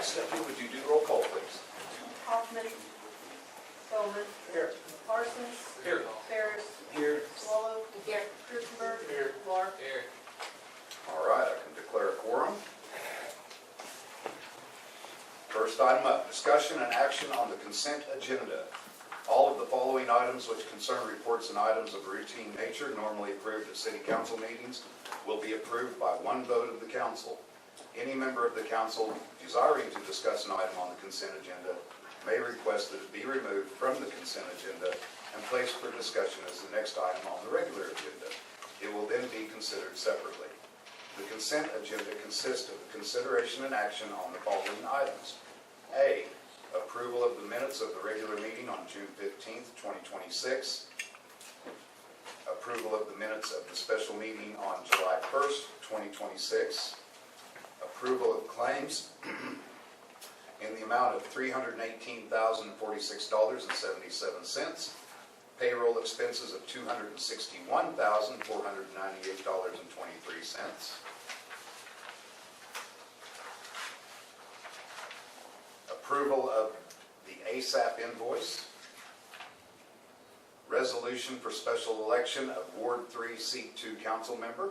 Stephanie, would you do roll call, please? Hoffman. Bowman. Here. Parsons. Here. Ferris. Here. Swallow. Here. Christenberg. Here. Clark. Here. All right, I can declare a quorum. First item up, discussion and action on the consent agenda. All of the following items which concern reports and items of routine nature normally approved at city council meetings will be approved by one vote of the council. Any member of the council desiring to discuss an item on the consent agenda may request that it be removed from the consent agenda and placed for discussion as the next item on the regular agenda. It will then be considered separately. The consent agenda consists of the consideration and action on the following items. A, approval of the minutes of the regular meeting on June 15th, 2026. Approval of the minutes of the special meeting on July 1st, 2026. Approval of claims in the amount of $318,046.77. Payroll expenses of $261,498.23. Approval of the ASAP invoice. Resolution for special election of Ward 3 Seat 2 council member.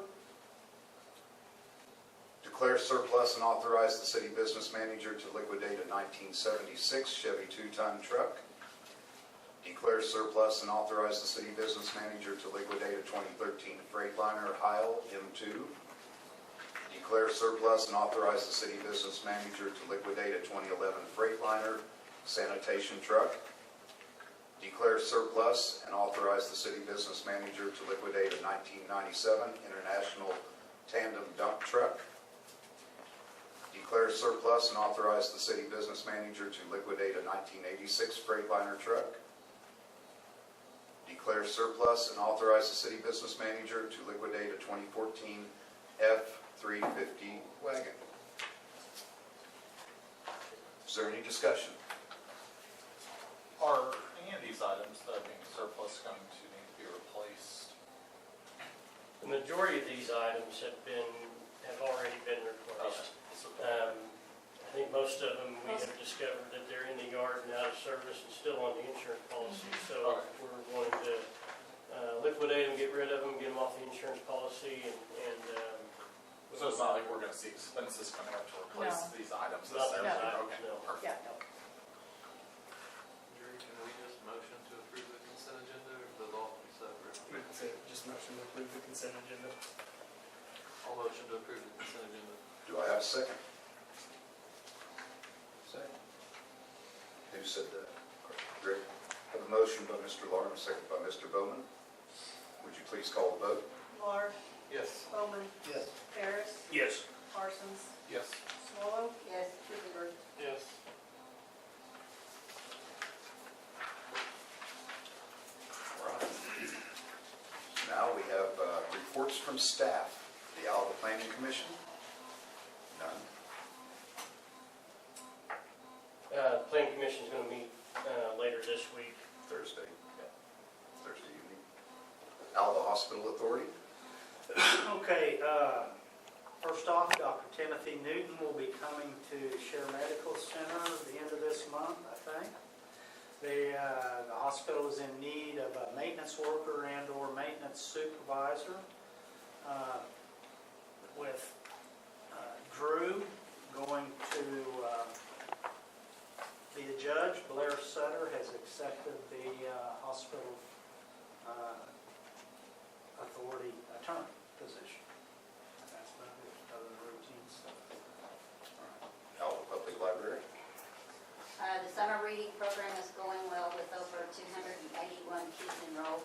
Declare surplus and authorize the city business manager to liquidate a 1976 Chevy 2-ton truck. Declare surplus and authorize the city business manager to liquidate a 2013 Freightliner Heil M2. Declare surplus and authorize the city business manager to liquidate a 2011 Freightliner sanitation truck. Declare surplus and authorize the city business manager to liquidate a 1997 International tandem dump truck. Declare surplus and authorize the city business manager to liquidate a 1986 Freightliner truck. Declare surplus and authorize the city business manager to liquidate a 2014 F-350 wagon. Is there any discussion? Are any of these items that are being surplus going to need to be replaced? The majority of these items have already been replaced. I think most of them we have discovered that they're in the yard and out of service and still on the insurance policy. So we're going to liquidate them, get rid of them, get them off the insurance policy, and so it's not like we're going to see expenses coming up to replace these items. Not those No. items, Okay, no. perfect. Yeah, no. Jerry, can we just motion to approve the consent agenda, or does all be separate? Just motion to approve the consent agenda. I'll motion to approve the consent agenda. Do I have a second? Second. Who said that? Rick. I have a motion by Mr. Lauren, a second by Mr. Bowman. Would you please call the vote? Clark. Yes. Bowman. Yes. Ferris. Yes. Parsons. Yes. Swallow. Yes. Christenberg. Yes. All right. Now we have reports from staff. The Alva Planning Commission? None. Planning Commission is going to meet later this week. Thursday. Thursday evening. Alva Hospital Authority? Okay, first off, Dr. Timothy Newton will be coming to Share Medical Center at the end of this month, I think. The hospital is in need of a maintenance worker and or maintenance supervisor. With Drew going to be the judge, Blair Sutter has accepted the hospital authority attorney position. That's about it, other than routine stuff. Alva Public Library? The summer reading program is going well with over 281 kids enrolled.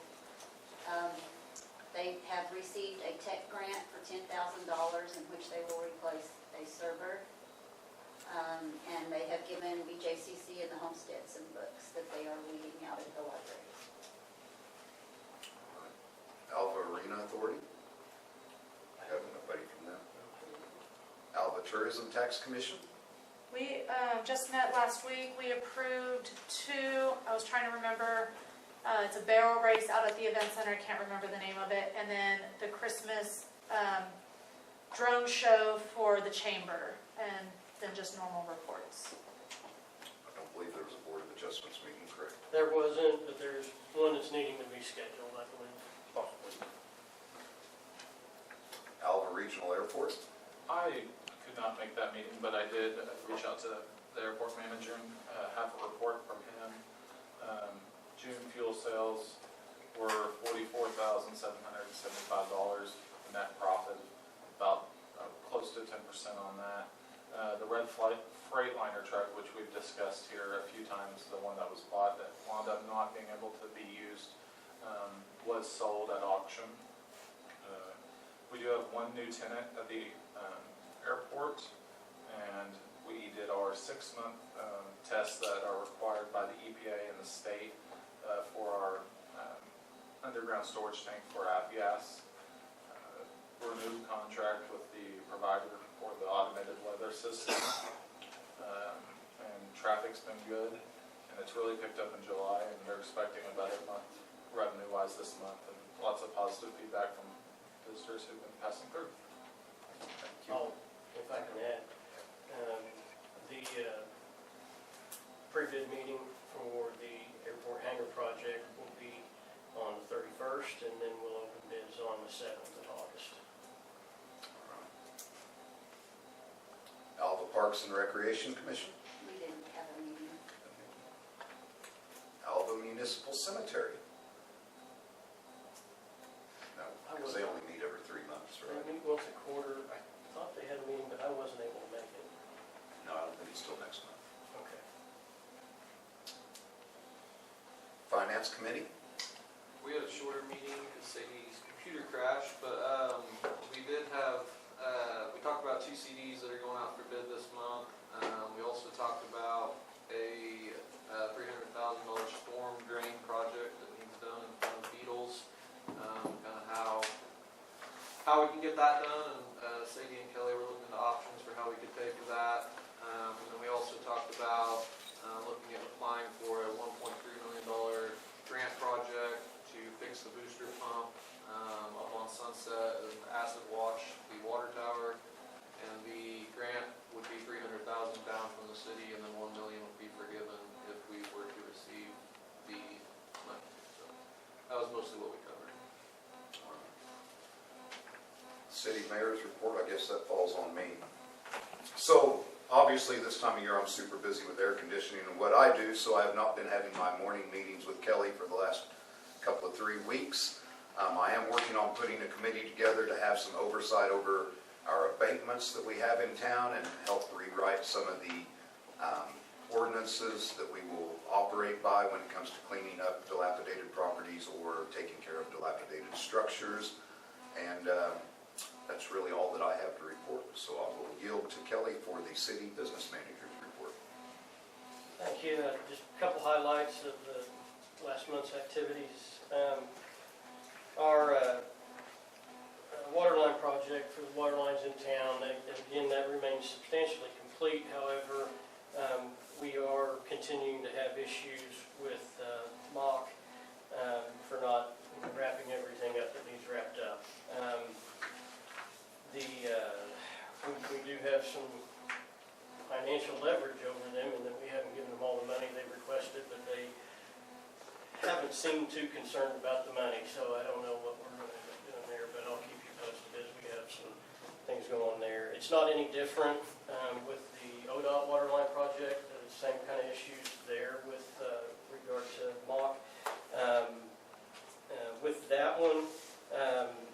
They have received a tech grant for $10,000 in which they will replace a server. And they have given BJCC and the Homestead some books that they are reading out at the libraries. Alva Arena Authority? I have nobody from them. Alva Tourism Tax Commission? We just met last week. We approved two, I was trying to remember, it's a barrel race out at the event center. I can't remember the name of it. And then the Christmas drone show for the chamber. And than just normal reports. I don't believe there was a Board of Adjustments meeting, correct? There wasn't, but there's one that's needing to be scheduled, I believe. Alva Regional Airport. I could not make that meeting, but I did reach out to the airport manager and have a report from him. June fuel sales were $44,775. Net profit, about close to 10% on that. The red Freightliner truck, which we've discussed here a few times, the one that was bought that wound up not being able to be used, was sold at auction. We do have one new tenant at the airport, and we did our 6-month tests that are required by the EPA and the state for our underground storage tank for avgas. Renewed contract with the provider for the automated weather system, and traffic's been good, and it's really picked up in July, and they're expecting a better month revenue-wise this month, and lots of positive feedback from visitors who've been passing through. Thank you. Oh, if I can add, the pre-bid meeting for the airport hangar project will be on the 31st, and then we'll open bids on the 7th of August. Alva Parks and Recreation Commission. We didn't have a meeting. Alva Municipal Cemetery. No, because they only meet every 3 months, They right? meet once a quarter. I thought they had a meeting, but I wasn't able to make it. No, I don't think it's till next month. Okay. Finance Committee. We had a shorter meeting because Sadie's computer crashed, but we did have, we talked about 2 CDs that are going out for bid this month. We also talked about a $300,000 storm drain project that needs done in front of Beatles. Kind of how we can get that done, and Sadie and Kelly were looking into options for how we could pay for that. And then we also talked about looking at applying for a $1.3 million grant project to fix the booster pump up on Sunset and acid wash the water tower. And the grant would be $300,000 down from the city, and then $1 million would be forgiven if we were to receive the money. So that was mostly what we covered. City Mayor's report, I guess that falls on me. So, obviously, this time of year, I'm super busy with air conditioning and what I do, so I have not been having my morning meetings with Kelly for the last couple of 3 weeks. I am working on putting a committee together to have some oversight over our abatements that we have in town and help rewrite some of the ordinances that we will operate by when it comes to cleaning up dilapidated properties or taking care of dilapidated structures. And that's really all that I have to report. So I will yield to Kelly for the city business manager's report. Thank you. Just a couple highlights of the last month's activities. Our water line project for the water lines in town, again, that remains substantially complete. However, we are continuing to have issues with MOC for not wrapping everything up that needs wrapped up. We do have some financial leverage over them, and that we haven't given them all the money they requested, but they haven't seemed too concerned about the money, so I don't know what we're going to end up doing there, but I'll keep you posted as we have some things going there. It's not any different with the ODOT water line project. The same kind of issues there with regard to MOC. With that one,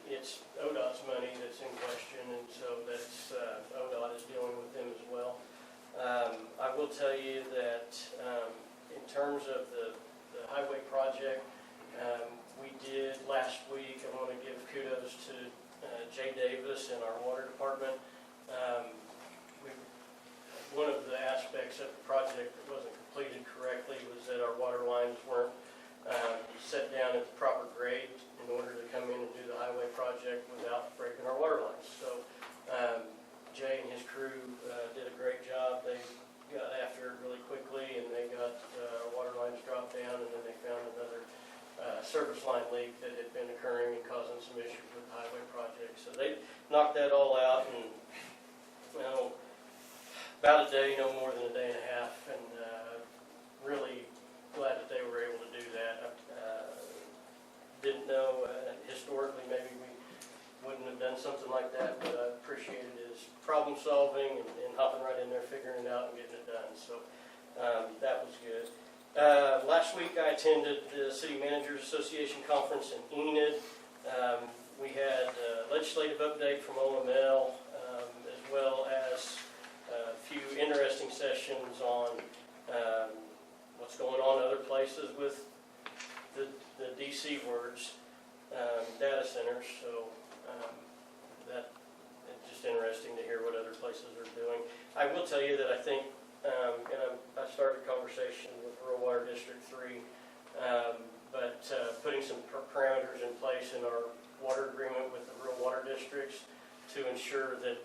it's ODOT's money that's in question, and so that's ODOT is dealing with them as well. I will tell you that in terms of the highway project, we did last week. I want to give kudos to Jay Davis in our water department. One of the aspects of the project that wasn't completed correctly was that our water lines weren't set down at the proper grade in order to come in and do the highway project without breaking our water lines. So Jay and his crew did a great job. They got after it really quickly, and they got our water lines dropped down, and then they found another service line leak that had been occurring and causing some issues with the highway project. So they knocked that all out, and well, about a day, no more than a day and a half, and really glad that they were able to do that. Didn't know, historically, maybe we wouldn't have done something like that, but I appreciated his problem solving and hopping right in there, figuring it out and getting it done. So that was good. Last week I attended the City Managers Association Conference in Enid. We had a legislative update from OML, as well as a few interesting sessions on what's going on in other places with the DC words, data centers. So that it's just interesting to hear what other places are doing. I will tell you that I think, and I started a conversation with Rural Water District 3, but putting some parameters in place in our water agreement with the rural water districts to ensure that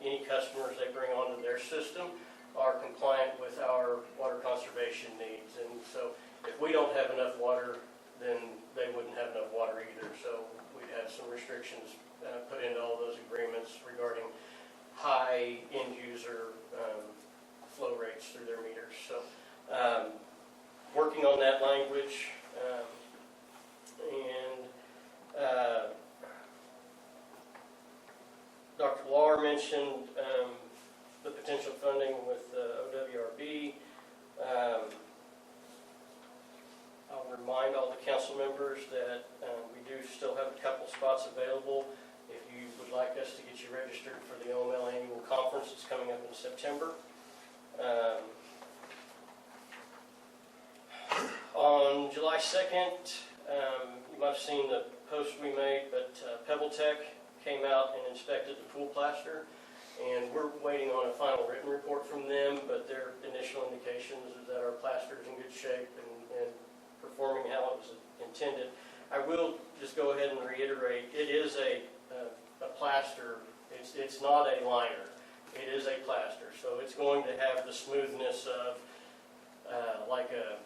any customers they bring onto their system are compliant with our water conservation needs. And so if we don't have enough water, then they wouldn't have enough water either. So we'd have some restrictions put into all those agreements regarding high end user flow rates through their meters. So working on that language, and Dr. Lahr mentioned the potential funding with OWRB. I'll remind all the council members that we do still have a couple spots available. If you would like us to get you registered for the OML annual conference, it's coming up in September. On July 2nd, you might have seen the post we made, but Pebble Tech came out and inspected the pool plaster, and we're waiting on a final written report from them, but their initial indications is that our plaster is in good shape and performing how it was intended. I will just go ahead and reiterate, it is a plaster. It's not a liner. It is a plaster, so it's going to have the smoothness of like a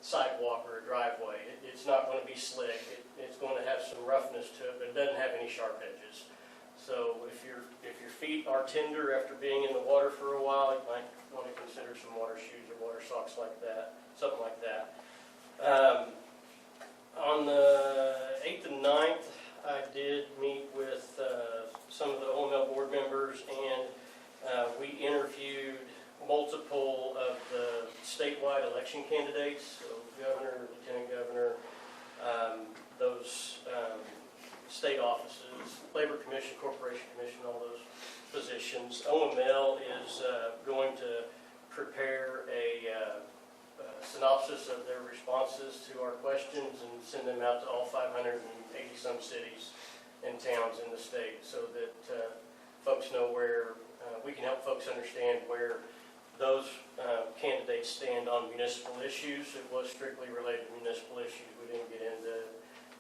sidewalk or a driveway. It's not going to be slick. It's going to have some roughness to it, but it doesn't have any sharp edges. So if your feet are tender after being in the water for a while, you might want to consider some water shoes or water socks like that, something like that. On the 8th and 9th, I did meet with some of the OML board members, and we interviewed multiple of the statewide election candidates, so governor, lieutenant governor, those state offices, labor commission, corporation commission, all those positions. OML is going to prepare a synopsis of their responses to our questions and send them out to all 580 some cities and towns in the state, so that folks know where we can help folks understand where those candidates stand on municipal issues. It was strictly related to municipal issues. We didn't get into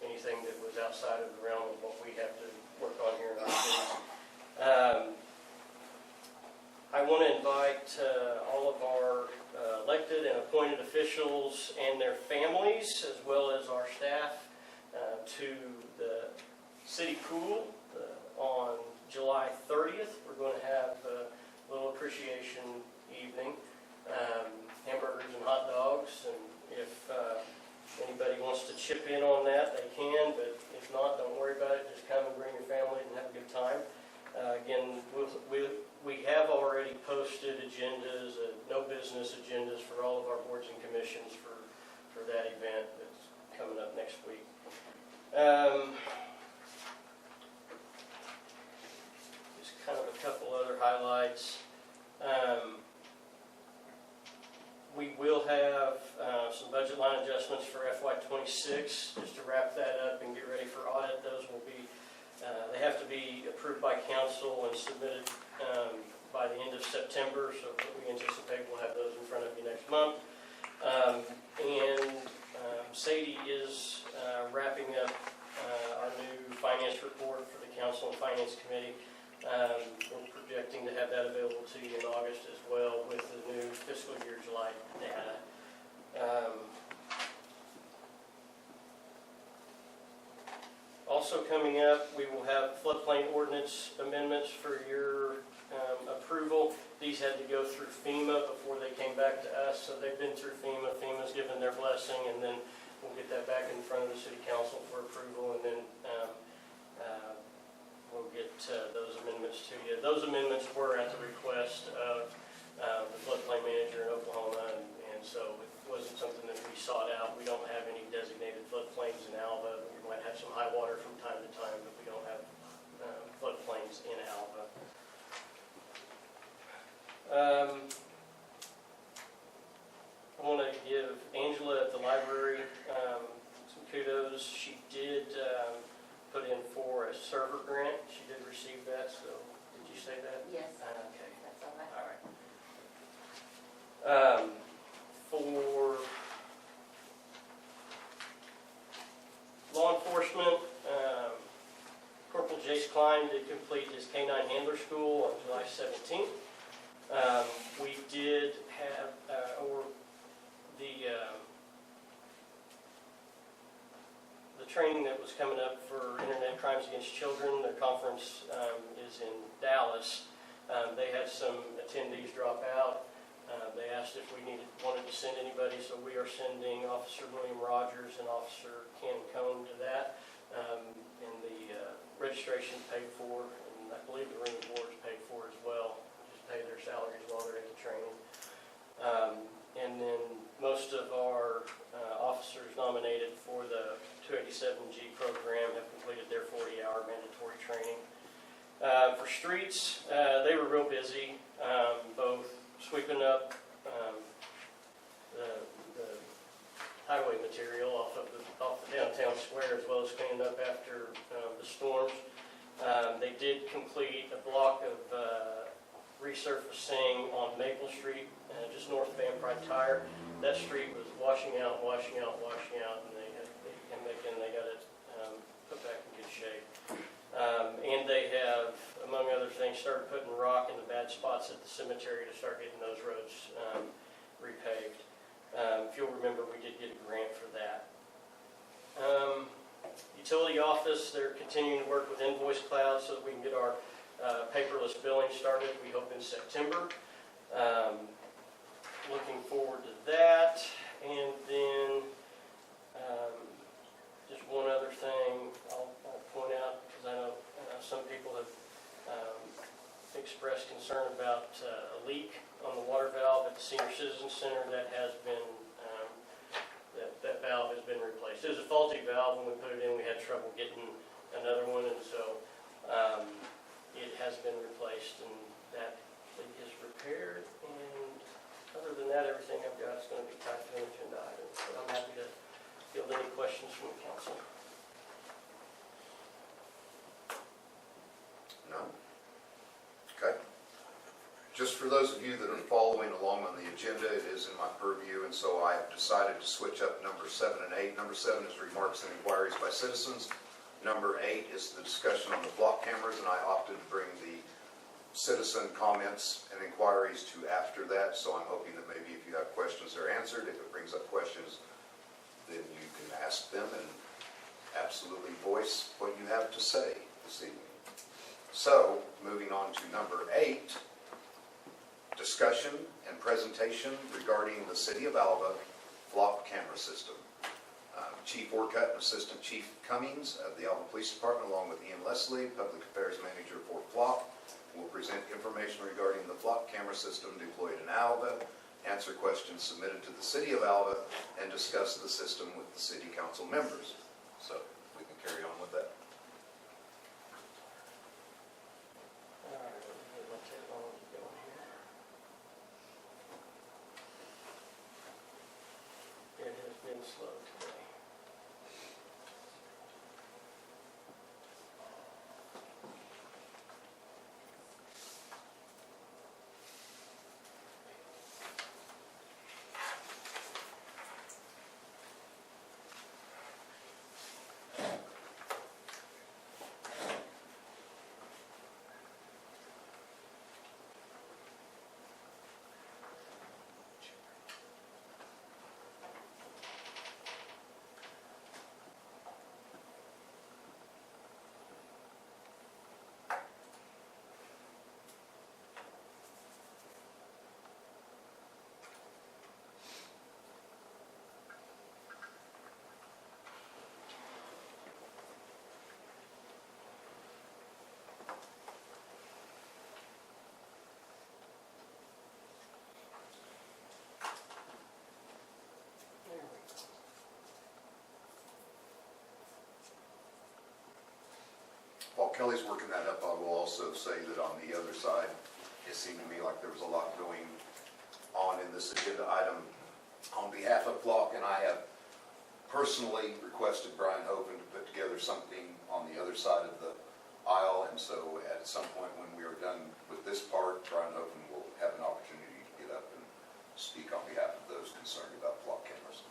anything that was outside of the realm of what we have to work on here in our cities. I want to invite all of our elected and appointed officials and their families, as well as our staff, to the city pool on July 30th. We're going to have a little appreciation evening, hamburgers and hot dogs, and if anybody wants to chip in on that, they can, but if not, don't worry about it. Just come and bring your family and have a good time. Again, we have already posted agendas, no business agendas for all of our boards and commissions for that event that's coming up next week. Just kind of a couple other highlights. We will have some budget line adjustments for FY26, just to wrap that up and get ready for audit. Those will be, they have to be approved by council and submitted by the end of September, so we anticipate we'll have those in front of you next month. Sadie is wrapping up our new finance report for the council and finance committee. We're projecting to have that available to you in August as well, with the new fiscal year July data. Also, Also coming up, we will have floodplain ordinance amendments for your approval. These had to go through FEMA before they came back to us, so they've been through FEMA. FEMA's given their blessing, and then we'll get that back in front of the city council for approval, and then we'll get those amendments to you. Those amendments were at the request of the floodplain manager in Oklahoma, and so it wasn't something that we sought out. We don't have any designated floodplains in Alva. We might have some high water from time to time, but we don't have floodplains in Alva. I want to give Angela at the library some kudos. She did put in for a server grant. She did receive that, so did you say that? Yes, Okay. that's all right. All right. For law enforcement, Corporal Jace Klein did complete his K-9 handler school on July 17th. We did have, the training that was coming up for Internet Crimes Against Children, the conference is in Dallas. They had some attendees drop out. They asked if we wanted to send anybody, so we are sending Officer William Rogers and Officer Ken Cohn to that. And the registration paid for, and I believe the room and board is paid for as well. Just pay their salaries while they're at the training. And then most of our officers nominated for the 287G program have completed their 40-hour mandatory training. For streets, they were real busy, both sweeping up the highway material off the downtown square, as well as cleaning up after the storms. They did complete a block of resurfacing on Maple Street, just north of Van Pride Tire. That street was washing out, and they got it put back in good shape. And they have, among other things, started putting rock in the bad spots at the cemetery to start getting those roads repaved. If you'll remember, we did get a grant for that. Utility office, they're continuing to work with Invoice Cloud so that we can get our paperless billing started, we hope in September. Looking forward to that. And then just one other thing I'll point out, because I know some people have expressed concern about a leak on the water valve at the Senior Citizen Center. That has been, that valve has been replaced. It was a faulty valve when we put it in. We had trouble getting another one, and so it has been replaced, and that leak is repaired. And other than that, everything I've got is going to be tied to an agenda item. But I'm happy to field any questions from the council. No? Okay. Just for those of you that are following along on the agenda, it is in my purview, and so I have decided to switch up number 7 and 8. Number 7 is remarks and inquiries by citizens. Number 8 is the discussion on the block cameras, and I opted to bring the citizen comments and inquiries to after that, so I'm hoping that maybe if you have questions, they're answered. If it brings up questions, then you can ask them and absolutely voice what you have to say this evening. So, moving on to number 8, discussion and presentation regarding the City of Alva flock camera system. Chief Orcutt and Assistant Chief Cummings of the Alva Police Department, along with Ian Leslie, Public Affairs Manager for Flock, will present information regarding the flock camera system deployed in Alva, answer questions submitted to the City of Alva, and discuss the system with the City Council members. So, we can carry on with that. It has been slow today. Kelly's working that up, I will also say that on the other side, it seemed to me like there was a lot going on in this agenda item. On behalf of Flock, and I have personally requested Brian Hopen to put together something on the other side of the aisle, and so at some point when we are done with this part, Brian Hopen will have an opportunity to get up and speak on behalf of those concerned about Flock cameras.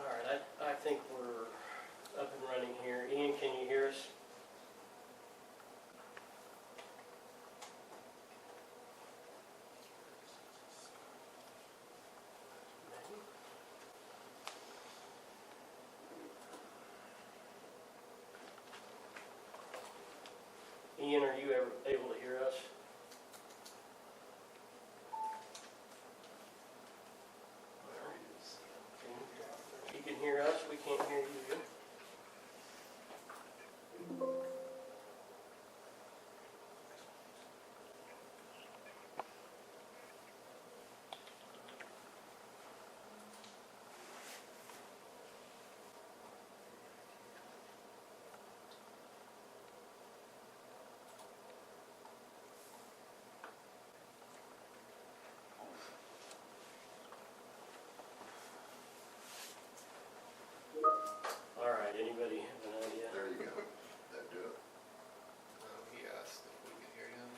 All right, I think we're up and running here. Ian, can you hear us? Ian, are you ever able to hear us? You can hear us, we can't hear you. All right, anybody have an idea? There you go. That do it. He asked if we could hear him.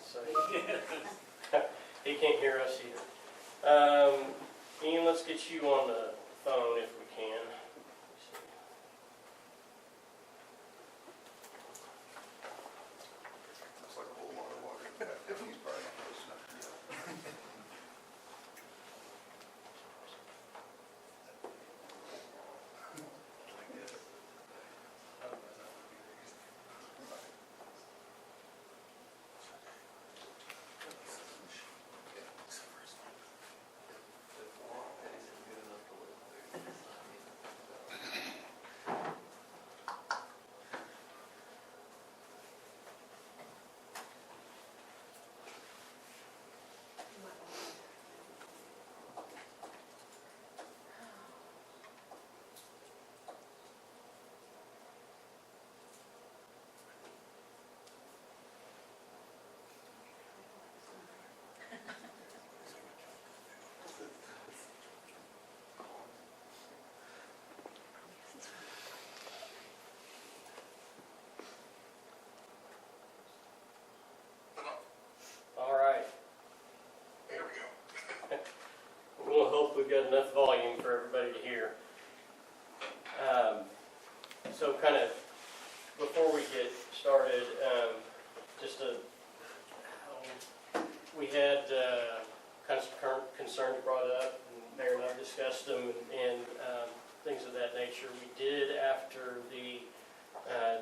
So he can't hear us either. Ian, let's get you on the phone if we can. Looks like a whole lot of water. If he's probably not close enough to get. All right. There we go. We'll hope we've got enough volume for everybody to hear. So kind of before we get started, we had kind of some concerns brought up, and Mayor and I discussed them, and things of that nature. We did, after the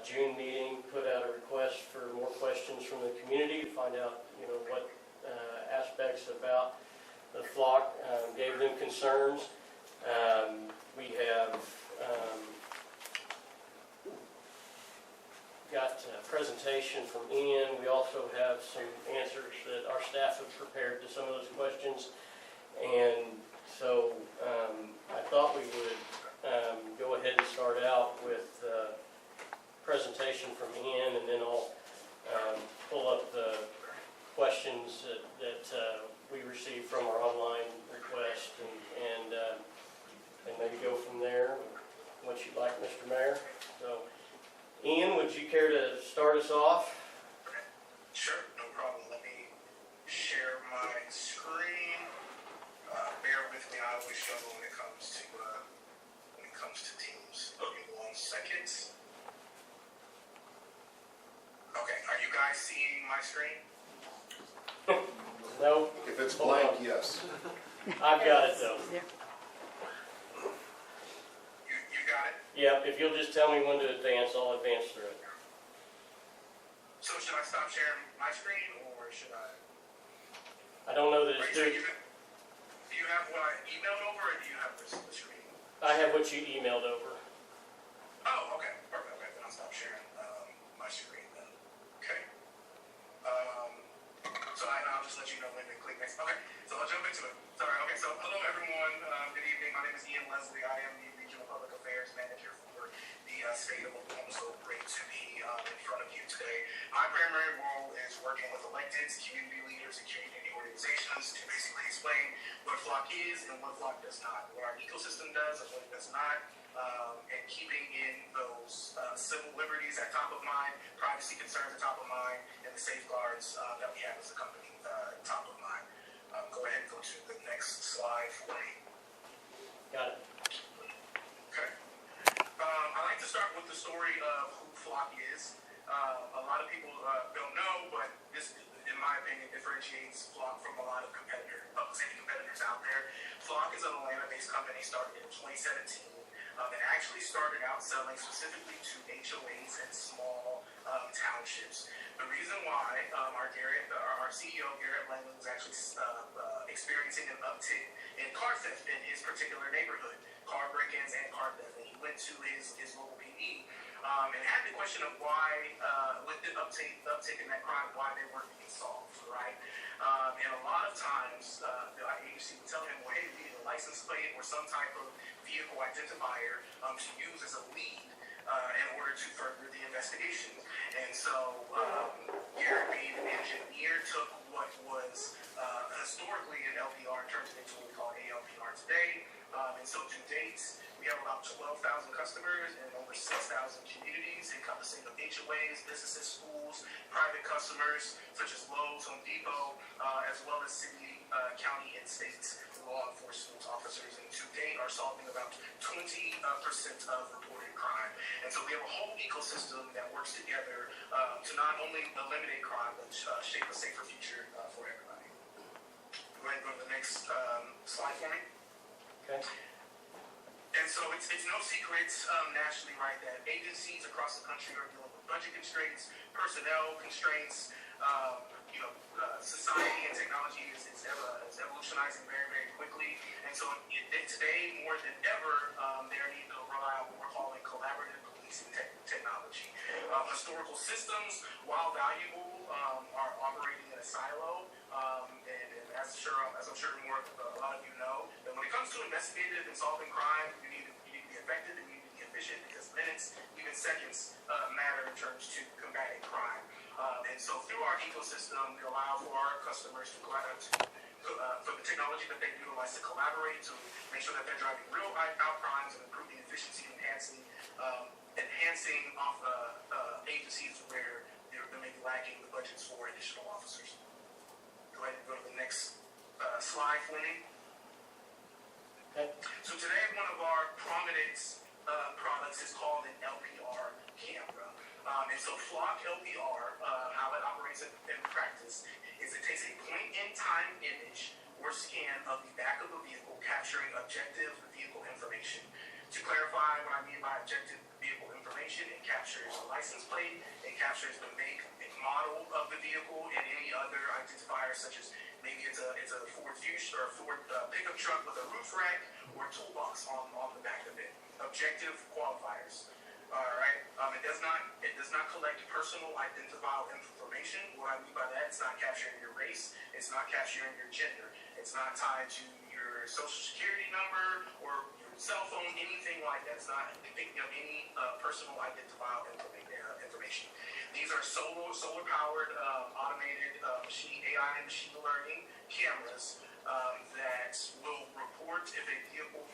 June meeting, put out a request for more questions from the community to find out, what aspects about the flock gave them concerns. We have got a presentation from Ian. We also have some answers that our staff have prepared to some of those questions. And so I thought we would go ahead and start out with the presentation from Ian, and then I'll pull up the questions that we received from our online request and maybe go from there, what you'd like, Mr. Mayor. So, Ian, would you care to start us off? Sure, no problem. Let me share my screen. Bear with me. I always struggle when it comes to Teams. Give me 1 second. Okay, are you guys seeing my screen? No? If it's blank, yes. I've got it though. You got it? Yep, if you'll just tell me when to advance, I'll advance through it. So should I stop sharing my screen, or should I? I don't know that Right, it's so due. do you have what I emailed over, or do you have the screen? I have what you emailed over. Oh, okay, perfect. in front of you today. My primary role is working with elected community leaders and community organizations to basically explain what FLOC is and what FLOC does not, what our ecosystem does and what it does not, and keeping in those civil liberties at top of mind, privacy concerns at top of mind, and the safeguards that we have as a company top of mind. Go ahead and go to the next slide for me. Got it. Okay. I like to start with the story of who FLOC is. A lot of people don't know, but this, in my opinion, differentiates FLOC from a lot of public safety competitors out there. FLOC is an Atlanta-based company started in 2017. It actually started out selling specifically to HOAs and small townships. The reason why our CEO, Garrett Langley, was actually experiencing an uptick in car theft in his particular neighborhood, car break-ins and car theft. And he went to his local PD and had the question of why, with the uptick in that crime, why they weren't being solved, right? And a lot of times, the agency would tell him, well, hey, we need a license plate or some type of vehicle identifier to use as a lead in order to further the investigation. And so Garrett, being an engineer, took what was historically an LPR and turned it into what we call ALPR today. And so to date, we have about 12,000 customers and over 6,000 communities encompassing of HOAs, businesses, schools, private customers such as Lowe's, Home Depot, as well as city, county, and state law enforcement officers. And to date are solving about 20% of reported crime. And so we have a whole ecosystem that works together to not only eliminate crime, but shape a safer future for everybody. Go ahead and go to the next slide for me. Okay. And so it's no secret nationally, right, that agencies across the country are dealing with budget constraints, personnel constraints. Society and technology is evolutionizing very, very quickly. And so today, more than ever, they're needing to rely on what we're calling collaborative policing technology. Historical systems, while valuable, are operating in a silo. And as I'm sure a lot of you know, that when it comes to investigative and solving crime, you need to be effective and you need to be efficient, because minutes, even seconds, matter in terms to combating crime. And so through our ecosystem, we allow for our customers for the technology that they utilize to collaborate, to make sure that they're driving real out crimes and improving efficiency, enhancing agencies where they may be lacking the budgets for additional officers. Go ahead and go to the next slide for me. Okay. So today, one of our prominent products is called an LPR camera. And so FLOC LPR, how it operates in practice, is it takes a point-in-time image or scan of the back of a vehicle, capturing objective vehicle information. To clarify what I mean by objective vehicle information, it captures a license plate, it captures the make and model of the vehicle, and any other identifiers, such as maybe it's a Ford Fusion or a Ford pickup truck with a roof rack or a toolbox on the back of it. Objective qualifiers. All right. It does not collect personal identifiable information. What I mean by that, it's not capturing your race. It's not capturing your gender. It's not tied to your social security number or your cell phone, anything like that. It's not picking up any personal identifiable information. These are solar powered, automated AI and machine learning cameras that will report if a vehicle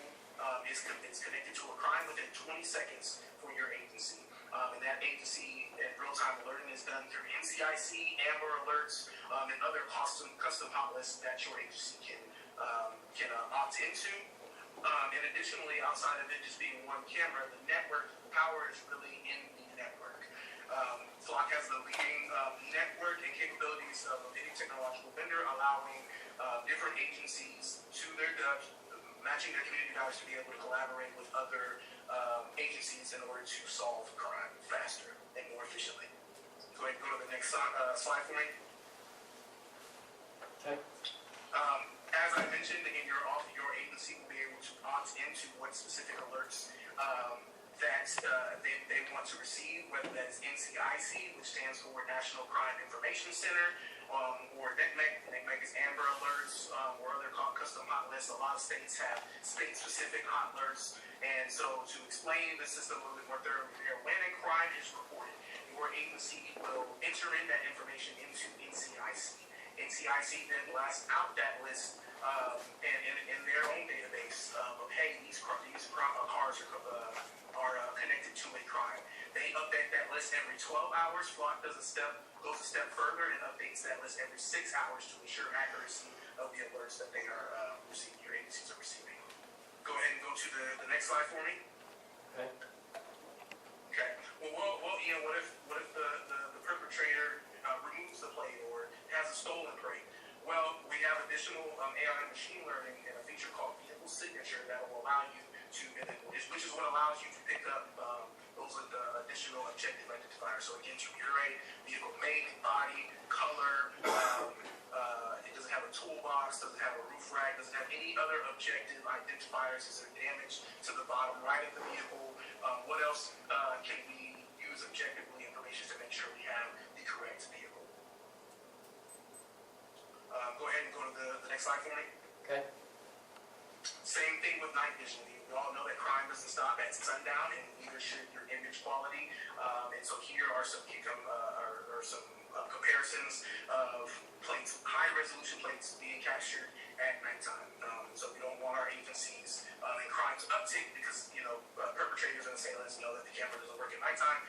is connected to a crime within 20 seconds for your agency. And that agency and real-time alerting is done through NCIC, Amber Alerts, and other custom hot lists that your agency can opt into. And additionally, outside of it just being one camera, the network, the power is really in the network. FLOC has the leading network and capabilities of any technological vendor, allowing different agencies to matching their community dollars to be able to collaborate with other agencies in order to solve crime faster and more efficiently. Go ahead and go to the next slide for me. Okay. As I mentioned, your agency will be able to opt into what specific alerts that they want to receive, whether that's NCIC, which stands for National Crime Information Center, or NCMEC. NCMEC is Amber Alerts, or other custom hot lists. A lot of states have state-specific hot alerts. And so to explain the system a little bit more thoroughly here, when a crime is reported, your agency agency will enter in that information into NCIC. NCIC then blasts out that list and in their own database of, hey, these cars are connected to a crime. They update that list every 12 hours. Flock goes a step further and updates that list every 6 hours to ensure accuracy of the alerts that they are receiving, your agencies are receiving. Go ahead and go to the next slide for me. Okay. Okay. Well, what if the perpetrator removes the plate or has a stolen plate? Well, we have additional AI machine learning and a feature called vehicle signature that will allow you to, which is what allows you to pick up those are the additional objective identifiers. So again, to reiterate, vehicle make, body, color, it doesn't have a toolbox, doesn't have a roof rack, doesn't have any other objective identifiers. Is there damage to the bottom right of the vehicle? What else can we use objectively information to make sure we have the correct vehicle? Go ahead and go to the next slide for me. Okay. Same thing with night vision. We all know that crime doesn't stop at sundown, and neither should your image quality. And so here are some comparisons of plates, high resolution plates being captured at nighttime. So we don't want our agencies and crime to uptick because perpetrators and assailants know that the camera doesn't work at nighttime.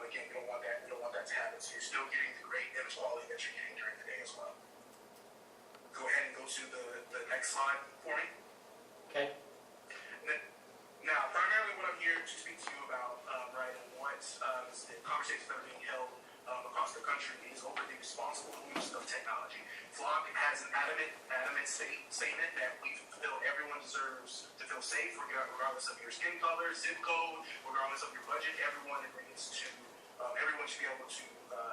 Again, we don't want that. We don't want that to happen. So you're still getting the great image quality that you're getting during the day as well. Go ahead and go to the next slide for me. Okay. Now, primarily what I'm here to speak to you about, right, and what the conversations that are being held across the country is over the responsible use of technology. Flock has an adamant statement that we feel everyone deserves to feel safe, regardless of your skin color, zip code, regardless of your budget. Everyone agrees to, everyone should be able to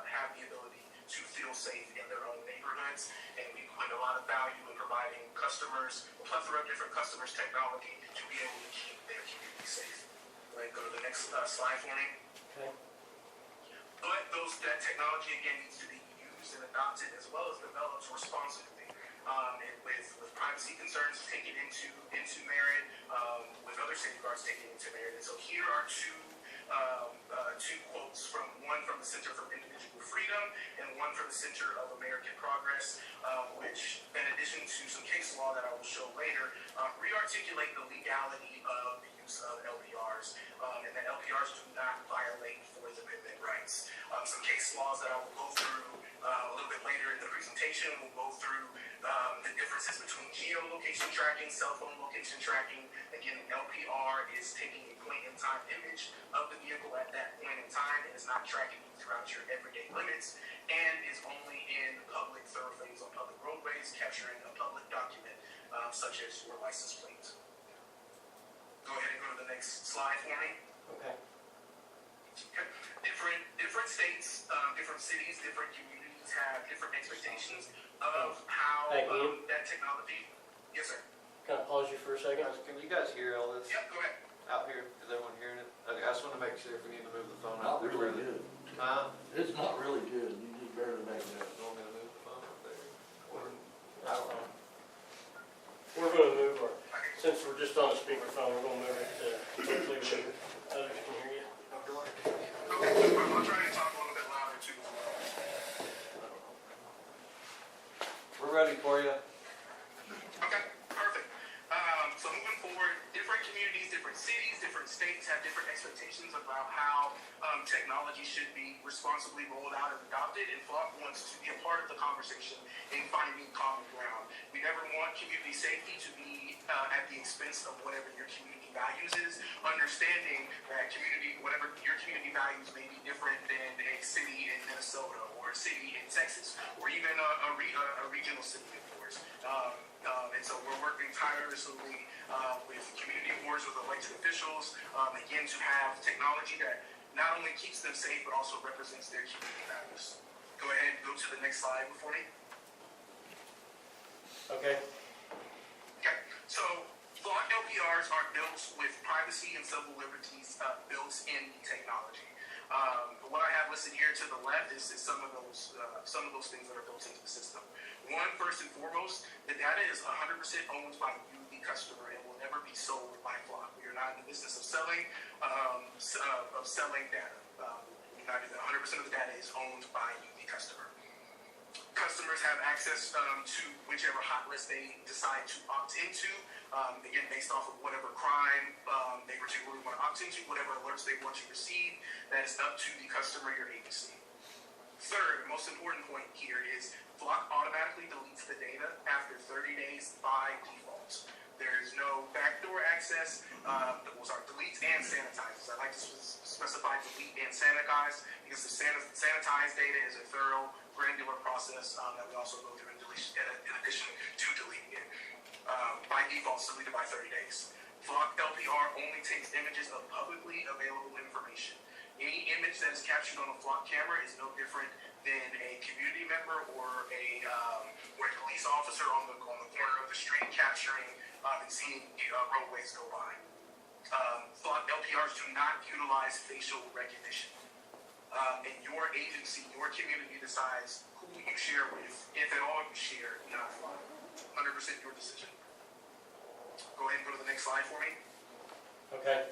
have the ability to feel safe in their own neighborhoods, and we put a lot of value in providing customers, a plethora of different customers, technology to be able to keep their community safe. Go ahead, go to the next slide for me. Okay. But that technology again needs to be used and adopted as well as developed responsibly, and with privacy concerns taken into merit, with other safeguards taken into merit. And so here are two quotes one from the Center for Individual Freedom and one from the Center of American Progress, which, in addition to some case law that I will show later, re-articulate the legality of the use of LPRs, and that LPRs do not violate Fourth Amendment rights. Some case laws that I will go through a little bit later in the presentation. We'll go through the differences between geolocation tracking, cell phone location tracking. Again, LPR is taking a point-in-time image of the vehicle at that point in time and is not tracking you throughout your everyday limits, and is only in public thoroughfares on public roadways, capturing a public document such as your license plate. Go ahead and go to the next slide for me. Okay. Different states, different cities, different communities have different expectations of how that technology. Yes, sir. Can I pause you for a second? Can you guys hear all this Yep, go ahead. out here? Is everyone hearing it? Okay, I just want to make sure if we need to move the phone Not out there. really good. Huh? It's not really good. You just barely make it out. You want me to move the phone up there? I don't know. We're gonna move since we're just on a speakerphone, we're gonna move it to hopefully others can hear you. Okay, I'm trying to talk a little bit louder too. We're ready for you. Okay, perfect. So moving forward, different communities, different cities, different states have different expectations about how technology should be responsibly rolled out and adopted, and Flock wants to be a part of the conversation in finding common ground. We never want community safety to be at the expense of whatever your community values is, understanding that whatever your community values may be different than a city in Minnesota or a city in Texas, or even a regional city of yours. And so we're working tirelessly with community boards, with elected officials, again, to have technology that not only keeps them safe, but also represents their community values. Go ahead and go to the next slide before me. Okay. Okay, so Flock LPRs are built with privacy and civil liberties built in the technology. What I have listed here to the left is some of those things that are built into the system. One, first and foremost, the data is 100% owned by you, the customer, and will never be sold by Flock. We are not in the business of selling data. 100% of the data is owned by you, the customer. Customers have access to whichever hot list they decide to opt into, again, based off of whatever crime they particularly want to opt into, whatever alerts they want to receive. That is up to the customer, your agency. Third, most important point here is Flock automatically deletes the data after 30 days by default. There is no backdoor access. Deletes and sanitizes. I like to specify delete and sanitize because the sanitized data is a thorough, granular process that we also go through in addition to deleting it. By default, it's deleted by 30 days. Flock LPR only takes images of publicly available information. Any image that is captured on a Flock camera is no different than a community member or a police officer on the corner of the street capturing and seeing roadways go by. Flock LPRs do not utilize facial recognition. And your agency, your community decides who you share with, if at all you share, not Flock. 100% your decision. Go ahead and go to the next slide for me. Okay.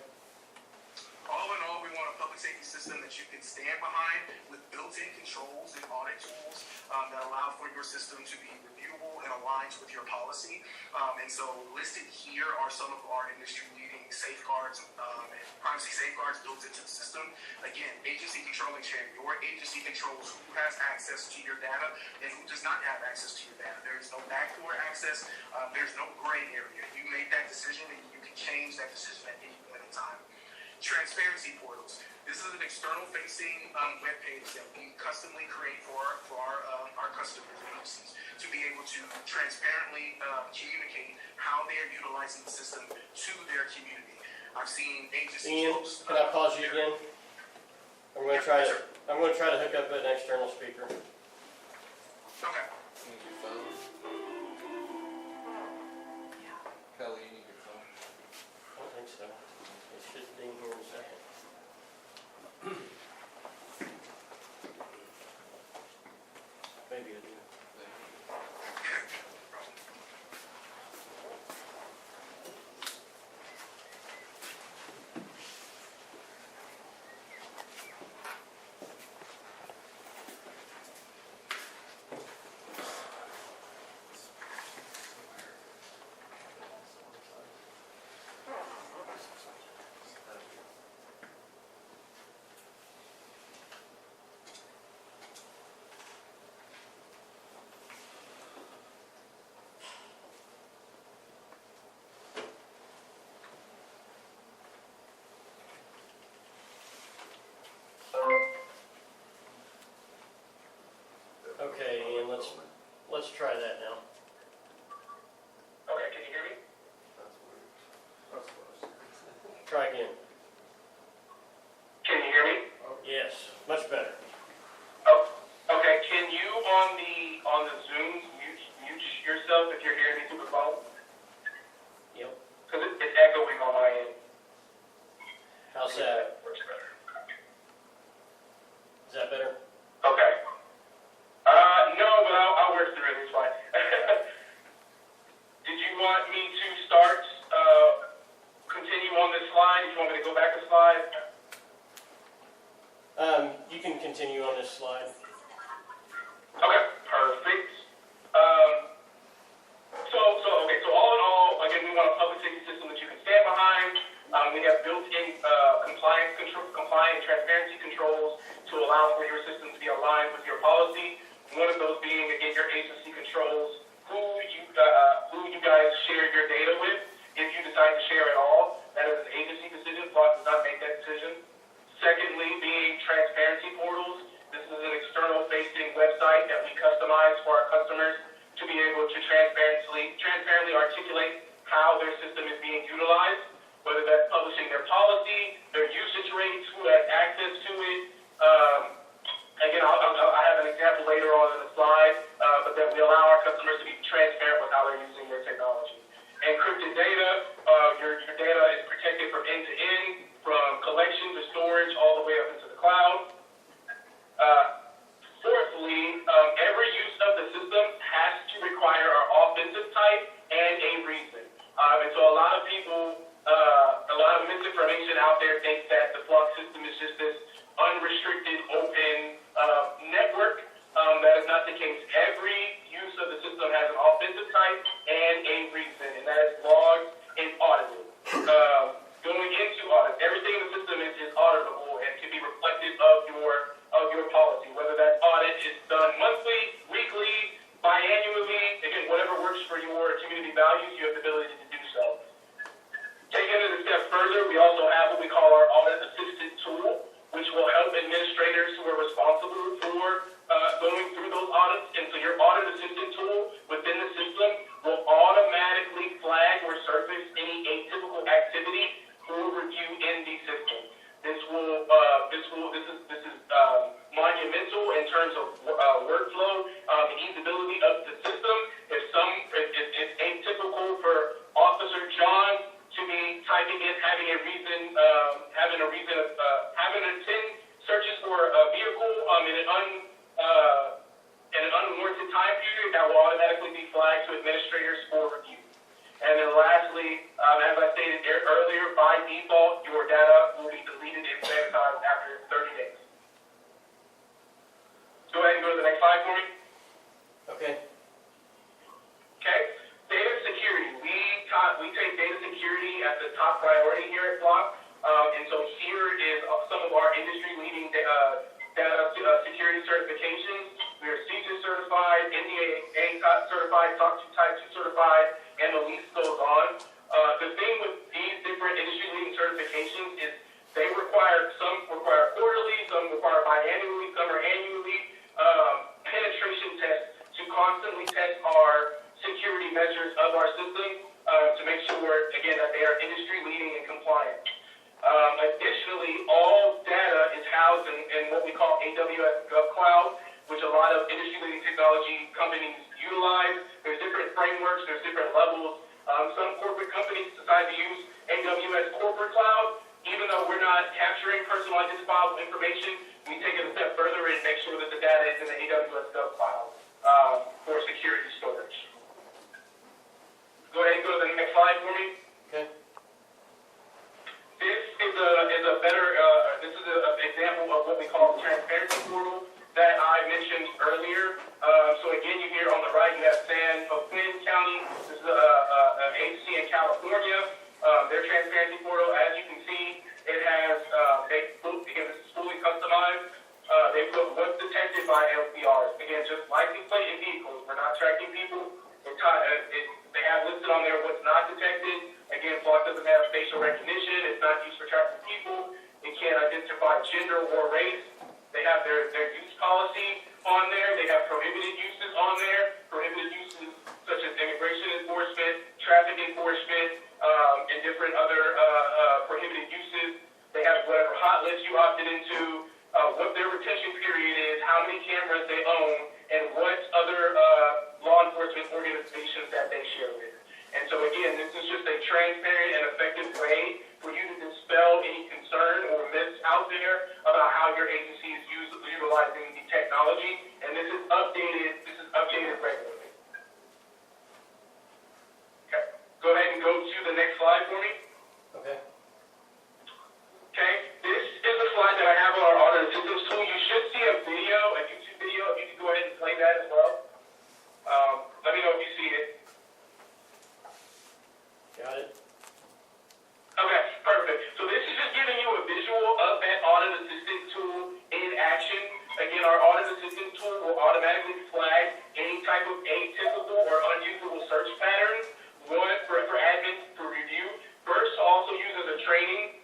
All in all, we want a public safety system that you can stand behind with built-in controls and audit tools that allow for your system to be reviewable and aligned with your policy. And so listed here are some of our industry-leading safeguards and privacy safeguards built into the system. Again, agency controlling chain. Your agency controls who has access to your data and who does not have access to your data. There is no backdoor access. There's no gray area. You make that decision and you can change that decision at any point in time. Transparency portals. This is an external-facing web page that we customly create for our customers and agencies to be able to transparently communicate how they are utilizing the system to their community. I've seen agencies. Ian, can I pause you again? I'm going to try to hook up an external speaker. Okay. You need your phone? Kelly, you need your phone? I don't think so. It should ding here in a second. Maybe I do. Okay, Ian, let's try that now. Okay, can you hear me? Try again. Can you hear me? Yes, much better. Oh, okay. Can you on the Zoom mute yourself if you're hearing me through the phone? Yep. Because it's echoing on my end. How's that? Works better. Is that better? Okay. No, but I'll work through it. It's fine. Did you want me to start, continue on this slide? If you want me to go back a slide? You can continue on this slide. Okay, perfect. So all in all, again, we want a public safety system that you can stand behind. We have built-in compliant transparency controls to allow for your system to be aligned with your policy. One of those being, again, your agency controls who you guys share your data with. If you decide to share at all, that is an agency decision. Flock does not make that decision. Secondly, being transparency portals. This is an external-facing website that we customize for our customers to be able to transparently articulate how their system is being utilized, whether that's publishing their policy, their usage rates, who has access to it. Again, I have an example later on in the slide, but that we allow our customers to be transparent with how they're using their technology. Encrypted data, your data is protected from end to end, from collection to storage, all the way up into the cloud. Fourthly, every use of the system has to require our offensive type and a reason. And so a lot of people, a lot of misinformation out there thinks that the Flock system is just this unrestricted the case. Every use of the system has an offensive type and a reason, and that is logged and audited. Going into audit, everything in the system is auditable and can be reflective of your policy. Whether that audit is done monthly, weekly, biannually, again, whatever works for your community values, you have the ability to do so. Taking it a step further, we also have what we call our audit assistant tool, which will help administrators who are responsible for going through those audits. And so your audit assistant tool within the system will automatically flag or surface any atypical activity for review in the system. This is monumental in terms of workflow and easeability of the system. If it's atypical for Officer John to be typing in, having 10 searches for a vehicle in an unwarranted time period, that will automatically be flagged to administrators for review. And then lastly, as I stated earlier, by default, your data will be deleted and sanitized after 30 days. Go ahead and go to the next slide for me. Okay. Okay. Data security. We take data security as the top priority here at Block. And so here is some of our industry-leading data security certifications. We are CJIS certified, NDAA certified, SOC 2 Type 2 certified, and the list goes on. The thing with these different industry-leading certifications is some require quarterly, some require biannually, some are annually penetration tests to constantly test our security measures of our system to make sure, again, that they are industry-leading and compliant. Additionally, all data is housed in what we call AWS GovCloud, which a lot of industry-leading technology companies utilize. There's different frameworks, there's different levels. Some corporate companies decide to use AWS Corporate Cloud. Even though we're not capturing personal identifiable information, we take it a step further and make sure that the data is in the AWS GovCloud for security storage. Go ahead and go to the next slide for me. Okay. This is an example of what we call the transparency portal that I mentioned earlier. So again, you hear on the right, you have San Joaquin County. This is an agency in California. Their transparency portal, as you can see, it has, because it's fully customized, they put what's detected by LPRs. Again, just license plate and vehicles. We're not tracking people. They have listed on there what's not detected. Again, Flock doesn't have facial recognition. It's not used for tracking people. It can't identify gender or race. They have their use policy on there. They have prohibited uses on there. Prohibited uses such as immigration enforcement, traffic enforcement, and different other prohibited uses. They have whatever hot list you opted into, what their retention period is, how many cameras they own, and what other law enforcement organizations that they share with. And so again, this is just a transparent and effective way for you to dispel any concern or myths out there about how your agency is utilizing the technology. And this is updated regularly. Okay. Go ahead and go to the next slide for me. Okay. Okay. This is a slide that I have on our audit systems tool. You should see a YouTube video. If you can go ahead and play that as well. Let me know if you see it. Got it. Okay, perfect. So this is just giving you a visual of that audit assistant tool in action. Again, our audit assistant tool will automatically flag any type of atypical or unusual search patterns. One, for admins to review. First, to also use as a training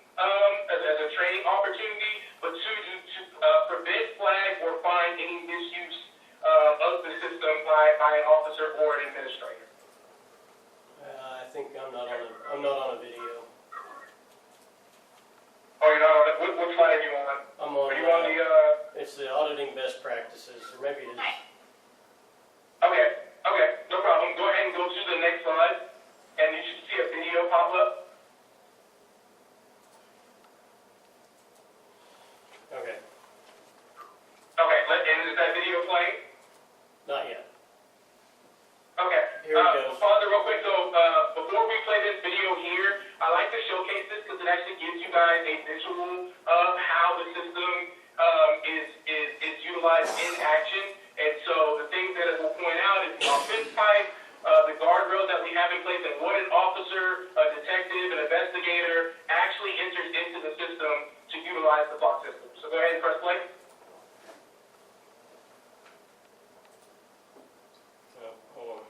opportunity, but two, to prevent, flag, or find any misuse of the system by an officer or an administrator. I think I'm not on a video. Oh, you're not on it? What slide are you on? I'm on. Are you on the? It's the auditing best practices, or maybe it is. Okay, no problem. Go ahead and go to the next slide, and you should see a video pop up. Okay. Okay, and is that video playing? Not yet. Okay. Here we go. Pause it real quick. So before we play this video here, I like to showcase this because it actually gives you guys a visual of how the system is utilized in action. And so the thing currently have in place and what an officer, a detective, an investigator actually enters into the system to utilize the block system. So go ahead and press play. Hold on.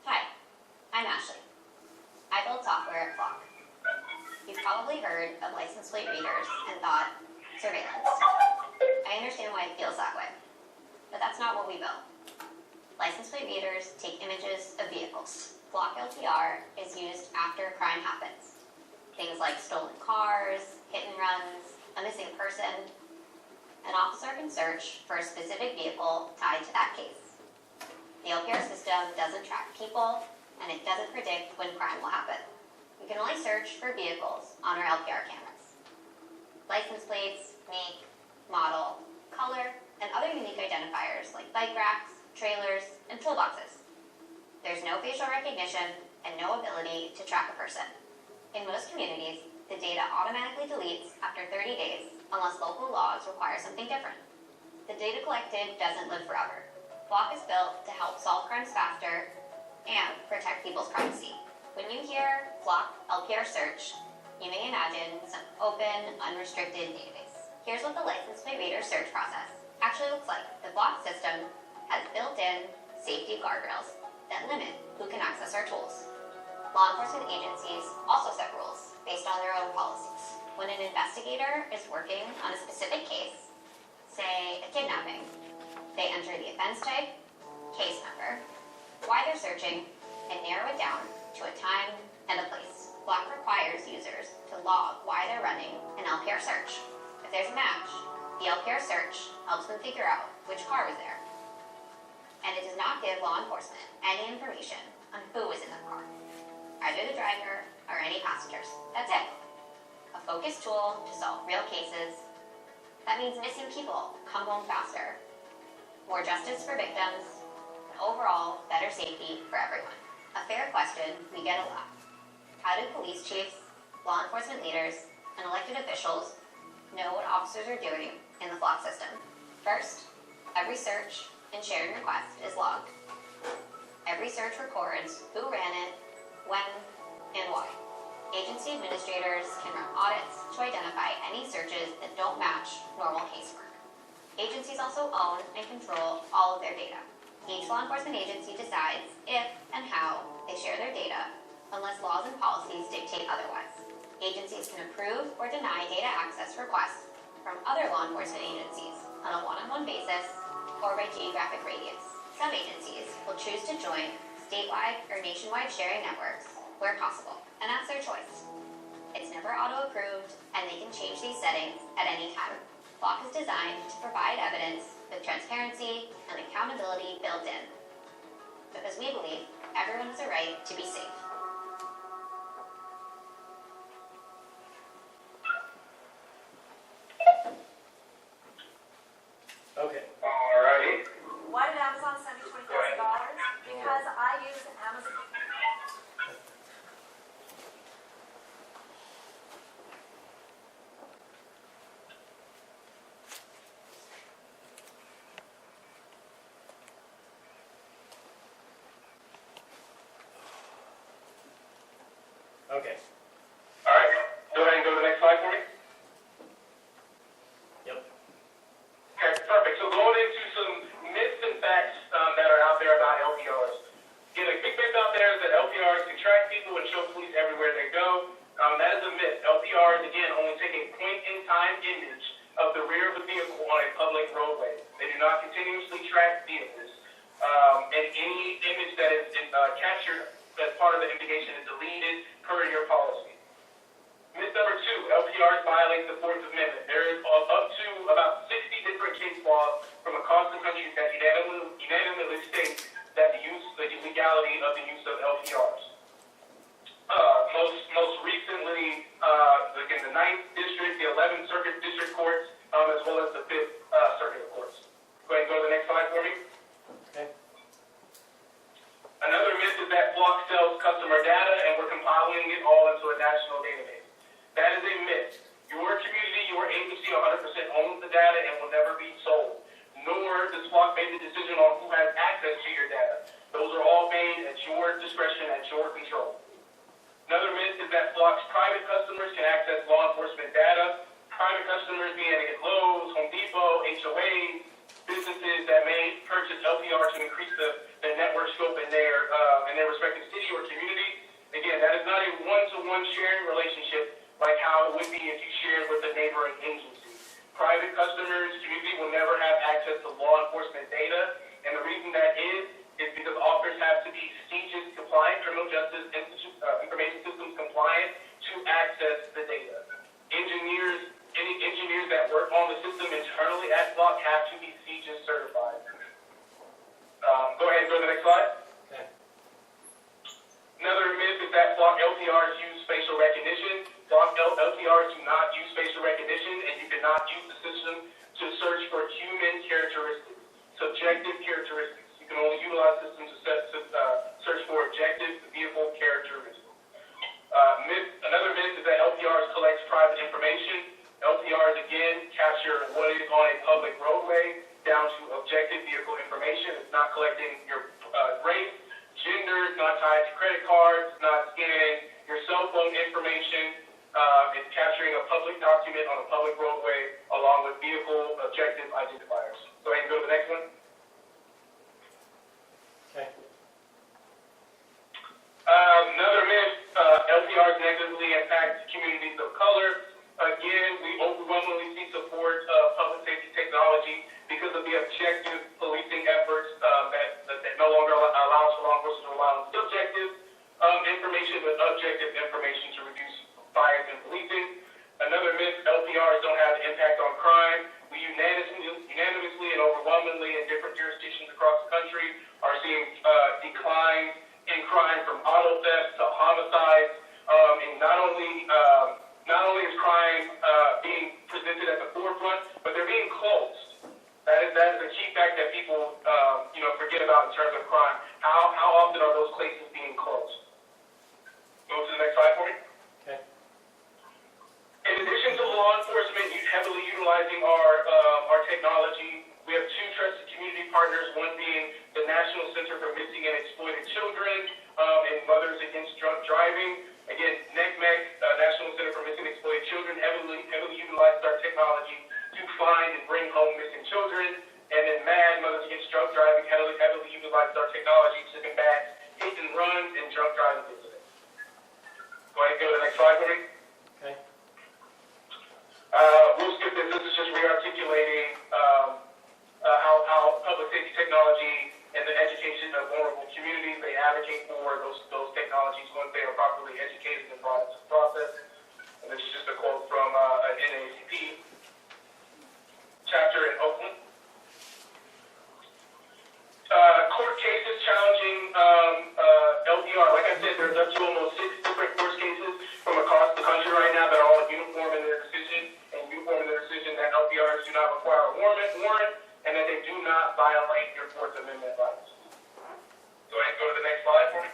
Hi, I'm Ashley. I build software at Flock. You've probably heard of license plate readers and thought, surveillance. I understand why it feels that way, but that's not what we built. License plate readers take images of vehicles. Flock LPR is used after a crime happens. Things like stolen cars, hit and runs, a missing person. An officer can search for a specific vehicle tied to that case. The LPR system doesn't track people, and it doesn't predict when crime will happen. You can only search for vehicles on our LPR cameras. License plates, make, model, color, and other unique identifiers like bike racks, trailers, and toolboxes. There's no facial recognition and no ability to track a person. In most communities, the data automatically deletes after 30 days unless local laws require something different. The data collected doesn't live forever. Flock is built to help solve crimes faster and protect people's privacy. When you hear Flock LPR search, you may imagine some open, unrestricted database. Here's what the license plate reader search process actually looks like. The Flock system has built-in safety guardrails that limit who can access our tools. Law enforcement agencies also set rules based on their own policies. When an investigator is working on a specific case, say a kidnapping, they enter the offense type, case number, why they're searching, and narrow it down to a time and a place. Flock requires users to log why they're running an LPR search. If there's a match, the LPR search helps them figure out which car was there. And it does not give law enforcement any information on who was in the car, either the driver or any passengers. That's it. A focused tool to solve real cases. That means missing people come home faster, more justice for victims, and overall better safety for everyone. A fair question we get a lot. How do police chiefs, law enforcement leaders, and elected officials know what officers are doing in the Flock system? First, every search and shared request is logged. Every search records who ran it, when, and why. Agency administrators can run audits to identify any searches that don't match normal casework. Agencies also own and control all of their data. Each law enforcement agency decides if and how they share their data, unless laws and policies dictate otherwise. Agencies can approve or deny data access requests from other law enforcement agencies on a one-on-one basis or by geographic radius. Some agencies will choose to join statewide or nationwide sharing networks where possible, and that's their choice. It's never auto-approved, and they can change these settings at any time. Flock is designed to provide evidence with transparency and accountability built in, because we believe everyone has a right to be safe. Okay. Alrighty. Why did Amazon send me $20,000? Because I use Amazon. Okay. Alright, go ahead and go to the next slide for me. Yep. Okay, perfect. So going into some myths and facts that are out there about LPRs. Again, a big myth out there is that LPRs can track people and show police everywhere they go. That is a myth. LPRs, again, only take a point-in-time image of the rear of the vehicle on a public roadway. They do not continuously track vehicles. And any image that is captured as part of the investigation is deleted per your policy. Myth number 2, LPRs violate the Fourth Amendment. There is up to about 60 different case laws from across the country that unanimously state that the legality of the use of LPRs. Most recently, in the 9th District, the 11th Circuit District Courts, as well as the 5th Circuit Courts. Go ahead and go to the next slide for me. Okay. Another myth is that Flock this flock made the decision on who has access to your data. Those are all made at your discretion, at your control. Another myth is that Flock's private customers can access law enforcement data. Private customers being at Lowe's, Home Depot, HOAs, businesses that may purchase LPR to increase the network scope in their respective city or community. Again, that is not a one-to-one sharing relationship like how it would be if you shared with a neighboring agency. Private customers, community will never have access to law enforcement data, and the reason that is because officers have to be CJIS compliant, criminal justice information systems compliant, to access the data. Any engineers that work on the system internally at Flock have to be CJIS certified. Go ahead and go to the next slide. Okay. Another myth is that Flock LPRs use facial recognition. Flock LPRs do not use facial recognition, and you cannot use the system to search for human characteristics, subjective characteristics. You can only utilize systems to search for objective vehicle characteristics. Another myth is that LPRs collect private information. LPRs, again, capture what is on a public roadway down to objective vehicle information. It's not collecting your race, gender, it's not tied to credit cards, it's not scanning your cell phone information. It's capturing a public document on a public roadway along with vehicle objective identifiers. Go ahead and go to the next one. Okay. Another myth, LPRs negatively impact communities of color. Again, we overwhelmingly see support of public safety technology because of the objective policing efforts that no longer allows for law enforcement to rely on subjective information, but objective information to reduce bias in policing. Another myth, LPRs don't have impact on crime. We unanimously and overwhelmingly in different jurisdictions across the country are seeing declines in crime from auto theft to homicides. And not only is crime being presented at the forefront, but they're being closed. That is a key fact that people forget about in terms of crime. How often are those places being closed? Go to the next slide for me. Okay. In addition to law enforcement heavily utilizing our technology, we have two trusted community partners, one being the National Center for Missing and Exploited Children and Mothers Against Drunk Driving. Again, NCMEC, National Center for Missing and Exploited Children, heavily utilizes our technology to find and bring home missing children. And then MAD, Mothers Against Drunk Driving, heavily utilizes our technology to combat hit and runs and drunk driving incidents. Go ahead and go to the next slide for me. Okay. We'll skip this. This is just re-articulating how public safety technology and the education of vulnerable communities, they advocate for those technologies once they are properly educated and brought into the process. And this is just a quote from an NAACP chapter in Oakland. Court cases challenging LPR. Like I said, there's up to almost 6 different court cases from across the country right now that are all uniform in their decision that LPRs do not require a warrant and that they do not violate your Fourth Amendment rights. Go ahead and go to the next slide for me.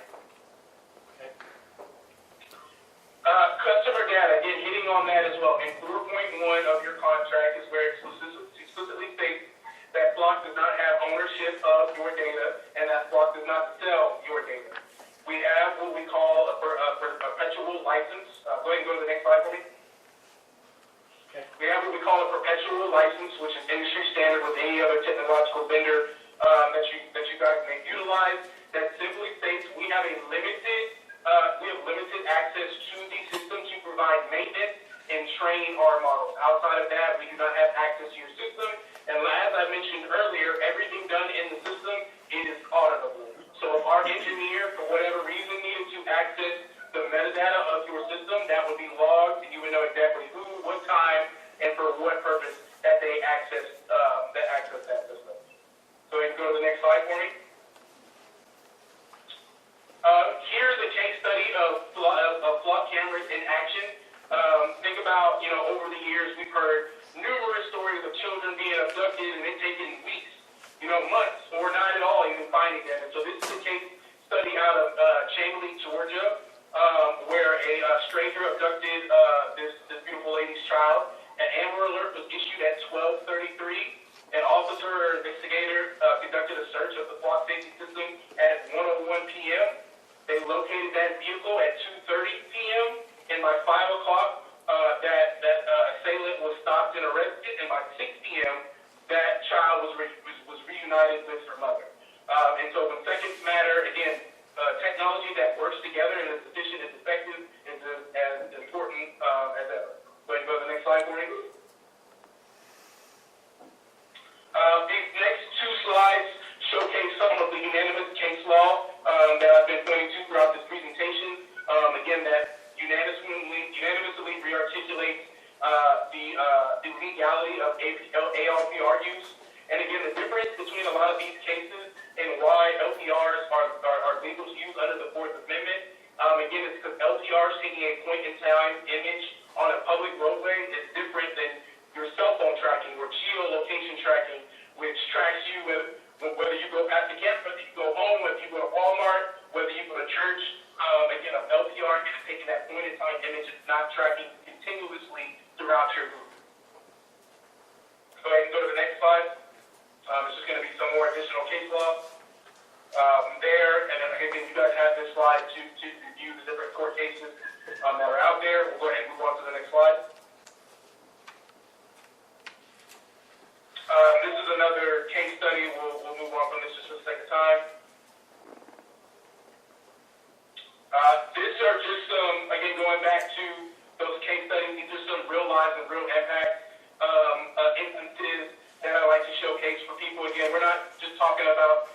Okay. Customer data, again, hitting on that as well. In 4.1 of your contract is where it explicitly states that Flock does not have ownership of your data and that Flock does not sell your data. We have what we call a perpetual license. Go ahead and go to the next slide for me. Okay. We have what we call a perpetual license, which is industry standard with any other technological vendor that you guys may utilize. That simply states we have limited access to the system to provide maintenance and train our models. Outside of that, we do not have access to your system. And as I mentioned earlier, everything done in the system is auditable. So if our engineer, for whatever reason, needed to access the metadata of your system, that would be logged, and you would know exactly who, what time, and for what purpose that they access that system. So you can go to the next slide for me. Here's a case study of flock cameras in action. Think about, over the years, we've heard numerous stories of children being abducted and it taking weeks, months, or not at all even finding them. And so this is a case study out of Chamberlain, Georgia. vehicle at 2:30 p.m. and by 5 o'clock, that assailant was stopped and arrested, and by 6 p.m. that child was reunited with her mother. And so when seconds matter, again, technology that works together and is efficient and effective is as important as ever. Go ahead and go to the next slide for me. These next two slides showcase some of the unanimous case law that I've been pointing to throughout this presentation. Again, that unanimously re-articulates the legality of ALPR use. And again, the difference between a lot of these cases and why LPRs are legal to use under the Fourth Amendment, again, it's because LPRs taking a point-in-time image on a public roadway is different than your cell phone tracking or geolocation tracking, which tracks you whether you go past the camp, whether you go home, whether you go to Walmart, whether you go to church. Again, an LPR is taking that point-in-time image. It's not tracking continuously throughout your route. Go ahead and go to the next slide. It's just going to be some more additional case law there. And then again, you guys have this slide to review the different court cases that are out there. We'll go ahead and move on to the next slide. This is another case study. We'll move on from this just for the sake of time. These are just again, going back to those case studies, these are some real lives and real impact instances that I like to showcase for people. Again, we're not just talking about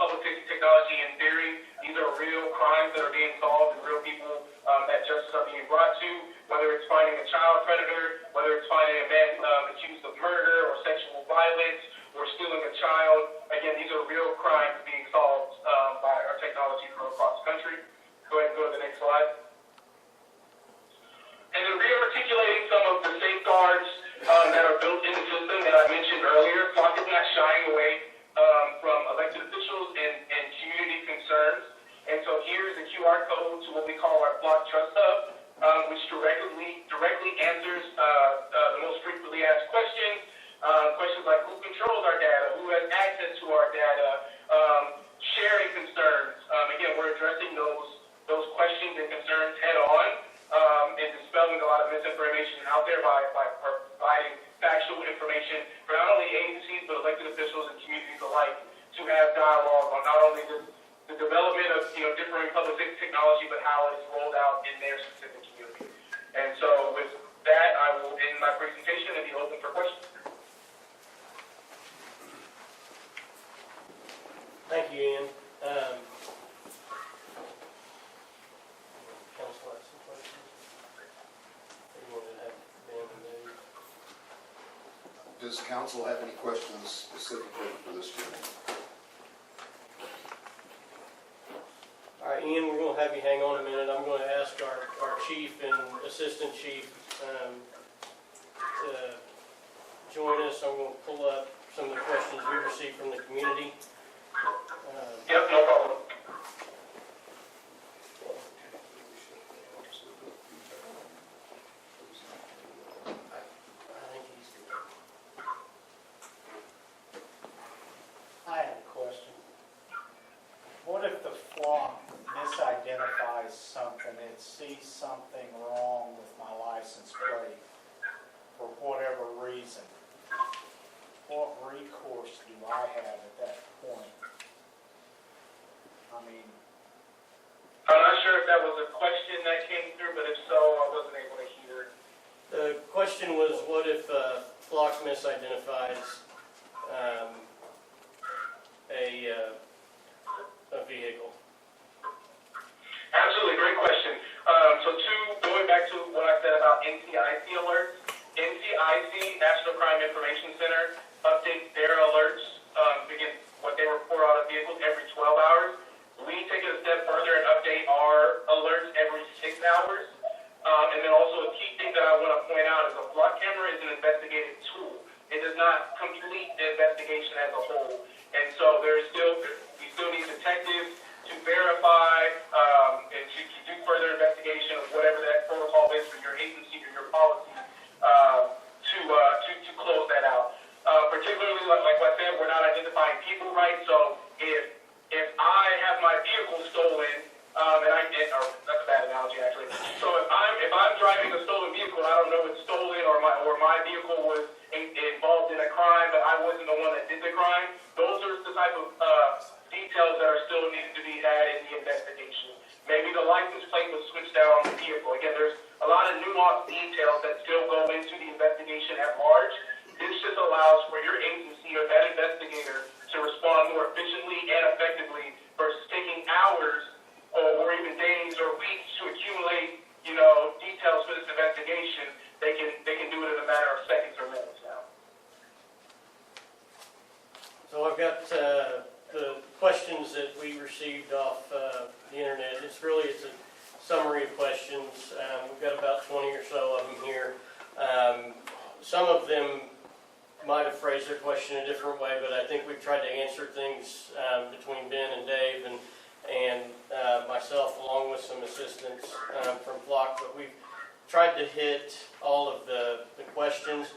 public safety technology in theory. These are real crimes that are being solved and real people that justice are being brought to, whether it's finding a child predator, whether it's finding a man accused of murder or sexual violence or stealing a child. Again, these are real crimes being solved by our technology from across the country. Go ahead and go to the next slide. And then re-articulating some of the safeguards that are built in the system that I mentioned earlier. Flock is not shying away from elected officials and community concerns. And so here's the QR code to what we call our Flock Trust Hub, which directly answers the most frequently asked questions. Questions like who controls our data, who has access to our data, sharing concerns. Again, we're addressing those questions and concerns head on and dispelling a lot of misinformation out there by providing factual information for not only agencies but elected officials and communities alike to have dialogue on not only the development of differing public safety technology but how it's rolled out in their specific community. And so with that, I will end my presentation and be open for questions. Thank you, Ian. Council has some questions. They wanted to have Ben and Dave. Does council have any questions specifically for this gentleman? All right, Ian, we're going to have you hang on a minute. I'm going to ask our chief and assistant chief to join us. I'm going to pull up some of the questions we received from the community. Yep, no problem. I think he's good. I have a question. What if the flock misidentifies something, it sees something wrong with my license plate for whatever reason? What recourse do I have at that point? I mean, I'm not sure if that was a question that came through, but if so, I wasn't able to hear. The question was, what if Flock misidentifies a vehicle? Absolutely, great question. Going back to what I said about NCIC alerts, NCIC, National Crime Information Center, updates their alerts, again, what they report on a vehicle every 12 hours. We take it a step further and update our alerts every 6 hours. And then also a key thing that I want to point out is a flock camera is an investigative tool. It does not complete the investigation as a whole. And so we still need detectives to verify and to do further investigation of whatever that protocol is for your agency or your policy to close that out. Particularly, like I said, we're not identifying people, right? So if I have my vehicle stolen, and I'm driving a stolen vehicle, I don't know it's stolen or my vehicle was involved in a crime, but I wasn't the one that did the crime. Those are the type of details that are still needed to be had in the investigation. Maybe the license plate was switched out on the vehicle. Again, there's a lot of nuanced details that still go into the investigation at large. This just allows for your agency or that investigator to respond more efficiently and effectively versus taking hours or even days or weeks to accumulate, details for this investigation. They can do it in a matter of seconds or minutes now. So I've got the questions that we received off the internet. It's a summary of questions. We've got about 20 or so of them here. Some of them might have phrased their question a different way, but I think we've tried to answer things between Ben and Dave and myself, along with some assistance from Flock. But we've tried to hit all of the questions.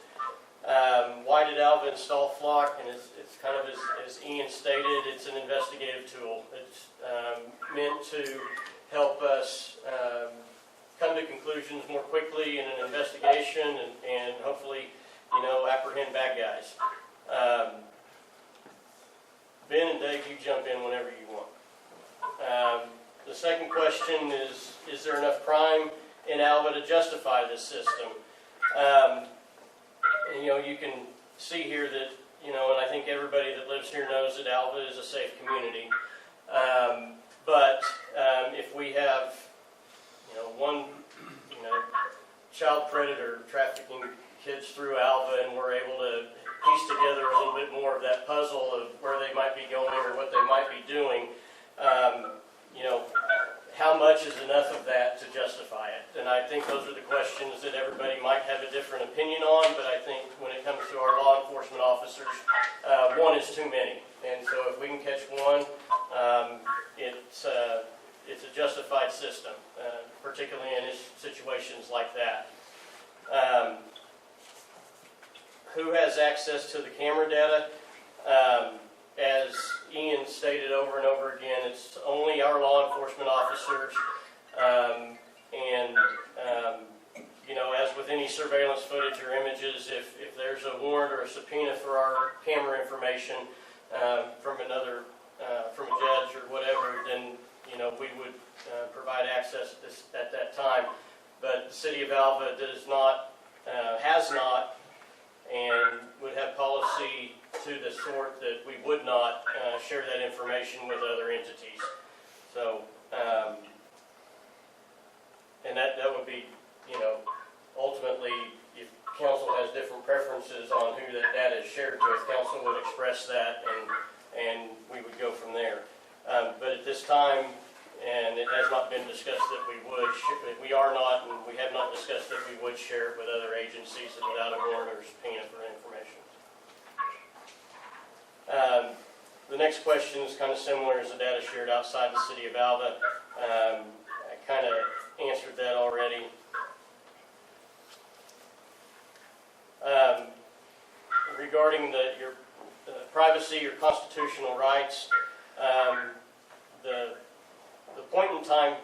Why did Alva install Flock? And it's kind of as Ian stated, it's an investigative tool. It's meant to help us come to conclusions more quickly in an investigation and hopefully, apprehend bad guys. Ben and Dave, you jump in whenever you want. The second question is there enough crime in Alva to justify this system? You can see here that, and I think everybody that lives here knows that Alva is a safe community. But if we have, one, child predator trafficking kids through Alva and we're able to piece together a little bit more of that puzzle of where they might be going or what they might be doing, how much is enough of that to justify it? And I think those are the questions that everybody might have a different opinion on, but I think when it comes to our law enforcement officers, one is too many. And so if we can catch one, it's a justified system, particularly in situations like that. Who has access to the camera data? As Ian stated over and over again, it's only our law enforcement officers. As with any surveillance footage or images, if there's a warrant or a subpoena for our camera information from a judge or whatever, then we would provide access at that time. But the City of Alva has not, and would have policy to the sort that we would not share that information with other entities. So, and that would be, ultimately, if council has different preferences on who that data is shared with, council would express that and we would go from there. But at this time, and it has not been discussed that we have not discussed that we would share it with other agencies and without a warrant or subpoena for information. The next question is kind of similar as the data shared outside the City of Alva. I kind of answered that already. Regarding your privacy or constitutional rights, the point in time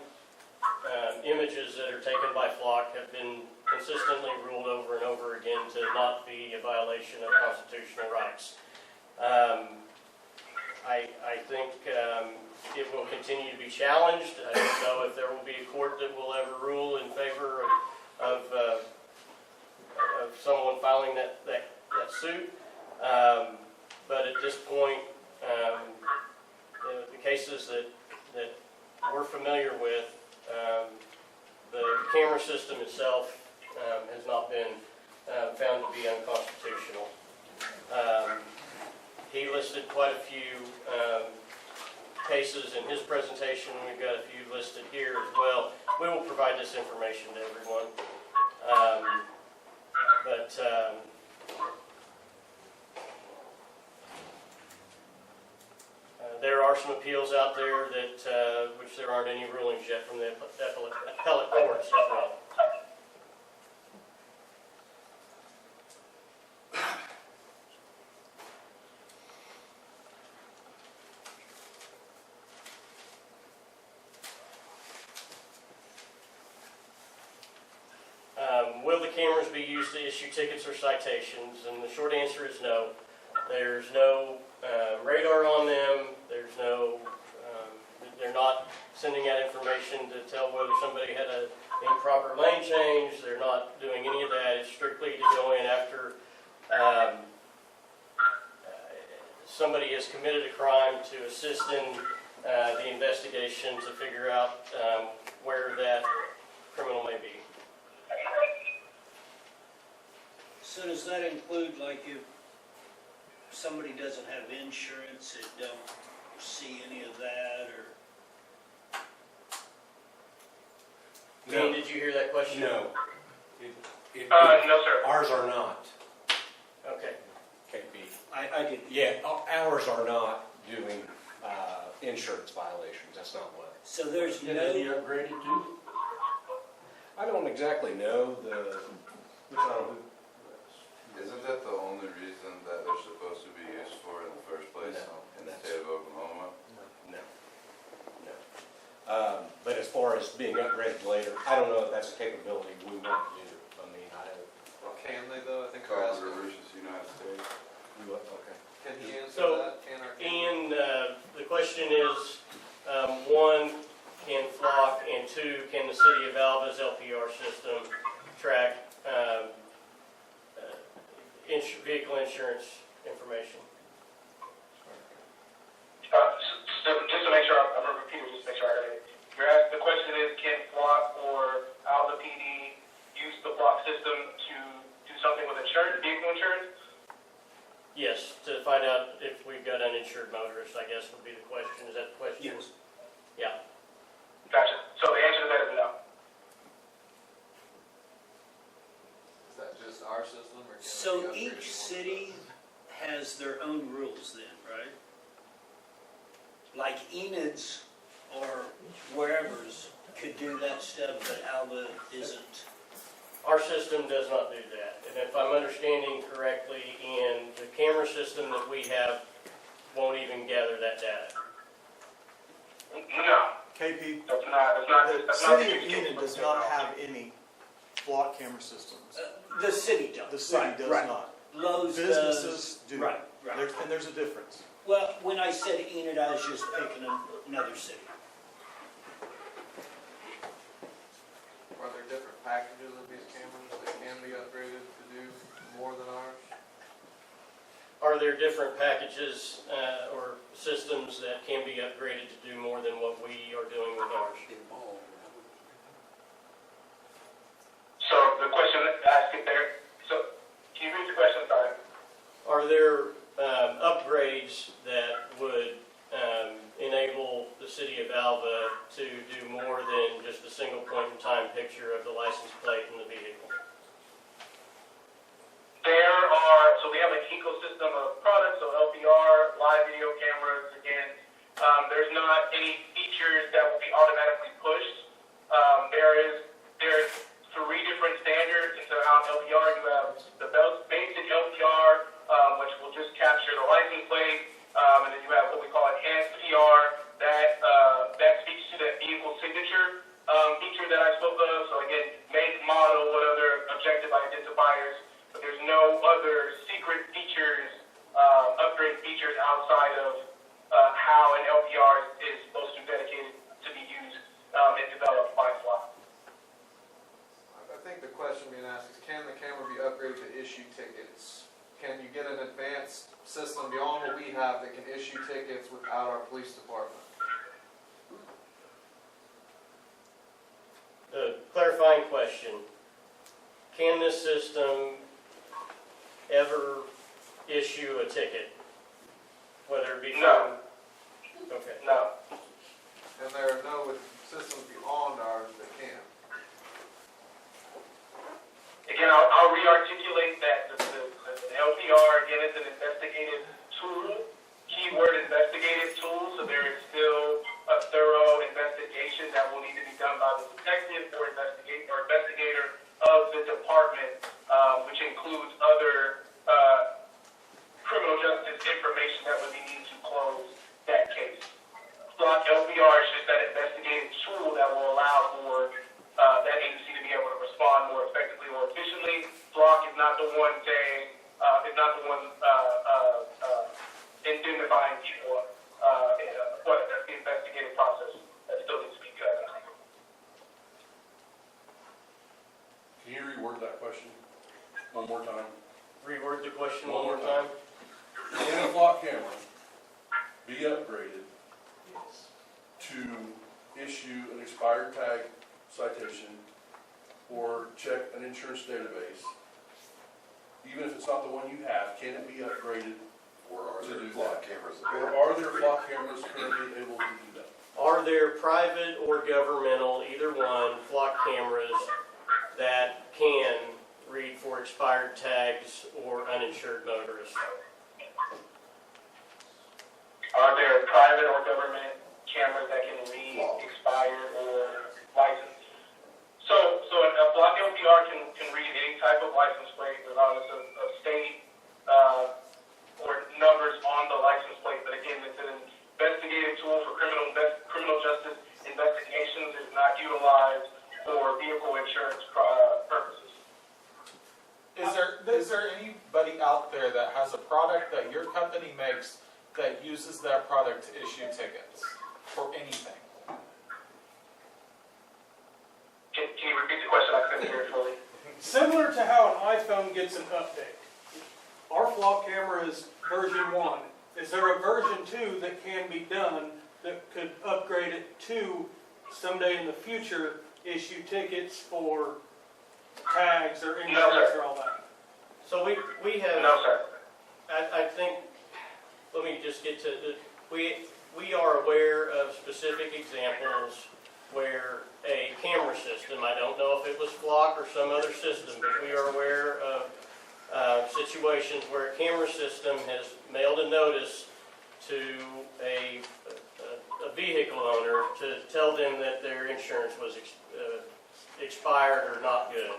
images that are taken by Flock have been consistently ruled over and over again to not be a violation of constitutional rights. I think it will continue to be challenged. I don't know if there will be a court that will ever rule in favor of someone filing that suit. But at this point, the cases that we're familiar with, the camera system itself has not been found to be unconstitutional. He listed quite a few cases in his presentation. We've got a few listed here as well. We will provide this information to everyone. There are some appeals out there that which there aren't any rulings yet from the appellate courts as well. be used to issue tickets or citations? And the short answer is no. There's no radar on them. There's no, they're not sending out information to tell whether somebody had an improper lane change. They're not doing any of that. It's strictly to go in after somebody has committed a crime to assist in the investigation to figure out where that criminal may be. So does that include, like, if somebody doesn't have insurance, it don't see any of that, or? Dean, did you hear that question? No. No, sir. Ours are not, Okay. KP. I didn't. Yeah, ours are not doing insurance violations, that's not what. So there's Can they be no, upgraded too? I don't exactly know which one. Isn't that the only reason that they're supposed to be used for in the first place? No, In and the that's- state of Oklahoma? No. But as far as being upgraded later, I don't know if that's a capability we want to do. I mean, Can they though? I think we're Colorado asking. versus United States. okay. Can he answer So, that? Can our Ian, the question is, one, can Flock, and two, can the city of Alva's LPR system track vehicle insurance information? So just to make sure, I'm going to repeat it, just to make sure I got it. The question is, can Flock or Alva PD use the Flock system to do something with insurance, vehicle insurance? Yes, to find out if we've got uninsured motorists, I guess would be the question. Is that the question? yes. Yeah. Gotcha. So the answer to that is no. Is that just our system or? can it So be upgraded each more? city has their own rules then, right? Like Enid's or wherever's could do that stuff, but Alva isn't. Our system does not do that. And if I'm understanding correctly, Ian, the camera system that we have won't even gather that data. No, KP, that's not the the city of use Enid case does for not technology. have any block camera systems. The city does. The city Right, does right. not. Lowe's Businesses does. do. Right, right. And there's a difference. Well, when I said Enid, I was just picking another city. Are there different packages of these cameras that can be upgraded to do more than ours? Are there different packages or systems that can be upgraded to do more than what we are doing with ours? So the question asked it there, so can you read the question, sorry? Are there upgrades that would enable the city of Alva to do more than just a single point in time picture of the license plate in the vehicle? There are, so we have an ecosystem of products, so LPR, live video cameras, again, there's not any features that will be automatically pushed. There's 3 different standards, and so on LPR, you have the basic LPR, which will just capture the license plate, and then you have what we call enhanced PR, that speaks to the vehicle signature feature that I spoke of, so again, make, model, what other objective identifiers, but there's no other secret features, upgrade features outside of how an LPR is supposed to be dedicated to be used and developed by Flock. I think the question being asked is, can the camera be upgraded to issue tickets? Can you get an advanced system beyond what we have that can issue tickets without our police department? The clarifying question, can this system ever issue a ticket? Whether it be No. Okay. No. And there are no systems beyond ours that can. Again, I'll re-articulate that the LPR, again, is an investigative tool, keyword investigative tool, so there is still a thorough investigation that will need to be done by the detective or investigator of the department, which includes other criminal justice information that would be needed to close that case. Flock LPR is just that investigative tool that will allow for that agency to be able to respond more effectively or efficiently not the one saying, is not the one indemnifying people. But that's the investigative process that still needs to be done. Can you reword that question one more time? Reword the question one more time. Can a flock camera be upgraded to issue an expired tag citation or check an insurance database? Even if it's not the one you have, can it be upgraded? Or are To there do flock that. cameras Or available? are there flock cameras currently able to do that? Are there private or governmental, either one, flock cameras that can read for expired tags or uninsured motorists? Are there private or government cameras that can read expired or licensed? So a block LPR can read any type of license plate, regardless of state or numbers on the license plate. But again, it's an investigative tool for criminal justice investigations. It's not utilized for vehicle insurance purposes. Is there anybody out there that has a product that your company makes that uses that product to issue tickets for anything? Can you repeat the question? I couldn't hear it fully. Similar to how an iPhone gets an update. Our flock camera is version 1. Is there a version 2 that can be done that could upgrade it to someday in the future issue tickets for tags or insurance or all that? So we have. No, sir. I think, let me just get to, we are aware of specific examples where a camera system, I don't know if it was Flock or some other system, but we are aware of situations where a camera system has mailed a notice to a vehicle owner to tell them that their insurance was expired or not good.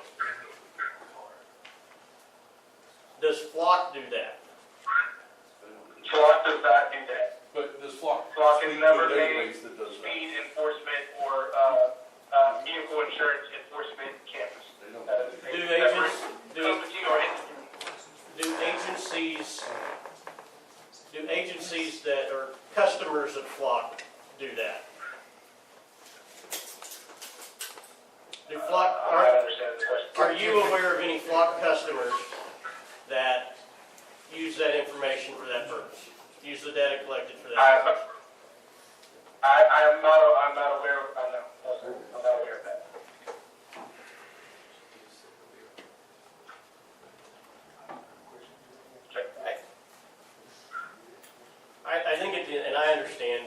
Does Flock do that? Flock does not do that. But does Flock Flock speak has to a never made database that does that? speed enforcement or vehicle insurance enforcement cameras. They don't. Do agents, Company or entity. do agencies that are customers of Flock do that? Do Flock, I'm not understanding the question. are you aware of any Flock customers that use that information for that purpose? Use the data collected for that purpose? I'm not aware of, no, sir. I'm not aware of that. I think it, and I understand.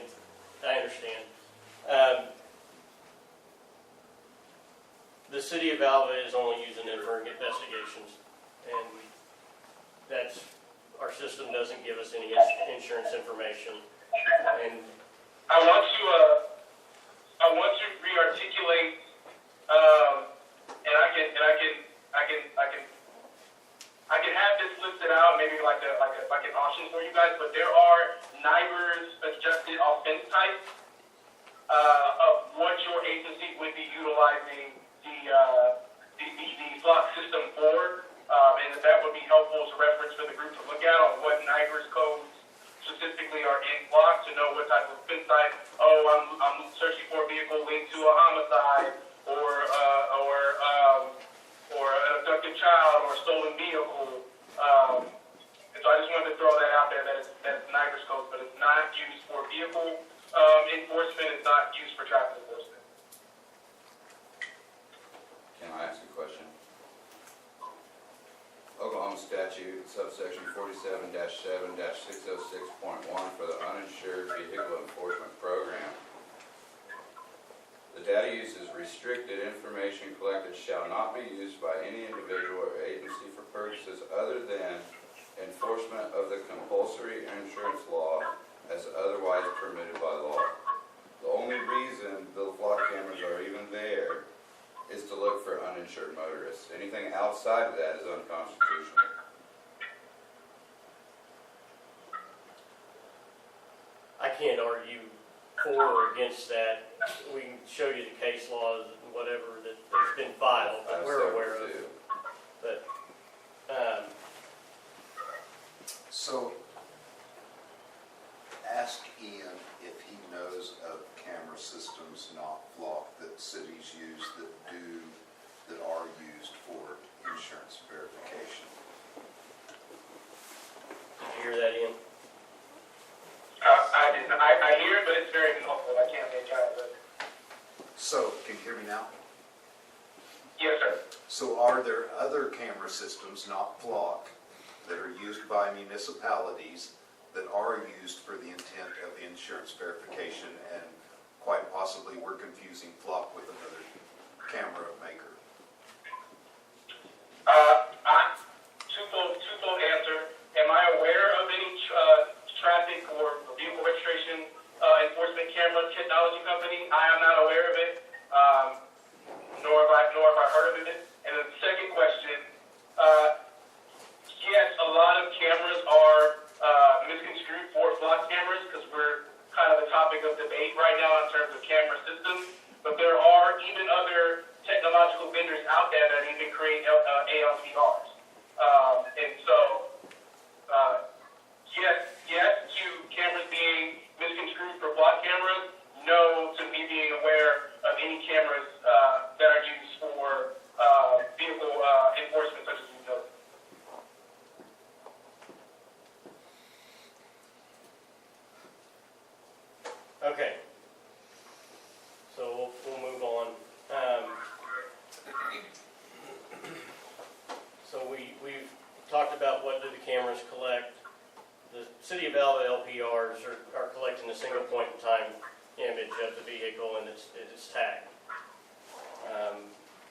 The city of Alva is only using it for investigations, and that's, our system doesn't give us any insurance information. And I want to re-articulate, and I can have this listed out, maybe like an option for you guys, but there are NIBR's adjusted offense types of what your agency would be utilizing the flock system for, and that would be helpful as a reference for the group to look at on what NIBR's codes specifically are in flock to know what type of offense type. Oh, I'm searching for a vehicle linked to a homicide or an abducted child or a stolen vehicle. And so I just wanted to throw that out there that it's NIBR's code, but it's not used for vehicle enforcement. It's not used for traffic enforcement. Can I ask a question? Oklahoma statute subsection 47-7-606.1 for the uninsured vehicle enforcement program. The data use is restricted. Information collected shall not be used by any individual or agency for purposes other than enforcement of the compulsory insurance law as otherwise permitted by law. The only reason the flock cameras are even there is to look for uninsured motorists. Anything outside of that is unconstitutional. I can't argue for or against that. We can show you the case laws and whatever that's been filed that we're aware of. But, I So, ask Ian if he knows of camera systems, not flock, that cities use that are used for insurance verification. Did you hear that, Ian? I didn't. I hear it, but it's very muffled. I can't make out of it. So, can you hear me now? Yes, sir. So are there other camera systems, not flock, that are used by municipalities that are used for the intent of insurance verification, and quite possibly we're confusing flock with another camera maker? Twofold answer. Am I aware of any traffic or vehicle registration enforcement camera technology company? I am not aware of it, nor have I heard of it. And then the second question, yes, a lot of cameras are misconstrued for flock cameras because we're kind of the topic of debate right now in terms of camera systems. But there are even other technological vendors out there that even create ALPRs. And so, yes to cameras being misconstrued for flock cameras. No to me being aware of any cameras that are used for vehicle enforcement, such as you know. Okay. So we'll move on. So we've talked about what do the cameras collect. The City of Alva LPRs are collecting a single point in time image of the vehicle and its tag.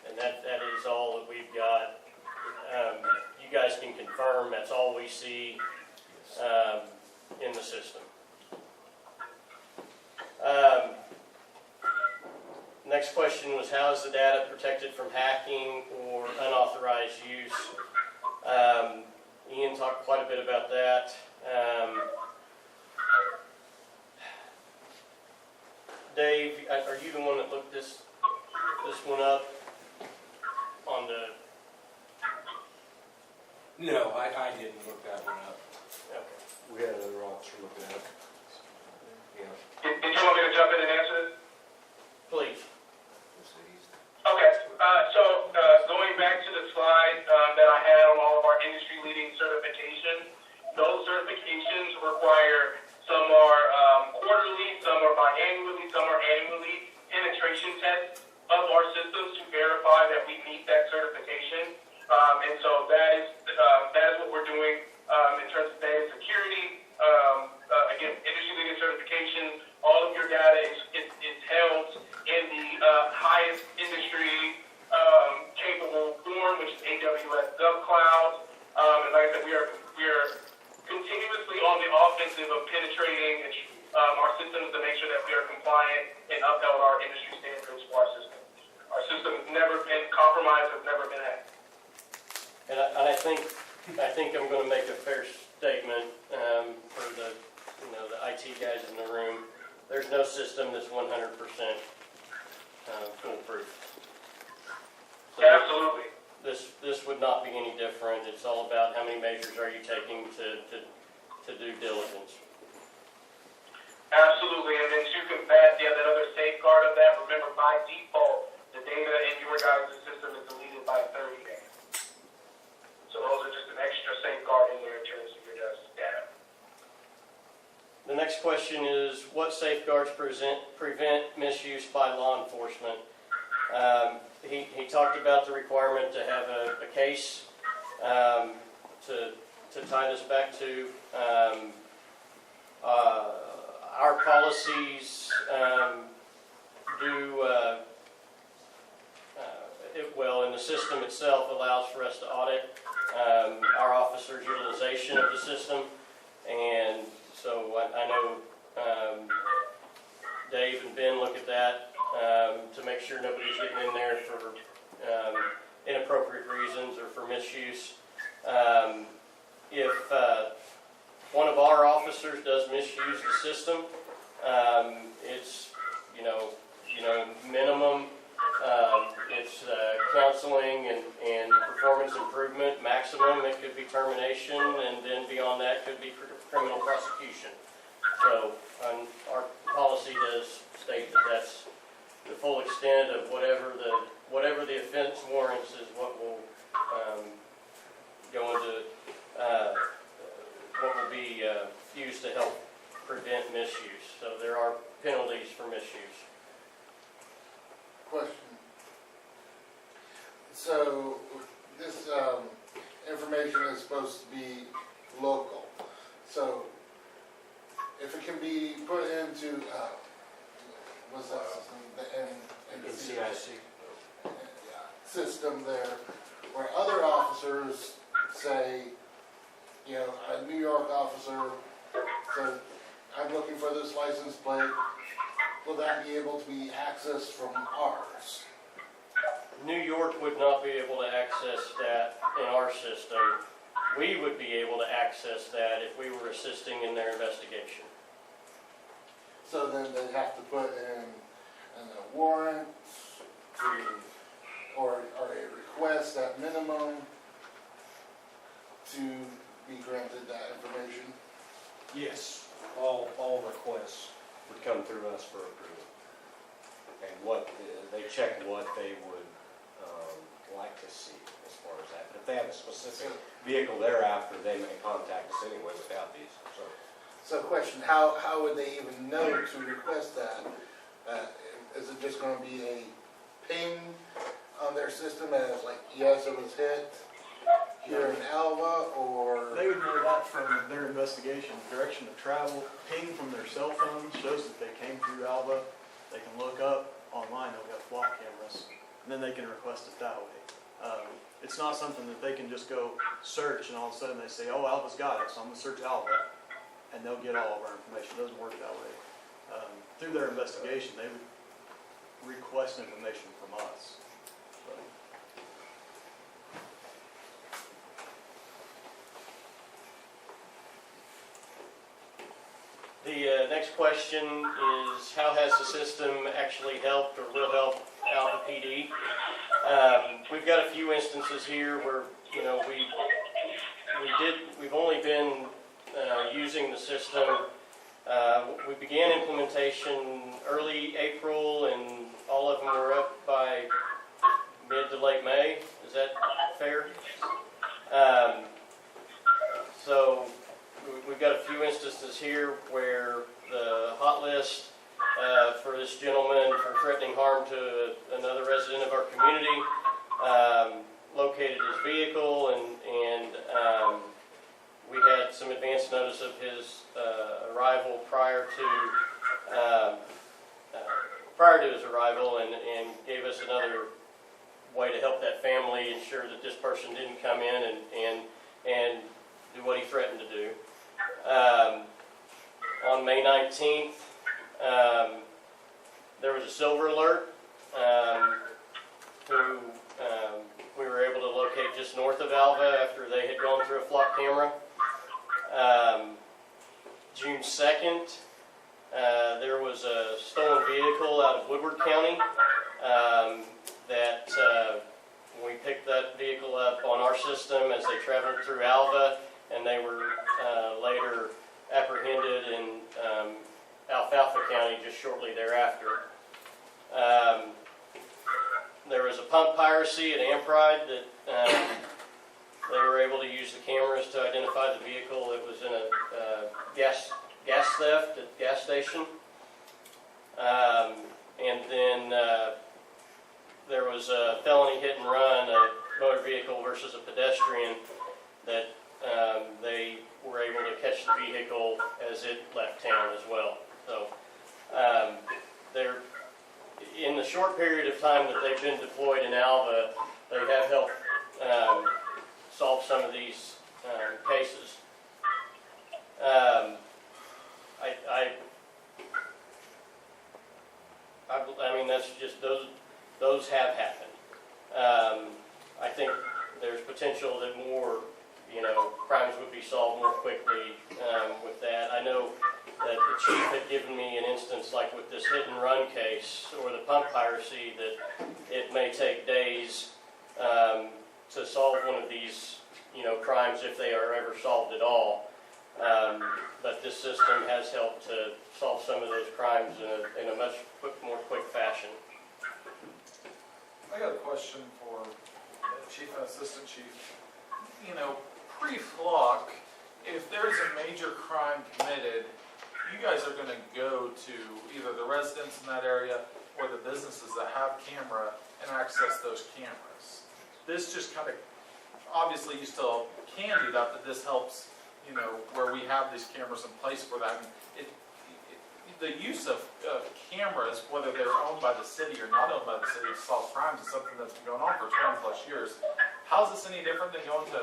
And that is all that we've got. You guys can confirm that's all we see in the system. Next question was, how is the data protected from hacking or unauthorized use? Ian talked quite a bit about that. Dave, are you the one that looked this one up on the? No, I didn't look that one up. Okay. We had another officer look it up. Yeah. Did you want me to jump in and answer this? Please. Okay, so going back to the slide that I had on all of our industry-leading certifications, those certifications require, some are quarterly, some are biannually, some are annually, penetration tests of our systems to verify that we meet that certification. And so that is what we're doing in terms of data security. Again, industry-leading certification, all of your data is held in the highest industry capable form, which is AWS GovCloud. And like I said, we are continuously on the offensive of penetrating our systems to make sure that we are compliant and upheld our industry standards for our system. Our system has never been compromised, has never been hacked. And I think I'm going to make a fair statement for the IT guys in the room. There's no system that's 100% foolproof. So Absolutely. This would not be any different. It's all about how many measures are you taking to due diligence. Absolutely, and then to combat that other safeguard of that, remember by default, the data in your guys' system is deleted by 30 days. So those are just an extra safeguard in there in terms of your guys' data. The next question is, what safeguards prevent misuse by law enforcement? He talked about the requirement to have a case to tie this back to. Our policies and the system itself allows for us to audit our officers' utilization of the system. And so I know Dave and Ben look at that to make sure nobody's getting in there for inappropriate reasons or for misuse. If one of our officers does misuse the system, it's minimum. It's counseling and performance performance improvement. Maximum, it could be termination, and then beyond that could be criminal prosecution. So our policy does state that that's the full extent of whatever the offense warrants is what will go into what will be used to help prevent misuse. So there are penalties for misuse. Question. So this information is supposed to be local. So if it can be put into, what's that system? The NCIC. System there, where other officers say, you know, a New York officer says, I'm looking for this license plate, will that be able to be accessed from ours? New York would not be able to access that in our system. We would be able to access that if we were assisting in their investigation. So then they'd have to put in a warrant or a request at minimum to be granted that information? Yes, all requests would come through us for approval. And they check what they would like to see as far as that. But if they have a specific vehicle they're after, they may contact us anyway without these. So question, how would they even know to request that? Is it just going to be a ping on their system as like, yes, it was hit here in Alva, or? They would know that from their investigation, direction of travel, ping from their cell phone shows that they came through Alva. They can look up online, they'll get flock cameras, and then they can request it that way. It's not something that they can just go search and all of a sudden they say, oh, Alva's got it, so I'm going to search Alva, and they'll get all of our information. It doesn't work that way. Through their investigation, they would request information from us. So. The next question is, how has the system actually helped or will help Alva PD? We've got a few instances here where, you know, we've only been using the system. We began implementation early April, and all of them were up by mid to late May. Is that fair? So we've got a few instances here where the hot list for this gentleman for threatening harm to another resident of our community located his vehicle, and we had some advance notice of his arrival prior to his arrival, and gave us another way to help that family ensure that this person didn't come in and do what he threatened to do. On May 19th, there was a silver alert who we were able to locate just north of Alva after they had gone through a flock camera. June 2nd, there was a stolen vehicle out of Woodward County that we picked that vehicle up on our system as they traveled through Alva, and they were later apprehended in Alfalfa County just shortly thereafter. There was a pump piracy at Ampride that they were able to use the cameras to identify the vehicle. It was in a gas theft at the gas station. And then there was a felony hit and run, a motor vehicle versus a pedestrian, that they were able to catch the vehicle as it left town as well. So they're, in the short period of time that they've been deployed in Alva, they have helped solve some of these cases. I mean, that's just, those have happened. I think there's potential that more, crimes would be solved more quickly with that. I know that the chief had given me an instance like with this hit and run case or the pump piracy that it may take days to solve one of these, crimes if they are ever solved at all. But this system has helped to solve some of those crimes in a much more quick fashion. I got a question for the chief and assistant chief. Pre-flock, if there's a major crime committed, you guys are gonna go to either the residents in that area or the businesses that have camera and access those cameras. This just kind of, obviously you still can do that, but this helps, where we have these cameras in place for that. The use of cameras, whether they're owned by the city or not owned by the city to solve crimes, is something that's been going on for 20 plus years. How's this any different than going to,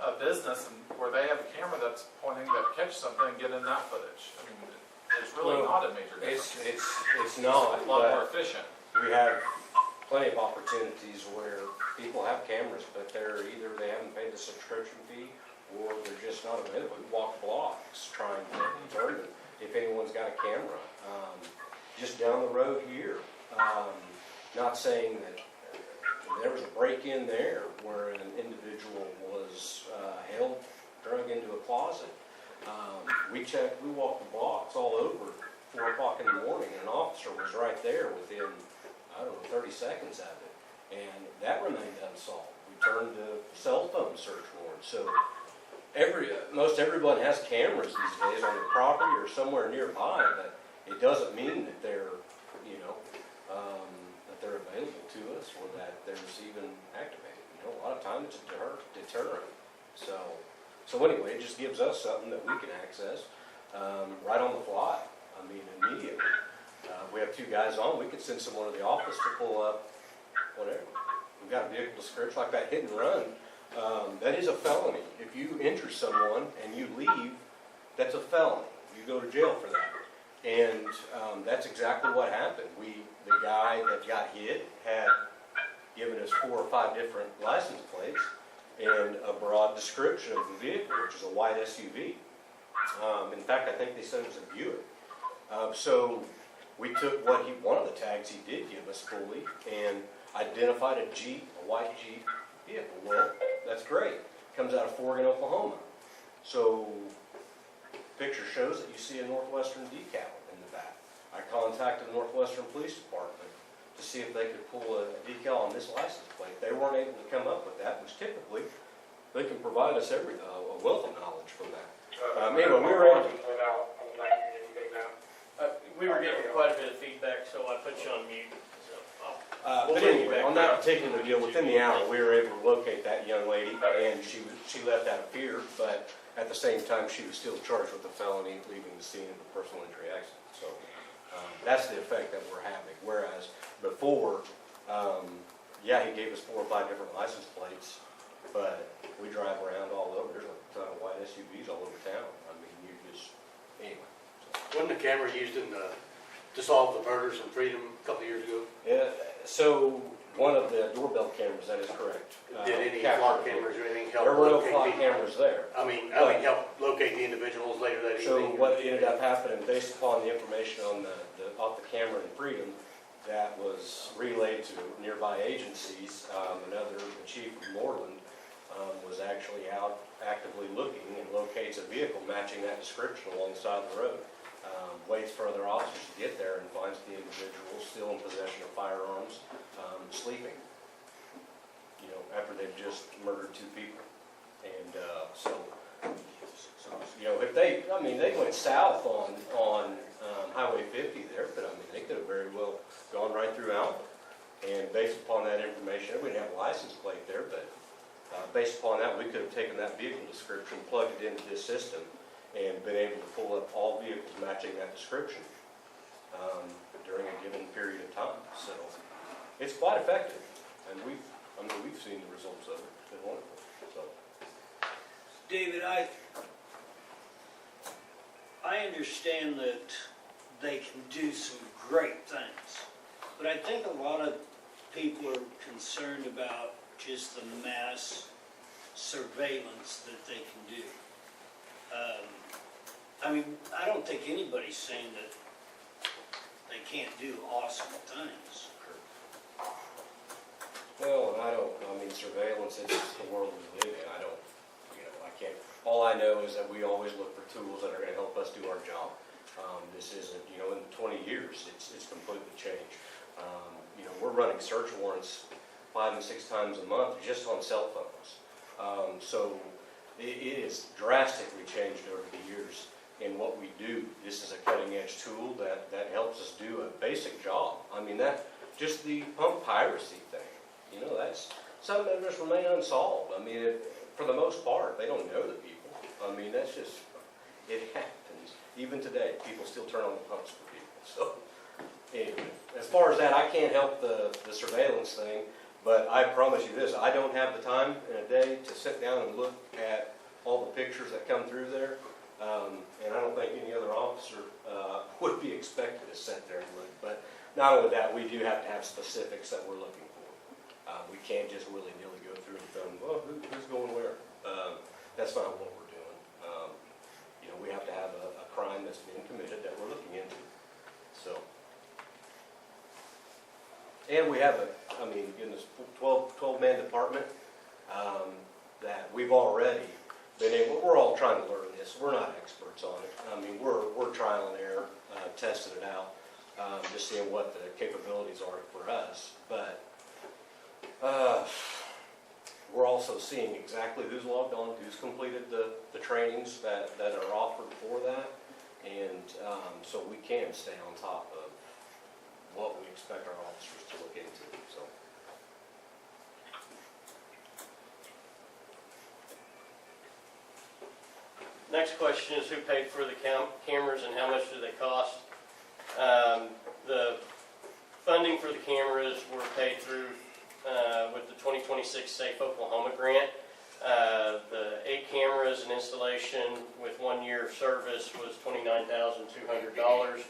a business and where they have a camera that's pointing to catch something and get in that footage? I mean, there's really not a major difference. It's not, It's a lot more but efficient. we have plenty of opportunities where people have cameras, but either they haven't paid the subscription fee or they're just not available. We walk blocks trying to determine if anyone's got a camera. Just down the road here, not saying that there was a break-in there where an individual was held, drug into a closet. We walked the blocks all over, 4 o'clock in the morning, and an officer was right there within, 30 seconds of it. And that remained unsolved. We turned to cell phone search warrants. So most everyone has cameras these days on their property or somewhere nearby, but it doesn't mean that they're, that they're available to us or that there's even activated. A lot of times it's a deterrent. So anyway, it just gives us something that we can access right on the fly. Immediately. We have 2 guys on. We could send someone to the office to pull up whatever. We've got a vehicle description like that hit and run. That is a felony. If you injure someone and you leave, that's a felony. You go to jail for that. And that's exactly what happened. The guy that got hit had given us 4 or 5 different license plates and a broad description of the vehicle, which is a white SUV. In fact, I think they said it was a Buick. So we took one of the tags he did give us fully and identified a Jeep, a white Jeep vehicle. Well, that's great. Comes out of Forgan, Oklahoma. So picture shows that you see a Northwestern decal in the back. I contacted the Northwestern Police Department to see if they could pull a decal on this license plate. They weren't able to come up with that, which typically they can provide us a wealth of knowledge from that. Anyway, We were getting quite a bit of feedback, so I put you on mute. But anyway, on that particular deal, within the hour, we were able to locate that young lady, and she left out of fear, but at the same time, she was still charged with a felony, leaving the scene of a personal injury accident. So that's the effect that we're having. Whereas before, he gave us 4 or 5 different license plates, but we drive around all over. There's a ton of white SUVs all over town. Anyway. Wasn't the camera used to solve the murders in Freedom a couple of years ago? Yeah, so one of the doorbell cameras, that is correct. Did any flock cameras or anything help? There were no locate flock the- cameras there. help locate the individuals later that So evening? what ended up happening, based upon the information on off the camera in Freedom, that was relayed to nearby agencies, the chief of Moreland was actually out actively looking and locates a vehicle matching that description alongside the road. Waits for other officers to get there and finds the individual still in possession of firearms, sleeping. After they've just murdered 2 people. And if they went south on Highway 50 there, but they could have very well gone right through Alva. And based upon that information, we didn't have a license plate there, but based upon that, we could have taken that vehicle description, plugged it into this system, and been able to pull up all vehicles matching that description during a given period of time. So it's quite effective, and we've seen the results of it. It's been wonderful. So, David, I understand that they can do some great things, but I think a lot of people are concerned about just the mass surveillance that they can do. I don't think anybody's saying that they can't do awesome things. Well, and surveillance, it's the world we live in. I can't, all I know is that we always look for tools that are gonna help us do our job. This isn't, in 20 years, it's completely changed. We're running search warrants 5 and 6 times a month just on cell phones. So it is drastically changed over the years in what we do. This is a cutting edge tool that helps us do a basic job. Just the pump piracy thing, that's something that just remain unsolved. For the most part, they don't know the people. That's just, it happens. Even today, people still turn on the pumps for people. So, anyway, as far as that, I can't help the surveillance thing, but I promise you this, I don't have the time in a day to sit down and look at all the pictures that come through there. And I don't think any other officer would be expected to sit there and look. But not only that, we do have to have specifics that we're looking for. We can't just willy-nilly go through and film, well, who's going where? That's not what we're doing. We have to have a crime that's been committed that we're looking into. So, and we have in this 12-man department, that we've already been able, we're all trying to learn this. We're not experts on it. We're trial and error, testing it out, just seeing what the capabilities are for us. But we're also seeing exactly who's logged on, who's completed the trainings that are offered for that. And so we can stay on top of what we expect our officers to look into. So. Next question is who paid for the cameras and how much do they cost? The funding for the cameras were paid through with the 2026 Safe Oklahoma grant. The 8 cameras and installation with 1 year of service was $29,200.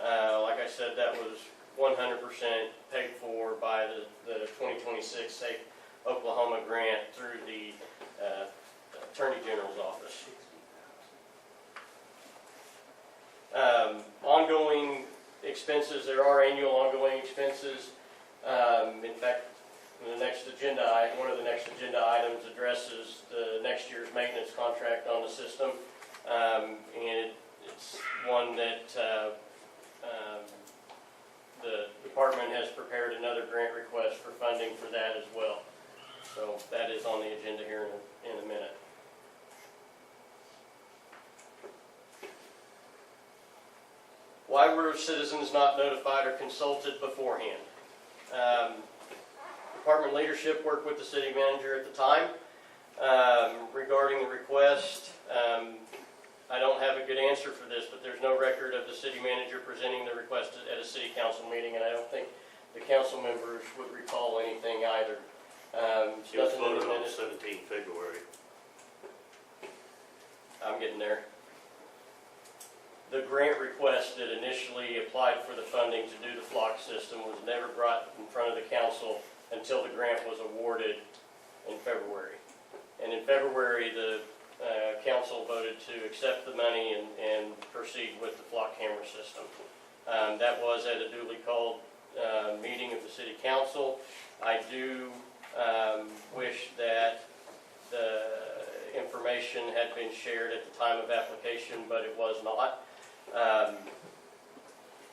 Like I said, that was 100% paid for by the 2026 Safe Oklahoma grant through the Attorney General's office. Ongoing expenses, there are annual ongoing expenses. In fact, one of the next agenda items addresses the next year's maintenance contract on the system. And it's one that the department has prepared another grant request for funding for that as well. So that is on the agenda here in a minute. Why were citizens not notified or consulted beforehand? Department leadership worked with the city manager at the time regarding the request. I don't have a good answer for this, but there's no record of the city manager presenting the request at a city council meeting, and I don't think the council members would recall anything either. It was voted on 17 February. I'm getting there. The grant request that initially applied for the funding to do the flock system was never brought in front of the council until the grant was awarded in February. And in February, the council voted to accept the money and proceed with the flock camera system. That was at a duly called meeting of the city council. I do wish that the information had been shared at the time of application, but it was not.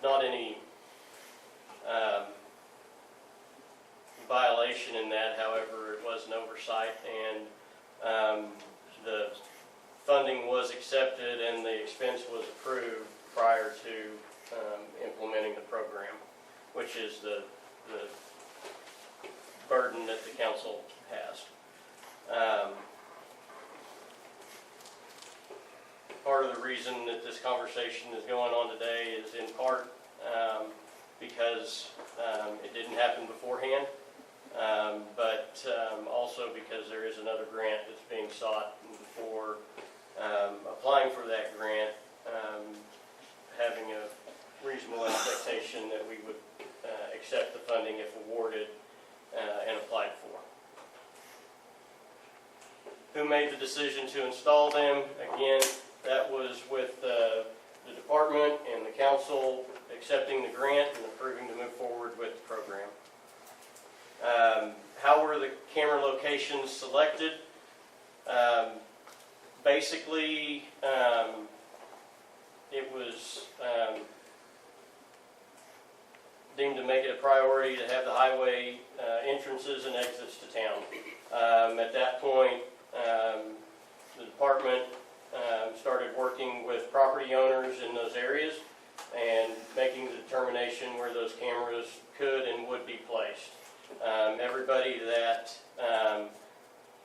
Not any violation in that, however, it was an oversight, and the funding was accepted and the expense was approved prior to implementing the program, which is the burden that the council has. Part of the reason that this conversation is going on today is in part because it didn't happen beforehand, but also because there is another grant that's being sought. For applying for that grant, having a reasonable expectation that we would accept the funding if awarded and applied for. Who made the decision to install them? Again, that was with the department and the council accepting the grant and approving to move forward with the program. How were the camera locations selected? Basically, it was deemed to make it a priority to have the highway entrances and exits to town. At that point, the department started working with property owners in those areas and making the determination where those cameras could and would be placed. Everybody that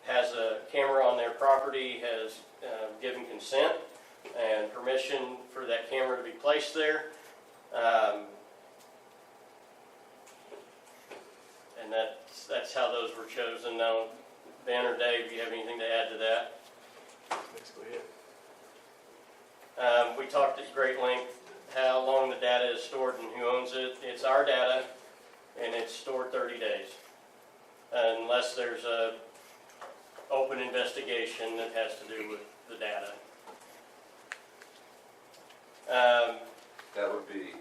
has a camera on their property has given consent and permission for that camera to be placed there. And that's how those were chosen. Now, Ben or Dave, do you have anything to add to that? Basically it. We talked at great length how long the data is stored and who owns it. It's our data, and it's stored 30 days. Unless there's a open investigation that has to do with the data. That would be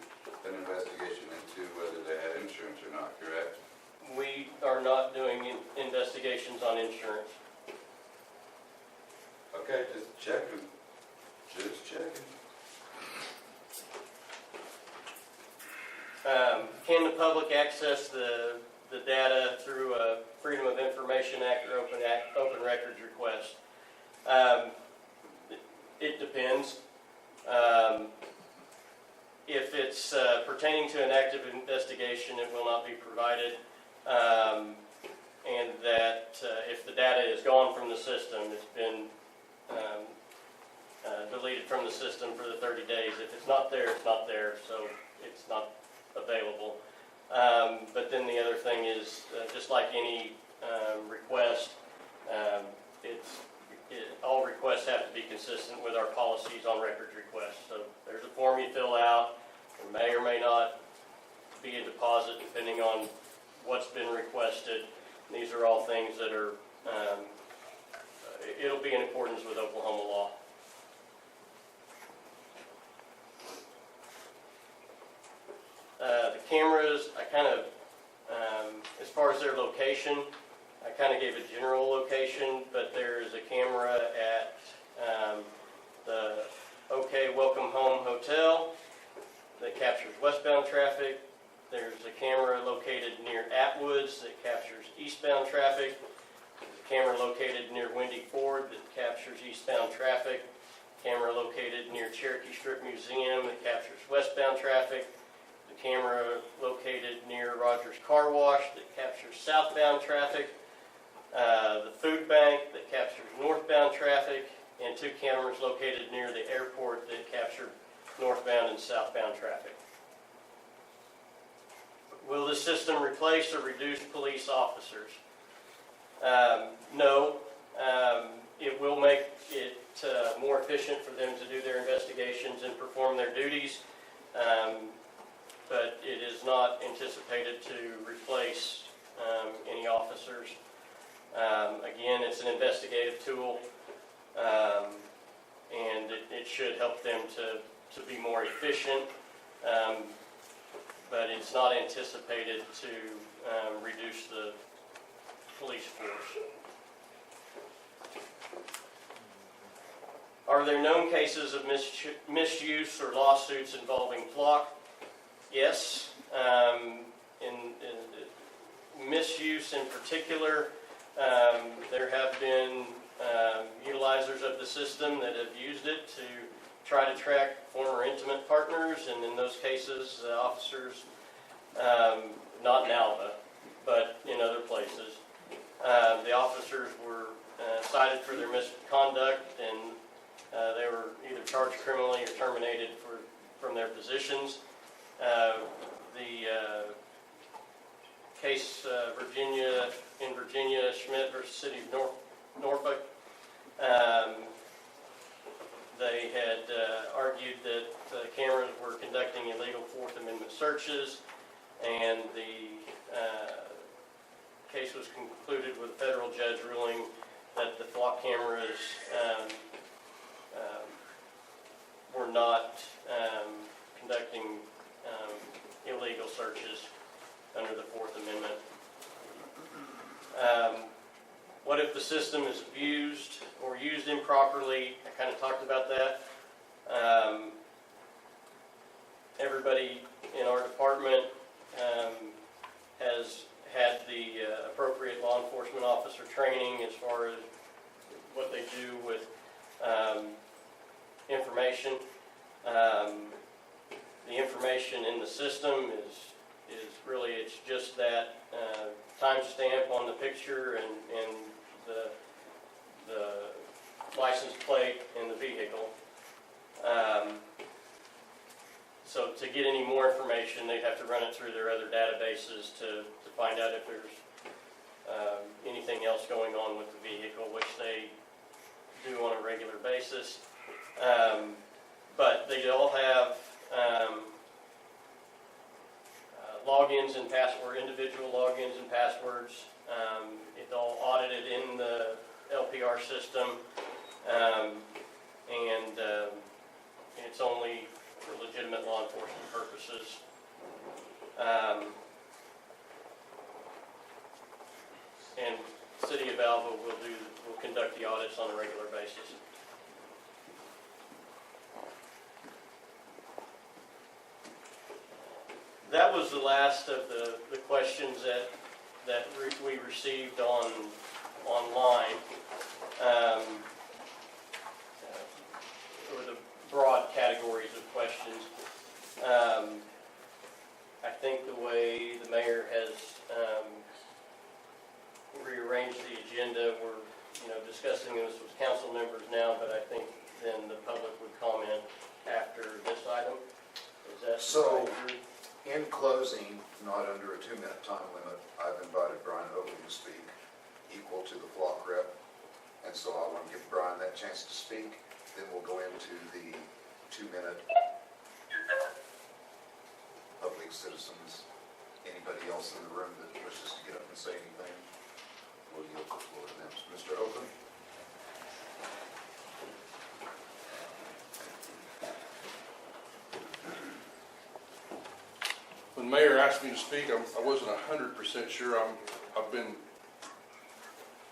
an investigation into whether they had insurance or not, correct? We are not doing investigations on insurance. Okay, just checking. Just checking. Can the public access the data through a Freedom of Information Act or Open Records request? It depends. If it's pertaining to an active investigation, it will not be provided. And that if the data is gone from the system, it's been deleted from the system for the 30 days. If it's not there, it's not there, so it's not available. But then the other thing is, just like any request, all requests have to be consistent with our policies on records requests. So there's a form you fill out. There may or may not be a deposit depending on what's been requested. These are all things that are, it'll be in accordance with Oklahoma law. The cameras, I kind of, as far as their location, I kind of gave a general location, but there is a camera at the OK Welcome Home Hotel that captures westbound traffic. There's a camera located near Atwoods that captures eastbound traffic. There's a camera located near Windy Ford that captures eastbound traffic. Camera located near Cherokee Strip Museum that captures westbound traffic. The camera located near Rogers Car Wash that captures southbound traffic. The food bank that captures northbound traffic. And 2 cameras located near the airport that capture northbound and southbound traffic. Will the system replace or reduce police officers? No. It will make it more efficient for them to do their investigations and perform their duties, but it is not anticipated to replace any officers. Again, it's an investigative tool, and it should help them to be more efficient. But it's not anticipated to reduce the police force. Are there known cases of misuse or lawsuits involving flock? Yes. In misuse in particular, there have been utilizers of the system that have used it to try to track former intimate partners, and in those cases, officers, not in Alva, but in other places, the officers were cited for their misconduct, and they were either charged criminally or terminated from their positions. The case in Virginia, Schmidt versus City of Norfolk, they had argued that cameras were conducting illegal Fourth Amendment searches, and the case was concluded with a federal judge ruling that the flock cameras were not conducting illegal searches under the Fourth Amendment. the system is abused or used improperly, I kind of talked about that. Everybody in our department has had the appropriate law enforcement officer training as far as what they do with information. The information in the system is really, it's just that timestamp on the picture and the license plate and the vehicle. So to get any more information, they'd have to run it through their other databases to find out if there's anything else going on with the vehicle, which they do on a regular basis. But they all have logins and password, individual logins and passwords. It's all audited in the LPR system, and it's only for legitimate law enforcement purposes. And City of Alva will conduct the audits on a regular basis. That was the last of the questions that we received online, or the broad categories of questions. I think the way the mayor has rearranged the agenda, we're discussing this with council members now, but I think then the public would comment after this item. Is that So, right? in closing, not under a 2-minute time limit, I've invited Brian Oakley to speak, equal to the flock rep. And so I want to give Brian that chance to speak. Then we'll go into the 2-minute public citizens. Anybody else in the room that wishes to get up and say anything, we'll yield the floor to them. Mr. Oakley? When the mayor asked me to speak, I wasn't 100% sure. I've been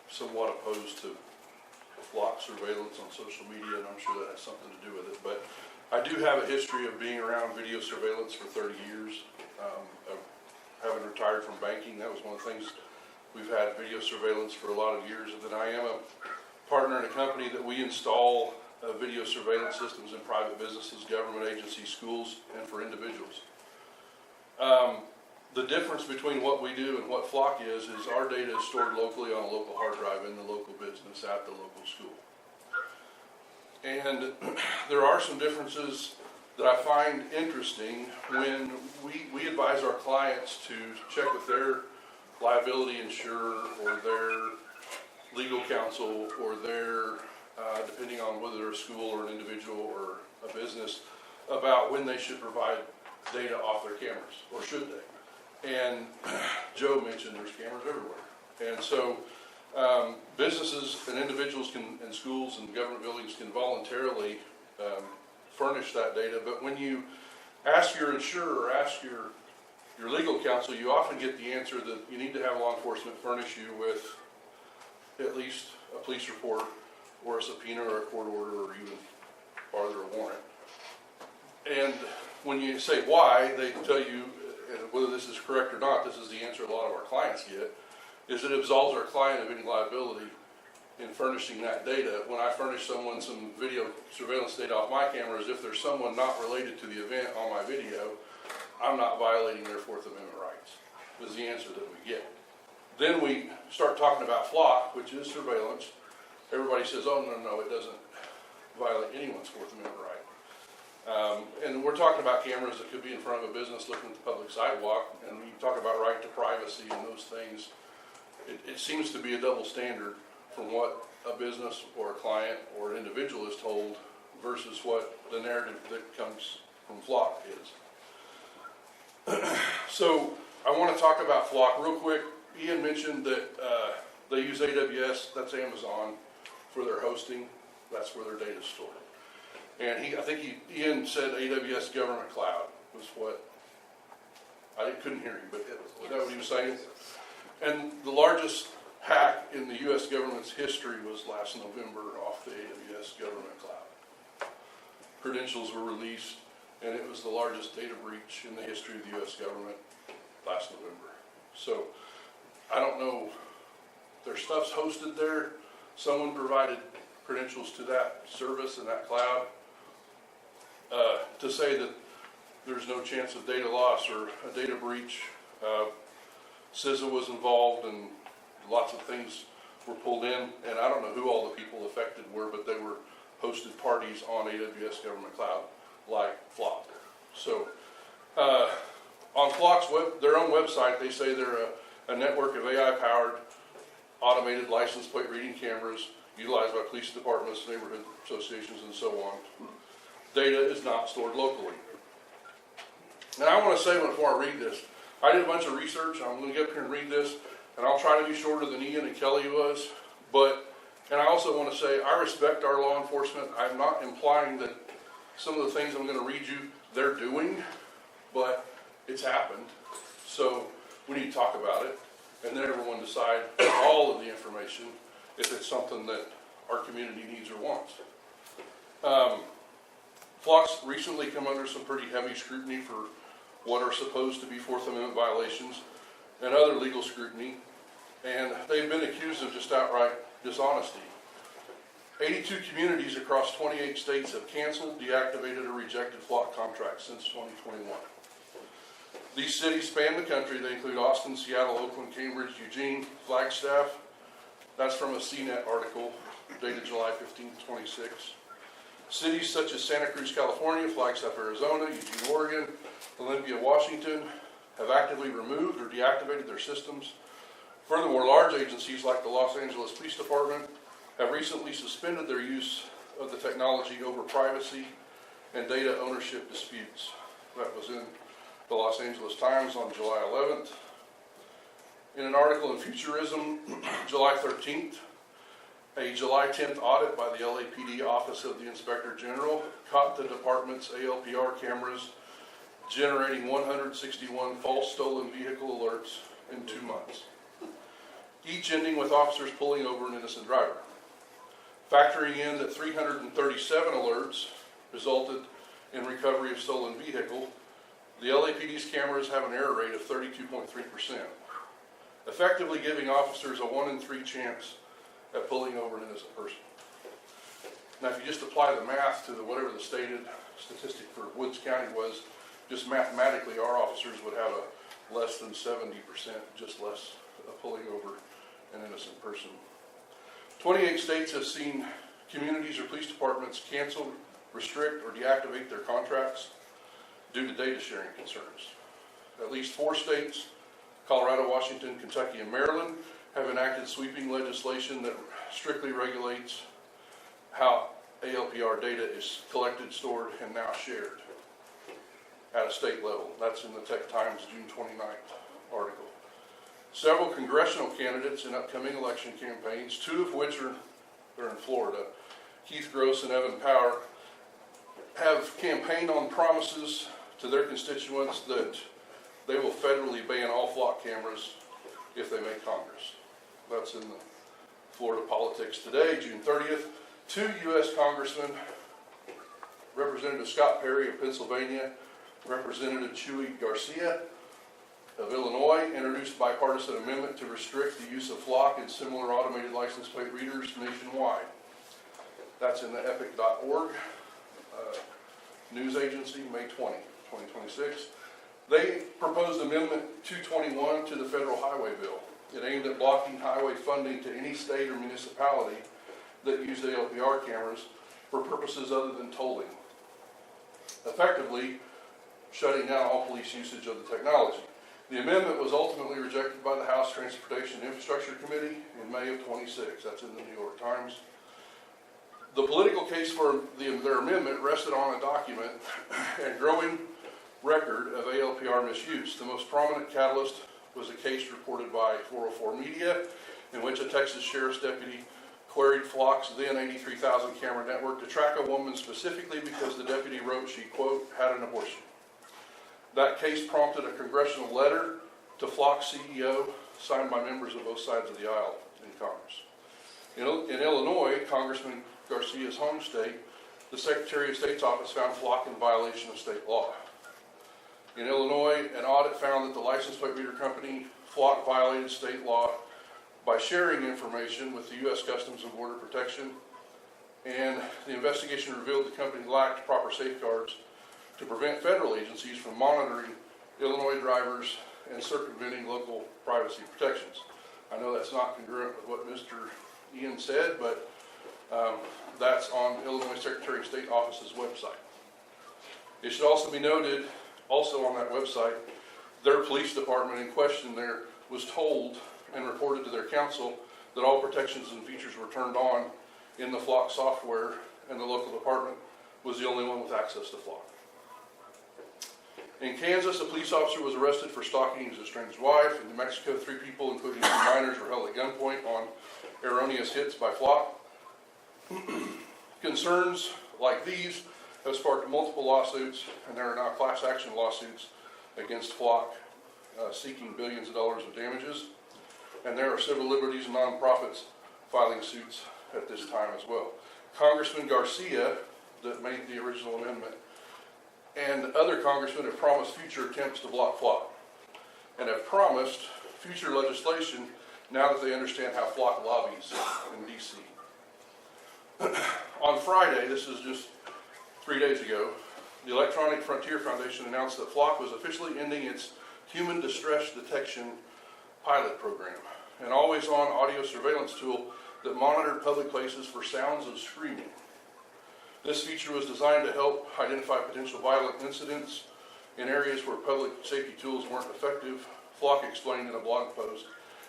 somewhat opposed to flock surveillance on social media, and I'm sure that has something to do with it. But I do have a history of being around video surveillance for 30 years. Having retired from banking, that was one of the things. We've had video surveillance for a lot of years, and then I am a partner in a company that we install video surveillance systems in private businesses, government agencies, schools, and for individuals. The difference between what we do and what flock is our data is stored locally on a local hard drive in the local business at the local school. And there are some differences that I find interesting when we advise our clients to check with their liability insurer or their legal counsel or their, depending on whether they're a school or an individual or a business, about when they should provide data off their cameras, or should they? And Joe mentioned there's cameras everywhere. And so businesses and individuals and schools and government buildings can voluntarily furnish that data. But when you ask your insurer or ask your legal counsel, you often get the answer that you need to have law enforcement furnish you with at least a police report or a subpoena or a court order or even farther a warrant. And when you say why, they tell you, whether this is correct or not, this is the answer a lot of our clients get, is it absolves our client of any liability in furnishing that data. When I furnish someone some video surveillance data off my cameras, if there's someone not related to the event on my video, I'm not violating their Fourth Amendment rights, is the answer that we get. Then we start talking about flock, which is surveillance. Everybody says, oh, no, it doesn't violate anyone's Fourth Amendment right. And we're talking about cameras that could be in front of a business looking at the public sidewalk, and when you talk about right to privacy and those things, it seems to be a double standard from what a business or a client or an individual is told versus what the narrative that comes from flock is. So I want to talk about flock real quick. Ian mentioned that they use AWS, that's Amazon, for their hosting. That's where their data is stored. And Ian said AWS Government Cloud was what, I couldn't hear him, but was that what he was saying? And the largest hack in the U.S. government's history was last November off the AWS government cloud. Credentials were released, and it was the largest data breach in the history of the U.S. government last November. So I don't know, their stuff's hosted there. Someone provided credentials to that service and that cloud. To say that there's no chance of data loss or a data breach, CISA was involved and lots of things were pulled in, and I don't know who all the people affected were, but they were hosted parties on AWS government cloud like Flock. So on Flock's their own website, they say they're a network of AI-powered automated license plate reading cameras utilized by police departments, neighborhood associations, and so on. Data is not stored locally. And I want to say before I read this, I did a bunch of research. I'm going to get up here and read this, and I'll try to be shorter than Ian and Kelly was. And I also want to say I respect our law enforcement. I'm not implying that some of the things I'm going to read you they're doing, but it's happened. So we need to talk about it, and then everyone decide all of the information if it's something that our community needs or wants. Flock's recently come under some pretty heavy scrutiny for what are supposed to be Fourth Amendment violations and other legal scrutiny, and they've been accused of just outright dishonesty. 82 communities across 28 states have canceled, deactivated, or rejected Flock contracts since 2021. These cities span the country. They include Austin, Seattle, Oakland, Cambridge, Eugene, Flagstaff. That's from a CNET article dated July 15, 26. Cities such as Santa Cruz, California, Flagstaff, Arizona, Eugene, Oregon, Olympia, Washington have actively removed or deactivated their systems. Furthermore, large agencies like the Los Angeles Police Department have recently suspended their use of the technology over privacy and data ownership disputes. That was in the Los Angeles Times on July 11th. In an article in Futurism, July 13th, a July 10th audit by the LAPD Office of the Inspector General caught the department's ALPR cameras generating 161 false stolen vehicle alerts in 2 months, each ending with officers pulling over an innocent driver. Factoring in that 337 alerts resulted in recovery of stolen vehicle, the LAPD's cameras have an error rate of 32.3%, effectively giving officers a 1 in 3 chance at pulling over an innocent person. Now, if you just apply the math to whatever the stated statistic for Woods County was, just mathematically, our officers would have a less than 70%, just less pulling over an innocent person. 28 states have seen communities or police departments cancel, restrict, or deactivate their contracts due to data sharing concerns. At least 4 states, Colorado, Washington, Kentucky, and Maryland, have enacted sweeping legislation that strictly regulates how ALPR data is collected, stored, and now shared at a state level. That's in the Tech Times June 29th article. Several congressional candidates in upcoming election campaigns, 2 of which are in Florida, Keith Gross and Evan Power, have campaigned on promises to their constituents that they will federally ban all Flock cameras if they make Congress. That's in the Florida Politics Today, June 30th. 2 U.S. congressmen, Representative Scott Perry of Pennsylvania, Representative Chuy Garcia of Illinois, introduced a bipartisan amendment to restrict the use of Flock and similar automated license plate readers nationwide. That's in the epic.org news agency, May 20, 2026. They proposed Amendment 221 to the Federal Highway Bill. It aimed at blocking highway funding to any state or municipality that used ALPR cameras for purposes other than tolling, effectively shutting down all police usage of the technology. The amendment was ultimately rejected by the House Transportation and Infrastructure Committee in May of 26. That's in the New York Times. The political case for their amendment rested on a document and growing record of ALPR misuse. The most prominent catalyst was a case reported by 404 Media, in which a Texas sheriff's deputy queried Flock's then 83,000 camera network to track a woman specifically because the deputy wrote she, quote, had an abortion. That case prompted a congressional letter to Flock's CEO, signed by members of both sides of the aisle Congress. In Illinois, Congressman Garcia's home state, the Secretary of State's office found flock in violation of state law. In Illinois, an audit found that the license plate reader company Flock violated state law by sharing information with the U.S. Customs and Border Protection, and the investigation revealed the company lacked proper safeguards to prevent federal agencies from monitoring Illinois drivers and circumventing local privacy protections. I know that's not congruent with what Mr. Ian said, but that's on Illinois Secretary of State Office's website. It should also be noted, also on that website, their police department in question there was told and reported to their counsel that all protections and features were turned on in the Flock software, and the local department was the only one with access to Flock. In Kansas, a police officer was arrested for stalking his estranged wife. In New Mexico, 3 people, including 2 minors, were held at gunpoint on erroneous hits by Flock. Concerns like these have sparked multiple lawsuits, and there are now class action lawsuits against Flock seeking billions of dollars of damages. And there are civil liberties and nonprofits filing suits at this time as well. Congressman Garcia, that made the original amendment, and other congressmen have promised future attempts to block Flock, and have promised future legislation now that they understand how Flock lobbies in D.C. On Friday, this is just 3 days ago, the Electronic Frontier Foundation announced that Flock was officially ending its human distress detection pilot program, an always-on audio surveillance tool that monitored public places for sounds of screaming. This feature was designed to help identify potential violent incidents in areas where public safety tools weren't effective. Flock explained in a blog post,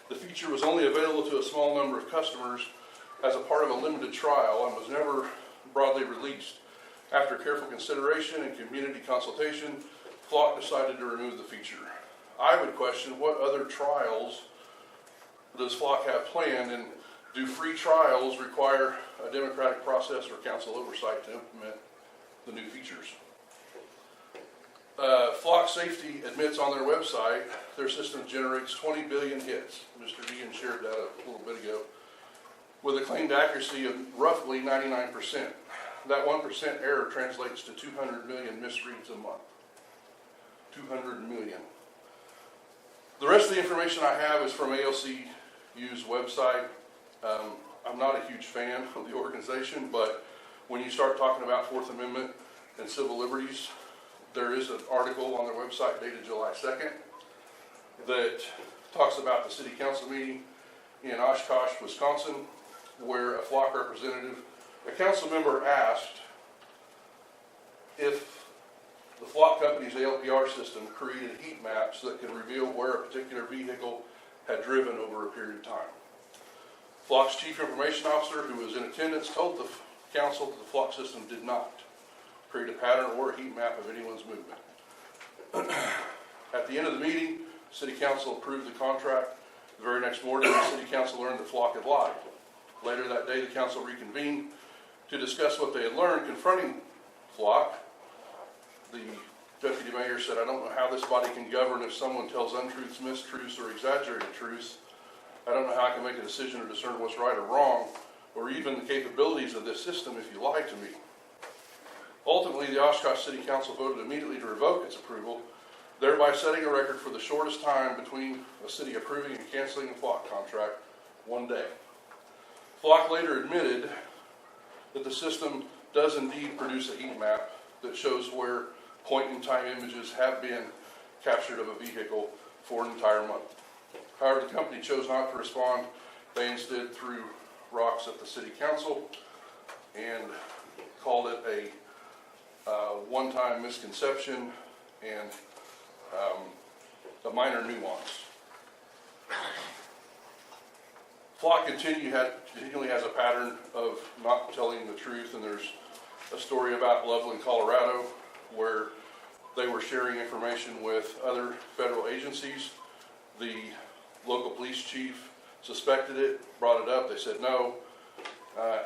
the feature was only available to a small number of customers as a part of a limited trial and was never broadly released. After careful consideration and community consultation, Flock decided to remove the feature. I would question, what other trials does Flock have planned, and do free trials require a democratic process or council oversight to implement the new features? Flock Safety admits on their website their system generates 20 billion hits. Mr. Ian shared that a little bit ago, with a claimed accuracy of roughly 99%. That 1% error translates to 200 million misreads a month. 200 million. The rest of the information I have is from ALCU's website. I'm not a huge fan of the organization, but when you start talking about Fourth Amendment and civil liberties, there is an article on their website dated July 2nd that talks about the city council meeting in Oshkosh, Wisconsin, where a Flock representative, a council member, asked if the Flock company's ALPR system created heat maps that could reveal where a particular vehicle had driven over a period of time. Flock's chief information officer, who was in attendance, told the council that the Flock system did not create a pattern or a heat map of anyone's movement. At the end of the meeting, city council approved the contract. The very next morning, the city council learned that Flock had lied. Later that day, the council reconvened to discuss what they had learned. Confronting Flock, the deputy mayor said, I don't know how this body can govern if someone tells untruths, mistruths, or exaggerated truths. I don't know how I can make a decision or discern what's right or wrong, or even the capabilities of this system if you lie to me. Ultimately, the Oshkosh City Council voted immediately to revoke its approval, thereby setting a record for the shortest time between a city approving and canceling a Flock contract, 1 day. Flock later admitted that the system does indeed produce a heat map that shows where point-in-time images have been captured of a vehicle for an entire month. However, the company chose not to respond. They instead threw rocks at the city council and called it a one-time misconception and a minor nuance. Flock continually has a pattern of not telling the truth, and there's a story about Loveland, Colorado, where they were sharing information with other federal agencies. The local police chief suspected it, brought it up. They said no.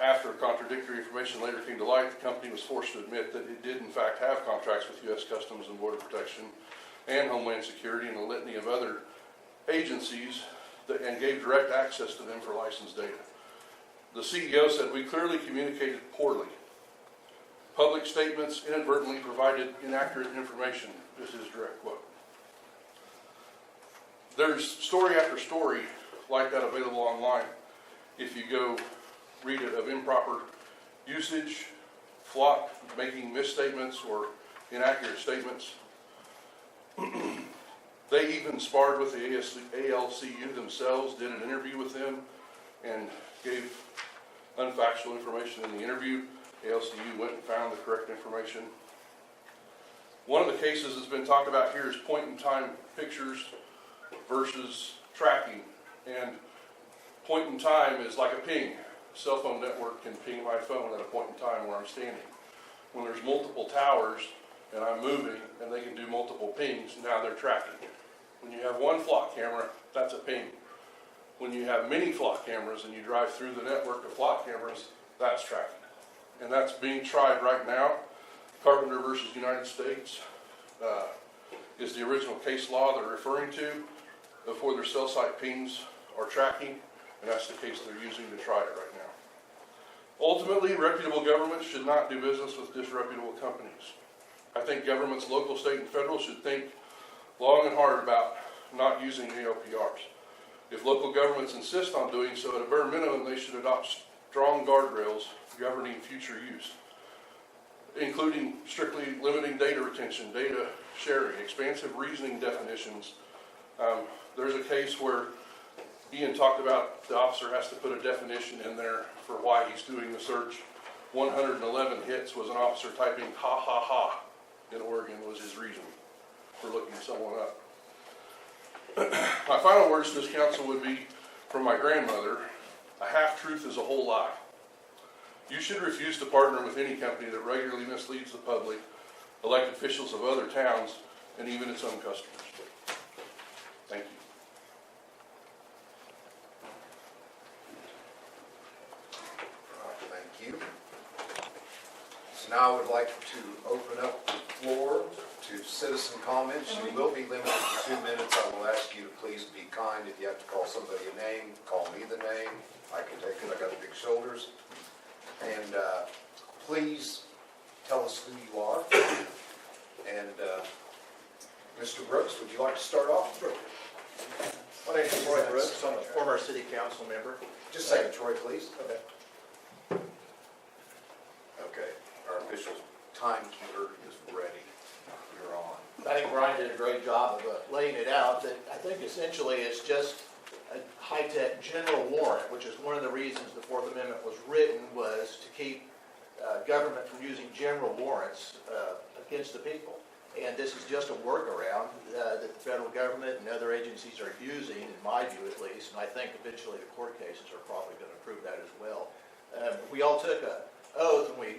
After contradictory information later came to light, the company was forced to admit that it did in fact have contracts with U.S. Customs and Border Protection and Homeland Security and a litany of other agencies and gave direct access to them for license data. The CEO said, "We clearly communicated poorly. Public statements inadvertently provided inaccurate information," is his direct quote. There's story after story like that available online. If you go read it, of improper usage, flock making misstatements or inaccurate statements. They even sparred with the ALCU themselves, did an interview with them, and gave unfactual information in the interview. ALCU went and found the correct information. One of the cases that's been talked about here is point-in-time pictures versus tracking. And point-in-time is like a ping. A cell phone network can ping my phone at a point in time where I'm standing. When there's multiple towers and I'm moving and they can do multiple pings, now they're tracking. When you have one flock camera, that's a ping. When you have many flock cameras and you drive through the network of flock cameras, that's tracking. And that's being tried right now. Carpenter versus United States is the original case law they're referring to before their cell site pings are tracking, and that's the case they're using to try it right now. Ultimately, reputable governments should not do business with disreputable companies. I think governments, local, state, and federal, should think long and hard about not using AOPRs. If local governments insist on doing so, at a bare minimum, they should adopt strong guardrails governing future use, including strictly limiting data retention, data sharing, expansive reasoning definitions. There's a case where Ian talked about the officer has to put a definition in there for why he's doing the search. 111 hits was an officer typing "ha ha ha" in Oregon was his reason for looking someone up. My final words to this council would be from my grandmother: a half-truth is a whole lie. You should refuse to partner with any company that regularly misleads the public, elected officials of other towns, and even its own customers. Thank you. Thank you. So now I would like to open up the floor to citizen comments. You will be limited to 2 minutes. I will ask you to please be kind. If you have to call somebody a name, call me the name. I can take it. I got big shoulders. And please tell us who you are. And Mr. Brooks, would you like to start off? My name is Troy Brooks. I'm a former city council member. Just a second, Troy, please. Okay. Okay. Our official timekeeper is ready. You're on. I think Brian did a great job of laying it out, that I think essentially it's just a high-tech general warrant, which is one of the reasons the Fourth Amendment was written, was to keep government from using general warrants against the people. And this is just a workaround that the federal government and other agencies are using, in my view at least, and I think eventually the court cases are probably going to prove that as well. We all took an oath when we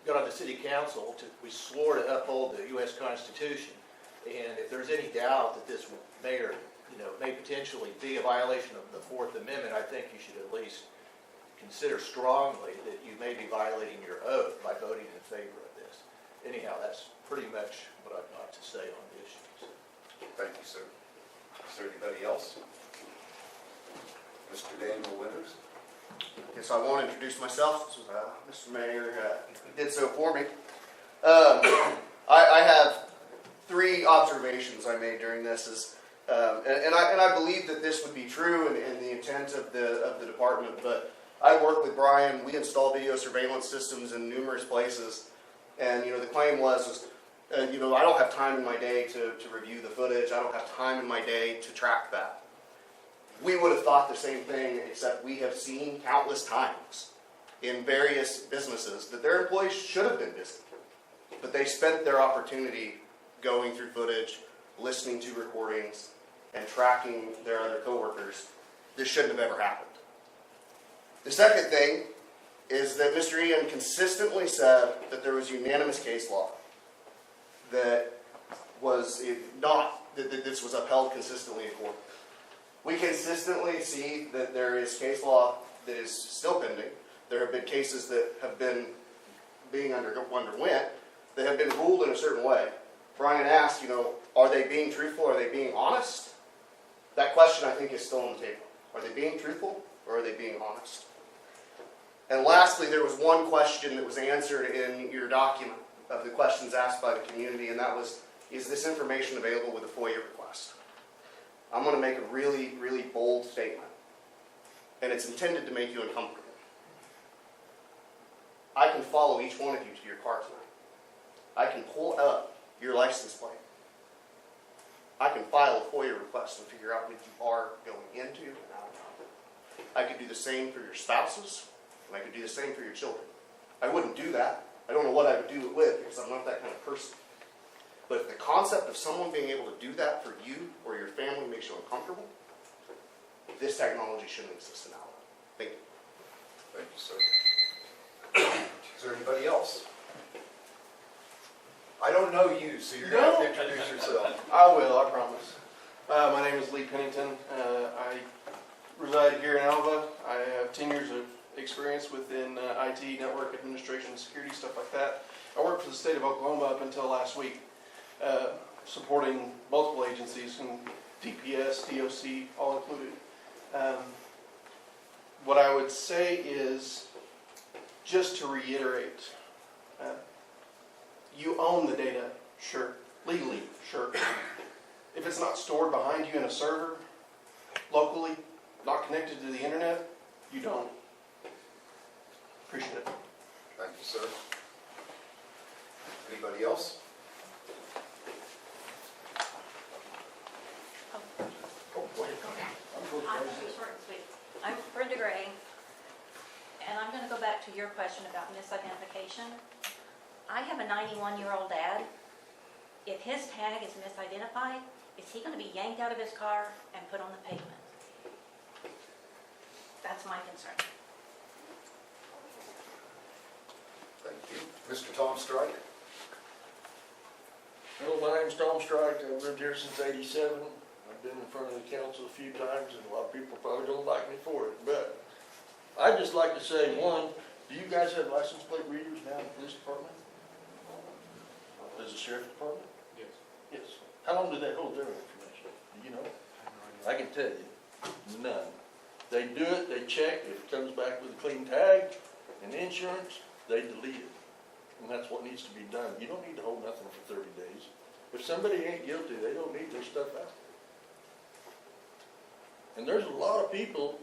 got on the city council. We swore to uphold the U.S. Constitution, and if there's any doubt that this may potentially be a violation of the Fourth Amendment, I think you should at least consider strongly that you may be violating your oath by voting in favor of this. Anyhow, that's pretty much what I've got to say on the issue. Thank you, sir. Is there anybody else? Mr. Daniel Winters? Yes, I won't introduce myself. This was, Mr. Mayor did so for me. I have 3 observations I made during this. And I believe that this would be true in the intent of the department. But I work with Brian. We install video surveillance systems in numerous places. And the claim was I don't have time in my day to review the footage. I don't have time in my day to track that. We would have thought the same thing, except we have seen countless times in various businesses that their employees should have been busy, but they spent their opportunity going through footage, listening to recordings, and tracking their other coworkers. This shouldn't have ever happened. The second thing is that Mr. Ian consistently said that there was unanimous case law that this was upheld consistently in court. We consistently see that there is case law that is still pending. There have been cases that have been being underwent that have been ruled in a certain way. Brian asked, are they being truthful? Are they being honest? That question, I think, is still on the table. Are they being truthful or are they being honest? And lastly, there was one question that was answered in your document of the questions asked by the community, and that was, is this information available with a FOIA request? I'm going to make a really, really bold statement, and it's intended to make you uncomfortable. I can follow each one of you to your car tonight. I can pull up your license plate. I can file a FOIA request and figure out what you are going into and out of. I could do the same for your spouses, and I could do the same for your children. I wouldn't do that. I don't know what I would do it with because I'm not that kind of person. But if the concept of someone being able to do that for you or your family makes you uncomfortable, this technology shouldn't exist in Alva. Thank you. Thank you, sir. Is there anybody else? I don't know you, so you're going to have to introduce yourself. I will, I promise. My name is Lee Pennington. I reside here in Alva. I have 10 years of experience within IT, network administration, security, stuff like that. I worked for the state of Oklahoma up until last week, supporting multiple agencies, and DPS, DOC, all included. What I would say is, just to reiterate, you own the data, sure. Legally, sure. If it's not stored behind you in a server, locally, not connected to the internet, you don't. Appreciate it. Thank you, sir. Anybody else? I'm short and sweet. I'm Brenda Gray, and I'm going to go back to your question about misidentification. I have a 91-year-old dad. If his tag is misidentified, is he going to be yanked out of his car and put on the pavement? That's my concern. Thank you. Mr. Tom Strike? Hello, my name's Tom Strike. I've lived here since '87. I've been in front of the council a few times, and a lot of people probably don't like me for it. But I'd just like to say, one, do you guys have license plate readers now in the police department? Does the sheriff department? Yes. Yes. How long do they hold their information? Do you know? I can tell you, none. They do it, they check, if it comes back with a clean tag and insurance, they delete it. And that's what needs to be done. You don't need to hold nothing for 30 days. If somebody ain't guilty, they don't need their stuff out. And there's a lot of people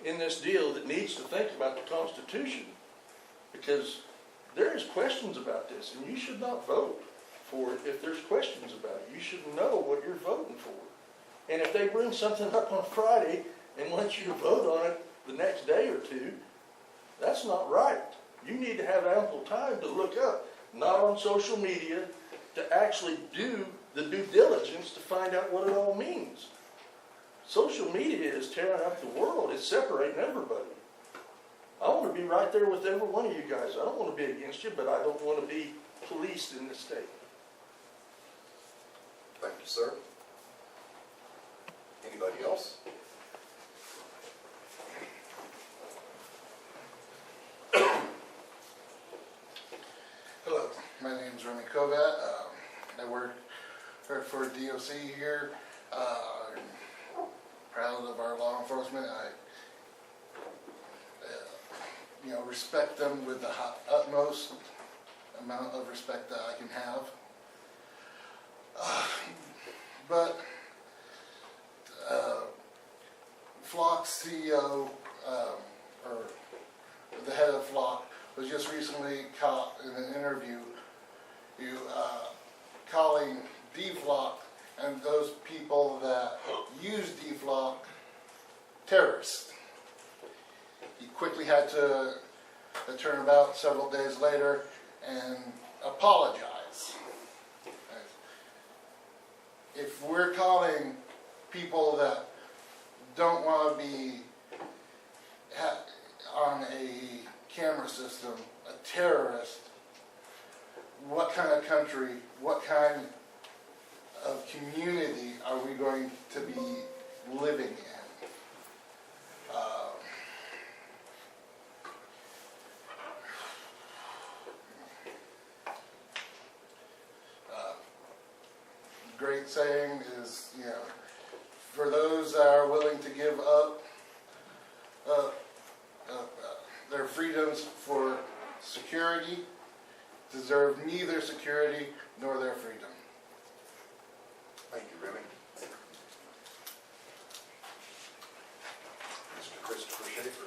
in this deal that needs to think about the Constitution, because there is questions about this, and you should not vote for it if there's questions about it. You should know what you're voting for. And if they bring something up on Friday and want you to vote on it the next day or two, that's not right. You need to have ample time to look up, not on social media, to actually do the due diligence to find out what it all means. Social media is tearing up the world. It's separating everybody. I want to be right there with every one of you guys. I don't want to be against you, but I don't want to be policed in this state. Thank you, sir. Anybody else? Hello, my name is Remy Kovat. I work for DOC here. I'm proud of our law enforcement. I respect them with the utmost amount of respect that I can have. But Flock's CEO, or the head of Flock, was just recently caught in an interview calling D-Flock and those people that use D-Flock terrorists. He quickly had to turn about several days later and apologize. If we're calling people that don't want to be on a camera system a terrorist, what kind of country, what kind of community are we going to be living in? Great saying is, for those that are willing to give up their freedoms for security deserve neither security nor their freedom. Thank you, Remy. Mr. Christopher Schaefer.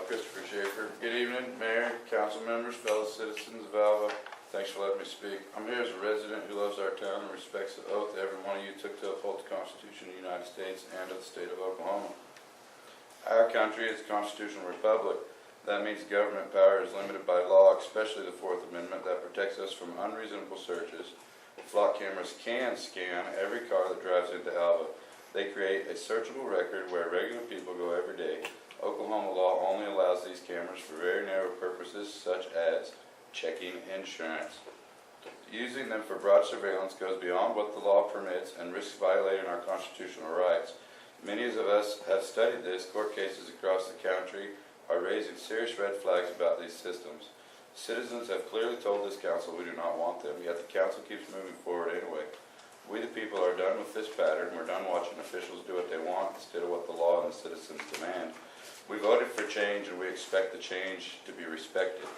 Christopher Schaefer. Good evening, Mayor, council members, fellow citizens of Alva. Thanks for letting me speak. I'm here as a resident who loves our town and respects the oath every one of you took to uphold the Constitution of the United States and of the state of Oklahoma. Our country is a constitutional republic. That means government power is limited by law, especially the Fourth Amendment that protects us from unreasonable searches. Flock cameras can scan every car that drives into Alva. They create a searchable record where regular people go every day. Oklahoma law only allows these cameras for very narrow purposes, such as checking insurance. Using them for broad surveillance goes beyond what the law permits and risks violating our constitutional rights. Many of us have studied this. Court cases across the country are raising serious red flags about these systems. Citizens have clearly told this council we do not want them, yet the council keeps moving forward anyway. We the people are done with this pattern. We're done watching officials do what they want instead of what the law and the citizens demand. We voted for change and we expect the change to be respected.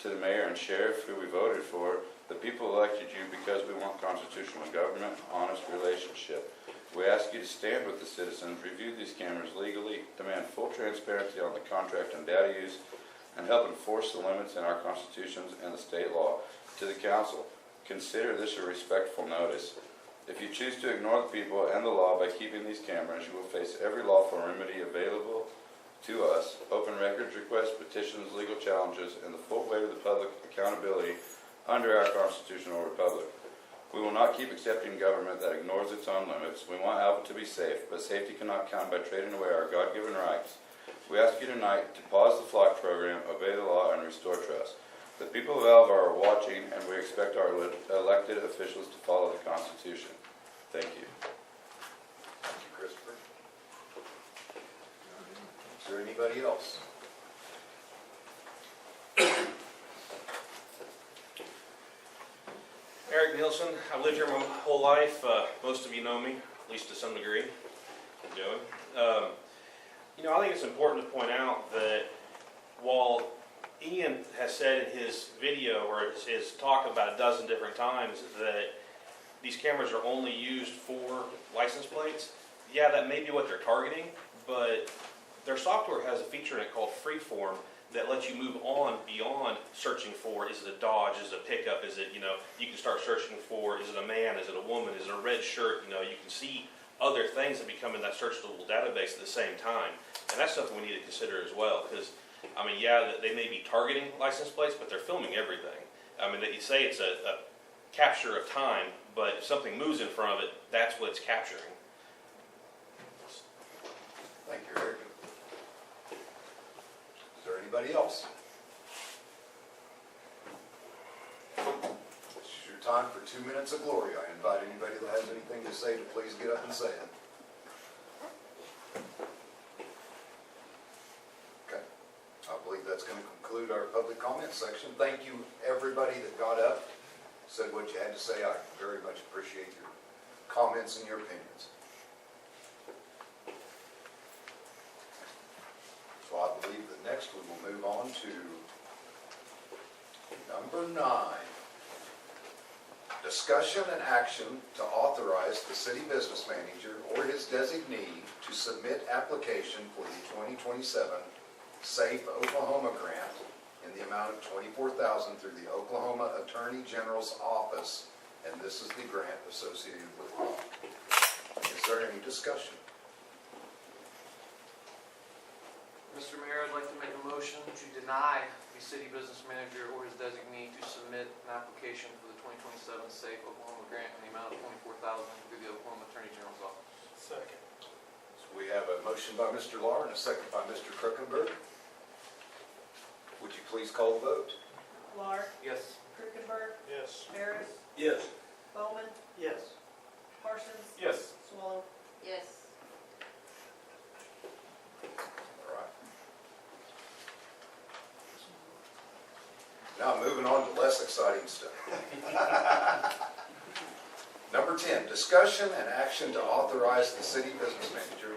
To the mayor and sheriff who we voted for, the people elected you because we want constitutional government, honest relationship. We ask you to stand with the citizens, review these cameras legally, demand full transparency on the contract and data use, and help enforce the limits in our constitutions and the state law. To the council, consider this a respectful notice. If you choose to ignore the people and the law by keeping these cameras, you will face every lawful remedy available to us: open records requests, petitions, legal challenges, and the full weight of the public accountability under our constitutional republic. We will not keep accepting government that ignores its own limits. We want Alva to be safe, but safety cannot come by trading away our God-given rights. We ask you tonight to pause the flock program, obey the law, and restore trust. The people of Alva are watching, and we expect our elected officials to follow the Constitution. Thank you. Thank you, Christopher. Is there anybody else? Eric Nielsen. I've lived here my whole life. Most of you know me, at least to some degree. Joey. I think it's important to point out that while Ian has said in his video, or his talk about a dozen different times, that these cameras are only used for license plates, yeah, that may be what they're targeting, but their software has a feature in it called Freeform that lets you move on beyond searching for, is it a Dodge, is it a pickup, is it, you can start searching for, is it a man, is it a woman, is it a red shirt, you can see other things that become in that searchable database at the same time. And that's something we need to consider as well, because, yeah, they may be targeting license plates, but they're filming everything. They say it's a capture of time, but if something moves in front of it, that's what it's capturing. Thank you, Eric. Is there anybody else? This is your time for 2 minutes of glory. I invite anybody that has anything to say to please get up and say it. Okay. I believe that's going to conclude our public comment section. Thank you, everybody that got up, said what you had to say. I very much appreciate your comments and your opinions. So I believe that next we will move on to number 9. Discussion and action to authorize the city business manager or his designee to submit application for the 2027 Safe Oklahoma Grant in the amount of $24,000 through the Oklahoma Attorney General's Office, and this is the grant associated with it. Is there any discussion? Mr. Mayor, I'd like to make a motion to deny the city business manager or his designee to submit an application for the 2027 Safe Oklahoma Grant in the amount of $24,000 through the Oklahoma Attorney General's Office. Second. So we have a motion by Mr. Lahr and a second by Mr. Kruckenberg. Would you please call the vote? Lahr, Yes. Kruckenberg, Yes. Harris, Yes. Bowman, Yes. Parsons, Yes. Swallow. Yes. All right. Now moving on to less exciting stuff. Number Number 10, discussion and action to authorize the city business manager.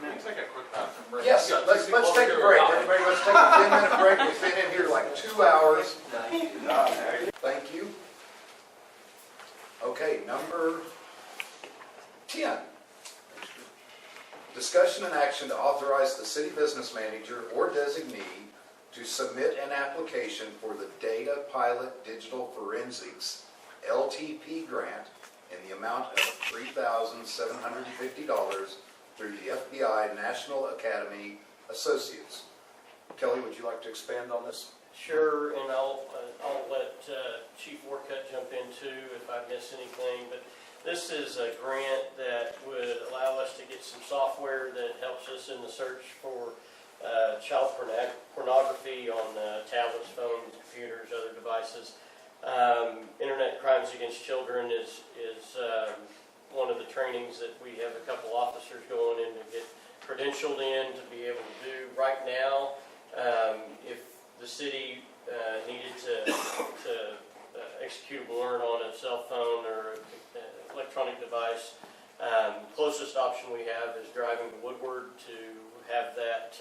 Can we take a quick bathroom break? Yes, let's take a break. Everybody, let's take a 10-minute break. We've been in here like 2 hours. Thank you. Okay, number 10. Discussion and action to authorize the city business manager or designee to submit an application for the Data Pilot Digital Forensics LTP grant in the amount of $3,750 through the FBI National Academy Associates. Kelly, would you like to expand on this? Sure, and I'll let Chief Orcutt jump in too if I miss anything, but this is a grant that would allow us to get some software that helps us in the search for child pornography on tablets, phones, computers, other devices. Internet crimes against children is one of the trainings that we have a couple officers going in to get credentialed in to be able to do. Right now, if the city needed to execute a warrant on a cell phone or electronic device, closest option we have is driving to Woodward to have that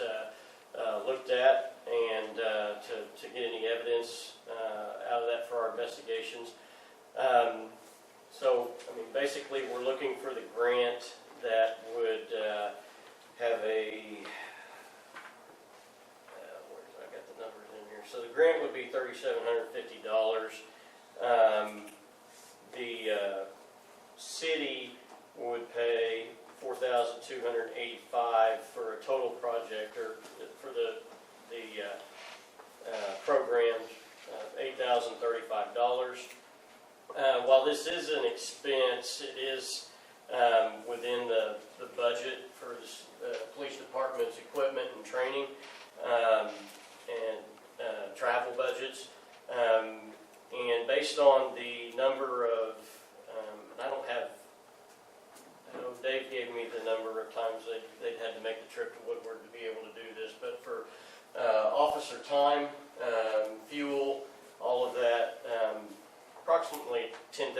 looked at and to get any evidence out of that for our investigations. So, I mean, basically, we're looking for the grant that would have a, I got the numbers in here. So the grant would be $3,750. The city would pay $4,285 for a total project, or for the program, $8,035. While this is an expense, it is within the budget for the police department's equipment and training and travel budgets. And based on the number of, I know Dave gave me the number of times they'd had to make the trip to Woodward to be able to do this, but for officer time, fuel, all of that, approximately $10,000 a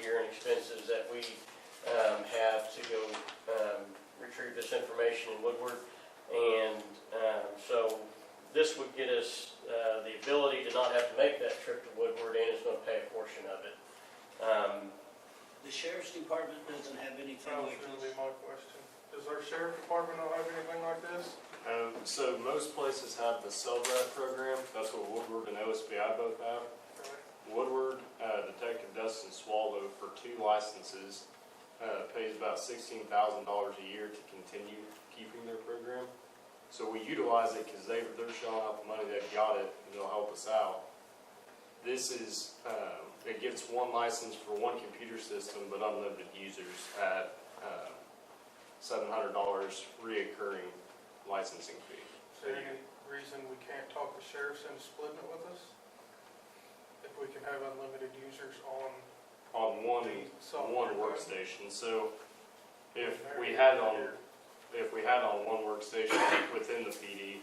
year in expenses that we have to go retrieve this information in Woodward. And so this would get us the ability to not have to make that trip to Woodward, and it's going to pay a portion of it. The sheriff's department doesn't have anything That was like going to this. be my question. Does our sheriff department not have anything like this? So most places have the CellDrive program. That's what Woodward and OSBI both have. Woodward, Detective Dustin Swallow, for 2 licenses, pays about $16,000 a year to continue keeping their program. So we utilize it because they're shelling out the money, they've got it, and they'll help us out. This is, it gives 1 license for 1 computer system, but unlimited users at $700 reoccurring licensing fee. Is there any reason we can't talk the sheriffs into splitting it with us? If we can have unlimited users on one the software workstation. So if we had on one workstation within the PD,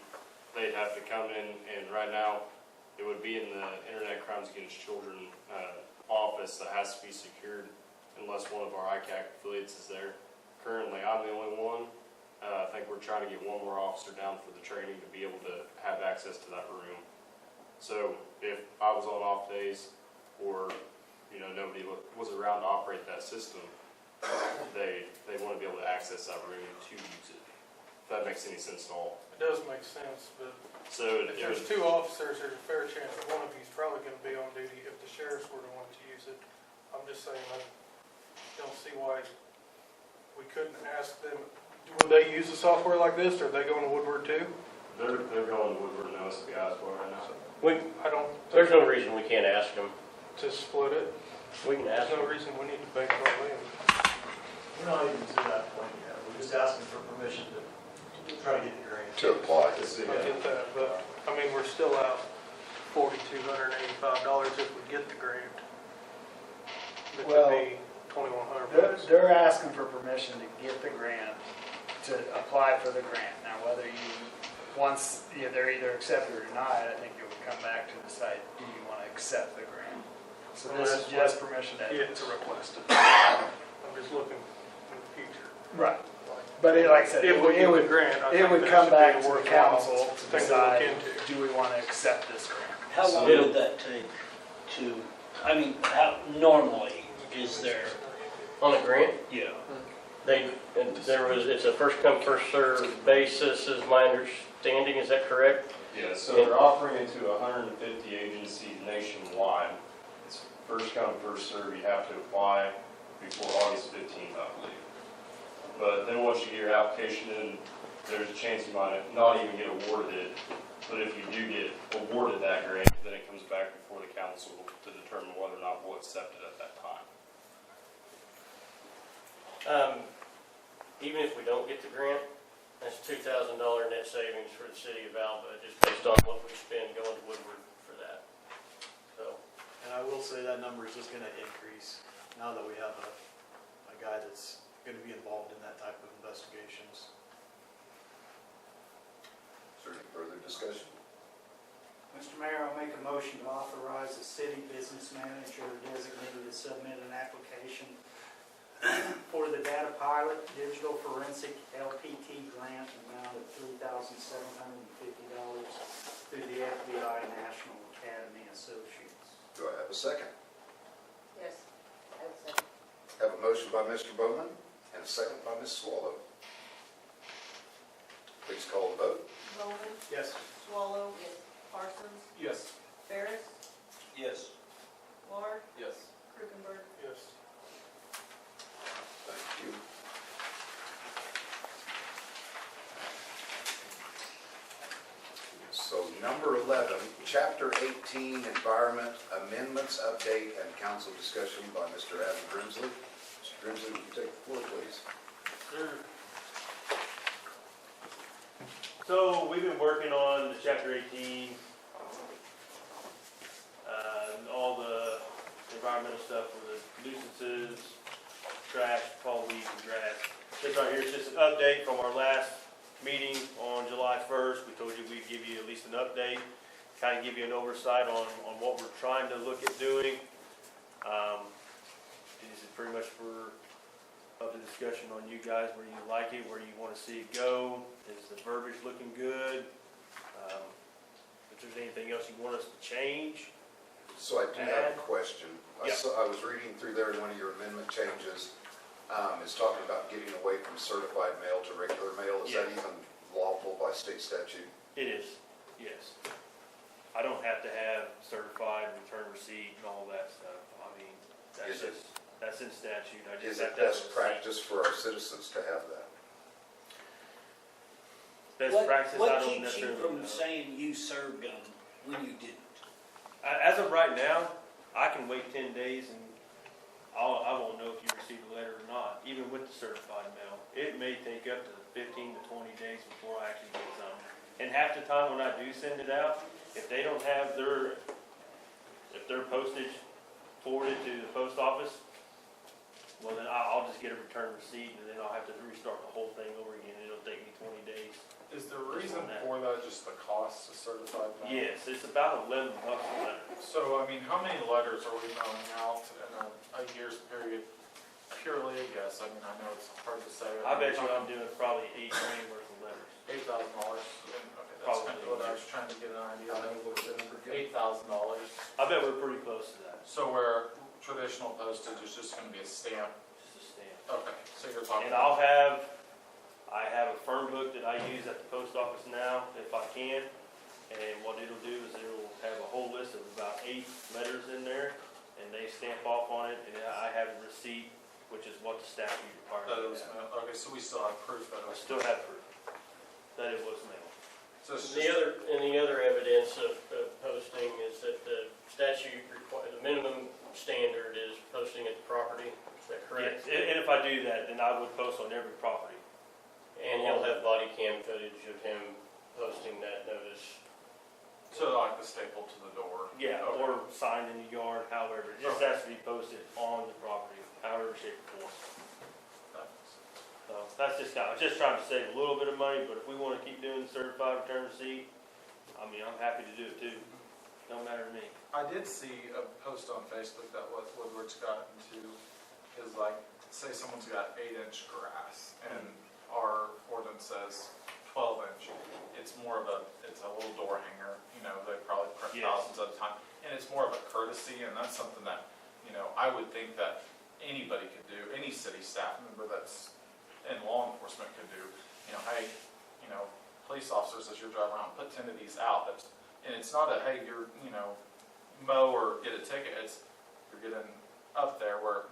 they'd have to come in, and right now it would be in the Internet Crimes Against Children office that has to be secured unless one of our ICAC affiliates is there. Currently, I'm the only one. I think we're trying to get 1 more officer down for the training to be able to have access to that room. So if I was on off days, or nobody was around to operate that system, they want to be able to access that room to use it. If that makes any sense at all. It does make sense, but So if there's 2 officers, there's a fair chance that one of you's probably going to be on duty if the sheriffs were the one to use it. I'm just saying, I don't see why we couldn't ask them. Would they use the software like this, or are they going to Woodward too? They're going to Woodward and OSBI as well right now. There's no reason we can't ask them. To split it? We can ask There's no them. reason we need to bank on them. We're not even to that point yet. We're just asking for permission to try to get the grant. To apply. I get that, but, I mean, we're still out $4,285 if we get the grant. It could be $2,100. They're asking for permission to get the grant, to apply for the grant. Now, whether once they're either accepted or denied, I think you'll come back to decide, do you want to accept the grant? So Well, this that's is just permission to Yes. request it. I'm just looking in the future. Right. But like I said, If we get the grant, I it think would that come should back be to the worthwhile council to thing to look decide, into. do we want to accept this grant? How long would that take to, I mean, how, normally, is there, On the grant, yeah, it's a first come, first served basis is my understanding, is that correct? Yeah, so they're offering it to 150 agencies nationwide. It's first come, first serve. You have to apply before August 15th, I believe. But then once you get your application in, there's a chance you might not even get awarded it. But if you do get awarded that grant, then it comes back before the council to determine whether or not we'll accept it at that time. Even if we don't get the grant, that's $2,000 net savings for the city of Alva, just based on what we spend going to Woodward for that. So, And I will say that number is just gonna increase now that we have a guy that's gonna be involved in that type of investigations. Is there any further discussion? Mr. Mayor, I'll make a motion to authorize the city business manager designated to submit an application for the data pilot digital forensic LPT grant amount of $3,750 through the FBI National Academy Associates. Do I have a second? Yes. I would say. Have a motion by Mr. Bowman and a second by Ms. Swallow. Please call the vote. Bowman, Yes. Swallow. Yes. Parsons, Yes. Ferris, yes. Laura, Yes. Krugenberg. yes. Thank you. So number 11, Chapter 18, Environment Amendments Update and Council Discussion by Mr. Adam Grimsley. Mr. Grimsley, would you take the floor, please? So we've been working on the Chapter 18, all the environmental stuff for the nuisances, trash, fall weeds, and grass. This right here is just an update from our last meeting on July 1st. We told you we'd give you at least an update, kind of give you an oversight on what we're trying to look at doing. This is pretty much for up to discussion on you guys, where you like it, where you want to see it go. Is the verbiage looking good? If there's anything else you want us to change. So I do have a question. Yeah. I was reading through there, and one of your amendment changes is talking about getting away from certified mail to regular mail. Is that Yes. even lawful by state statute? It is, yes. I don't have to have certified return receipt and all that stuff. I mean, Is it- that's in statute. I Is just it have to have a best receipt. practice for our citizens to have that? Best practice, I What don't keeps you necessarily from know. saying you served them when you didn't? As of right now, I can wait 10 days and I won't know if you received a letter or not, even with the certified mail. It may take up to 15 to 20 days before I actually get something. And half the time when I do send it out, if they don't have their postage forwarded to the post office, well then I'll just get a return receipt and then I'll have to restart the whole thing over again. It'll take me 20 days. Is the reason for that just the cost of certified mail? Yes, it's about $11 a letter. So, I mean, how many letters are we mailing out in a year's period? Purely a guess. I mean, I know it's hard to say. I bet you I'm doing probably $8 grand worth of letters. $8,000. Okay, that's Probably. kind of what I was trying to get an idea of. $8,000. I bet we're pretty close to that. So where traditional postage is just gonna be a stamp? Just a stamp. Okay, so you're talking. And I have a firm book that I use at the post office now, if I can. And what it'll do is it'll have a whole list of about 8 letters in there, and they stamp off on it, and I have a receipt, which is what the statute requires. That it me was to have. mailed. Okay, so we still have proof that it I was. still have proof that it was mailed. So it's The just, other evidence of posting is that the statute the minimum standard is posting at the property, is that correct? Yes, and if I do that, then I would post on every property. And you'll have body cam footage of him posting that notice. so like the staple to the door? Yeah, Okay. or signed in the yard, however. It just has to be posted on the property, however shape or form. So that's just trying to save a little bit of money, but if we want to keep doing the certified return receipt, I mean, I'm happy to do it too. don't matter to me. I did see a post on Facebook that what Woodward's gotten to is like, say someone's got 8-inch grass and our ordinance says 12-inch. It's more of it's a little door hanger, you know, they probably print Yes. thousands at a time. And it's more of a courtesy, and that's something that, you know, I would think that anybody could do, any city staff member that's in law enforcement could do. You know, hey, you know, police officers, as you're driving around, put 10 of these out. And it's not a, hey, you're, you know, mow or get a ticket. It's, you're getting up there where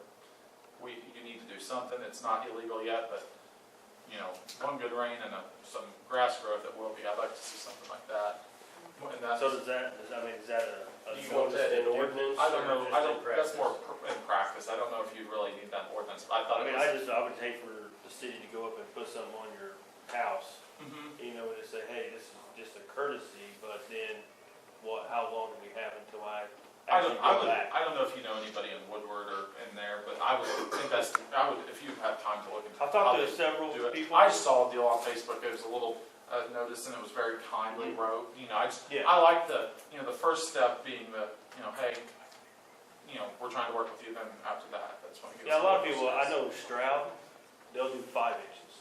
you need to do something. It's not illegal yet, but, you know, one good rain and some grass growth, it will be. I'd like to see something like that. And that's, So is that a Do you want that in ordinance? I don't know, or just in that's practice? more in practice. I don't know if you really need that ordinance, but I thought I it mean, was. I would hate for the city to go up and put something on your house, Mhm. you know, to say, hey, this is just a courtesy, but then how long do we have until I actually go back? I don't know if you know anybody in Woodward or in there, but I would think if you have time to look into it. I've talked how to they several do it. people. I saw a deal on Facebook, it was a little notice and it was very kindly wrote, you know, Yeah. I like the first step being you know, hey, you know, we're trying to work with you, then after that, that's when it gets. Yeah, a lot of people, I know Stroud, they'll do 5 inches,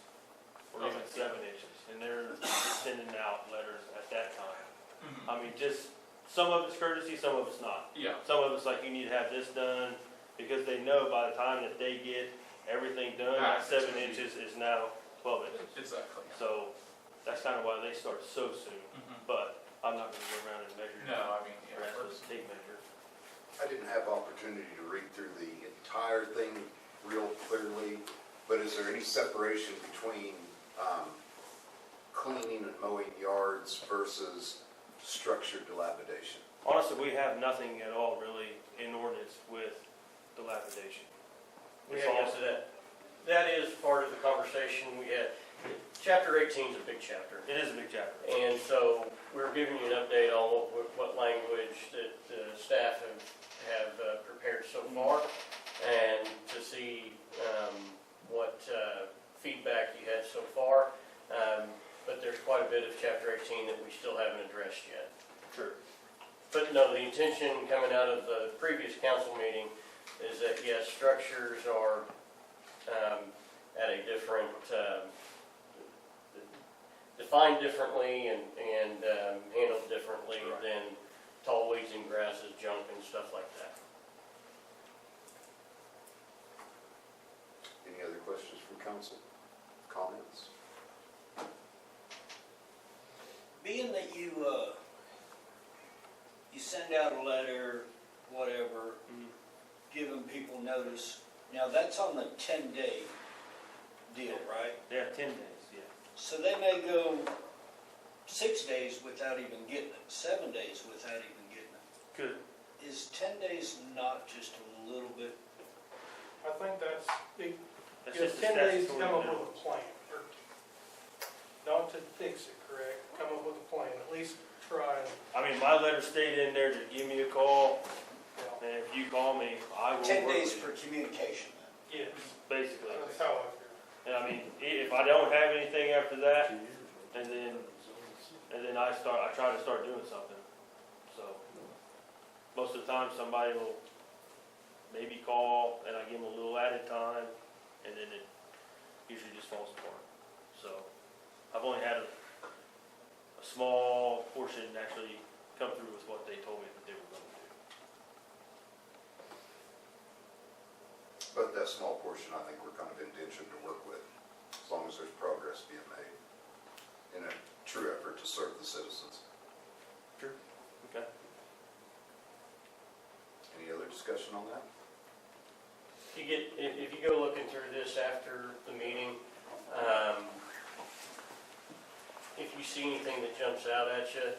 or even Okay. 7 inches, and they're sending out letters at that time. Mhm. I mean, just, some of it's courtesy, some of it's not. Yeah. Some of it's like, you need to have this done, because they know by the time that they get everything done, that 7 inches is now 12 inches. Exactly. So, that's kind of why they start so soon, Mhm. but I'm not gonna go around and measure. No, I mean, grass with a tape measure. I didn't have opportunity to read through the entire thing real clearly, but is there any separation between cleaning and mowing yards versus structured dilapidation? Honestly, we have nothing at all really in ordinance with dilapidation. We It's had, all- yes, that is part of the conversation we had. Chapter 18 is a big chapter. It is a big chapter. And so we're giving you an update on what language that staff have prepared so far, and to see what feedback you had so far. But there's quite a bit of Chapter 18 that we still haven't addressed yet. Sure. But no, the intention coming out of the previous council meeting is that, yes, structures are at a different, defined differently and handled differently Right. than tall weeds and grasses, junk and stuff like that. Any other questions from council? Comments? Being that you send out a letter, whatever, giving people notice, now that's on the 10-day deal, right? Yeah, 10 days, yeah. So they may go 6 days without even getting it, 7 days without even getting it. Good. Is 10 days not just a little bit? I think that's, That's you have just a 10 days to statutory come up minimum. with a plan, or not to fix it, correct? Come up with a plan, at least try and, I mean, my letter stayed in there to give me a call, and if you call me, I will 10 work days with for you, communication then? yes, basically. that's how I feel. And I mean, if I don't have anything after that, and then I try to start doing something. So, most of the time, somebody will maybe call, and I give them a little added time, and then it usually just falls apart. So, I've only had a small portion actually come through with what they told me that they were going to do. But that small portion, I think we're kind of intentioned to work with, as long as there's progress being made in a true effort to serve the citizens. Sure. Okay. Any other discussion on that? If you go looking through this after the meeting, if you see anything that jumps out at you,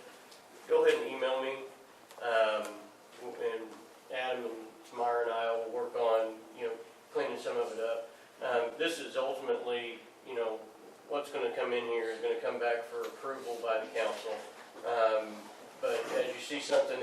go ahead and email me. And Adam and Tamara and I will work on, cleaning some of it up. This is ultimately, what's going to come in here is going to come back for approval by the council. But as you see something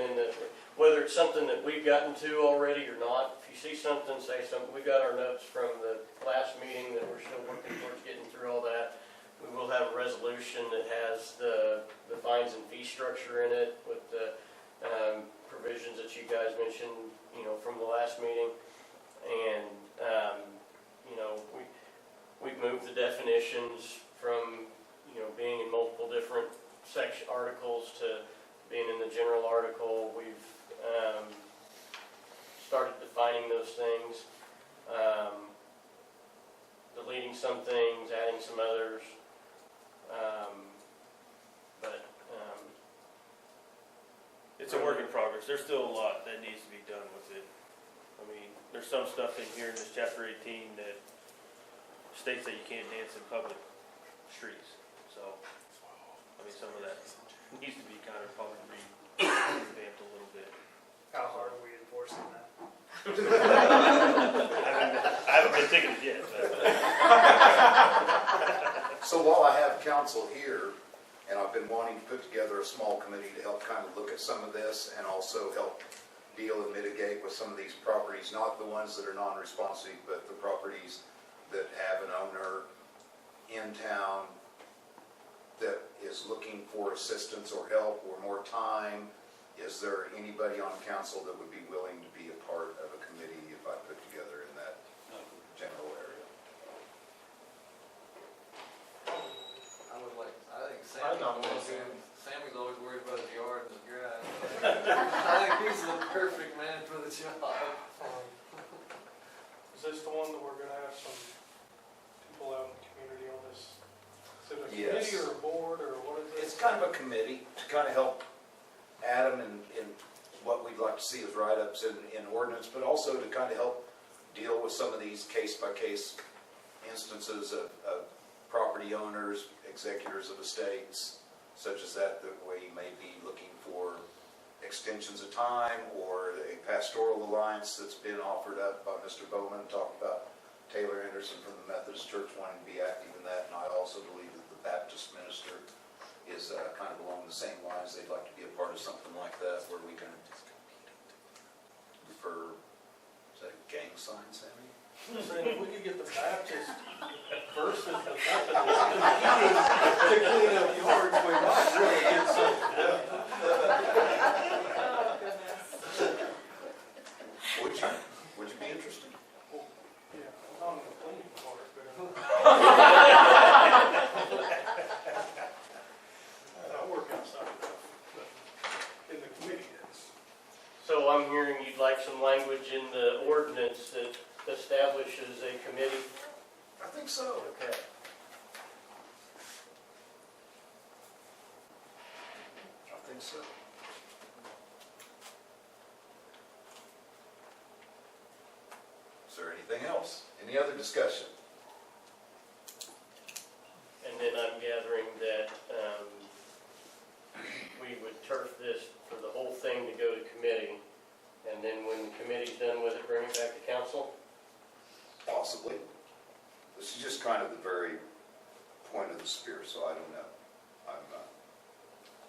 whether it's something that we've gotten to already or not, if you see something, say something. We got our notes from the last meeting that we're still working towards getting through all that. We will have a resolution that has the fines and fee structure in it with the provisions that you guys mentioned, from the last meeting. And, we've moved the definitions from, being in multiple different section articles to being in the general article. We've started defining those things, deleting some things, adding some others. It's a work in progress. There's still a lot that needs to be done with it. I mean, there's some stuff in here in this chapter 18 that states that you can't dance in public streets. So, I mean, some of that needs to be kind of probably revamped a little bit. How hard are we enforcing that? I haven't been ticketed yet. So while I have council here, and I've been wanting to put together a small committee to help kind of look at some of this and also help deal and mitigate with some of these properties, not the ones that are non-responsive, but the properties that have an owner in town that is looking for assistance or help or more time. Is there anybody on council that would be willing to be a part of a committee if I put together in that general area? I think Sammy's always worried about his yard and his grass. I think he's the perfect man for the job. Is this the one that we're gonna have some people out in the community on this? Is it a Yes. committee or a board, or what is it? It's kind of a committee to kind of help Adam in what we'd like to see as write-ups in ordinance, but also to kind of help deal with some of these case-by-case instances of property owners, executors of estates, such as that where you may be looking for extensions of time, or a pastoral alliance that's been offered up by Mr. Bowman, talked about Taylor Anderson from the Methodist Church wanting to be active in that, and I also believe that the Baptist minister is kind of along the same lines. They'd like to be a part of something like that where we can refer, is that a gang sign, Sammy? Saying if we could get the Baptist versus the Methodist competing to clean up yards, we might really get something done. Oh, goodness. Would you be interested? Well, yeah, not on the cleaning part, but. I work outside enough, but in the committee is. So I'm hearing you'd like some language in the ordinance that establishes a committee? I think so. Okay. I think so. Is there anything else? Any other discussion? And then I'm gathering that we would turf this for the whole thing to go to committee, and then when the committee's done with it, bring it back to council? Possibly. This is just kind of the very point of the spear, so I don't know.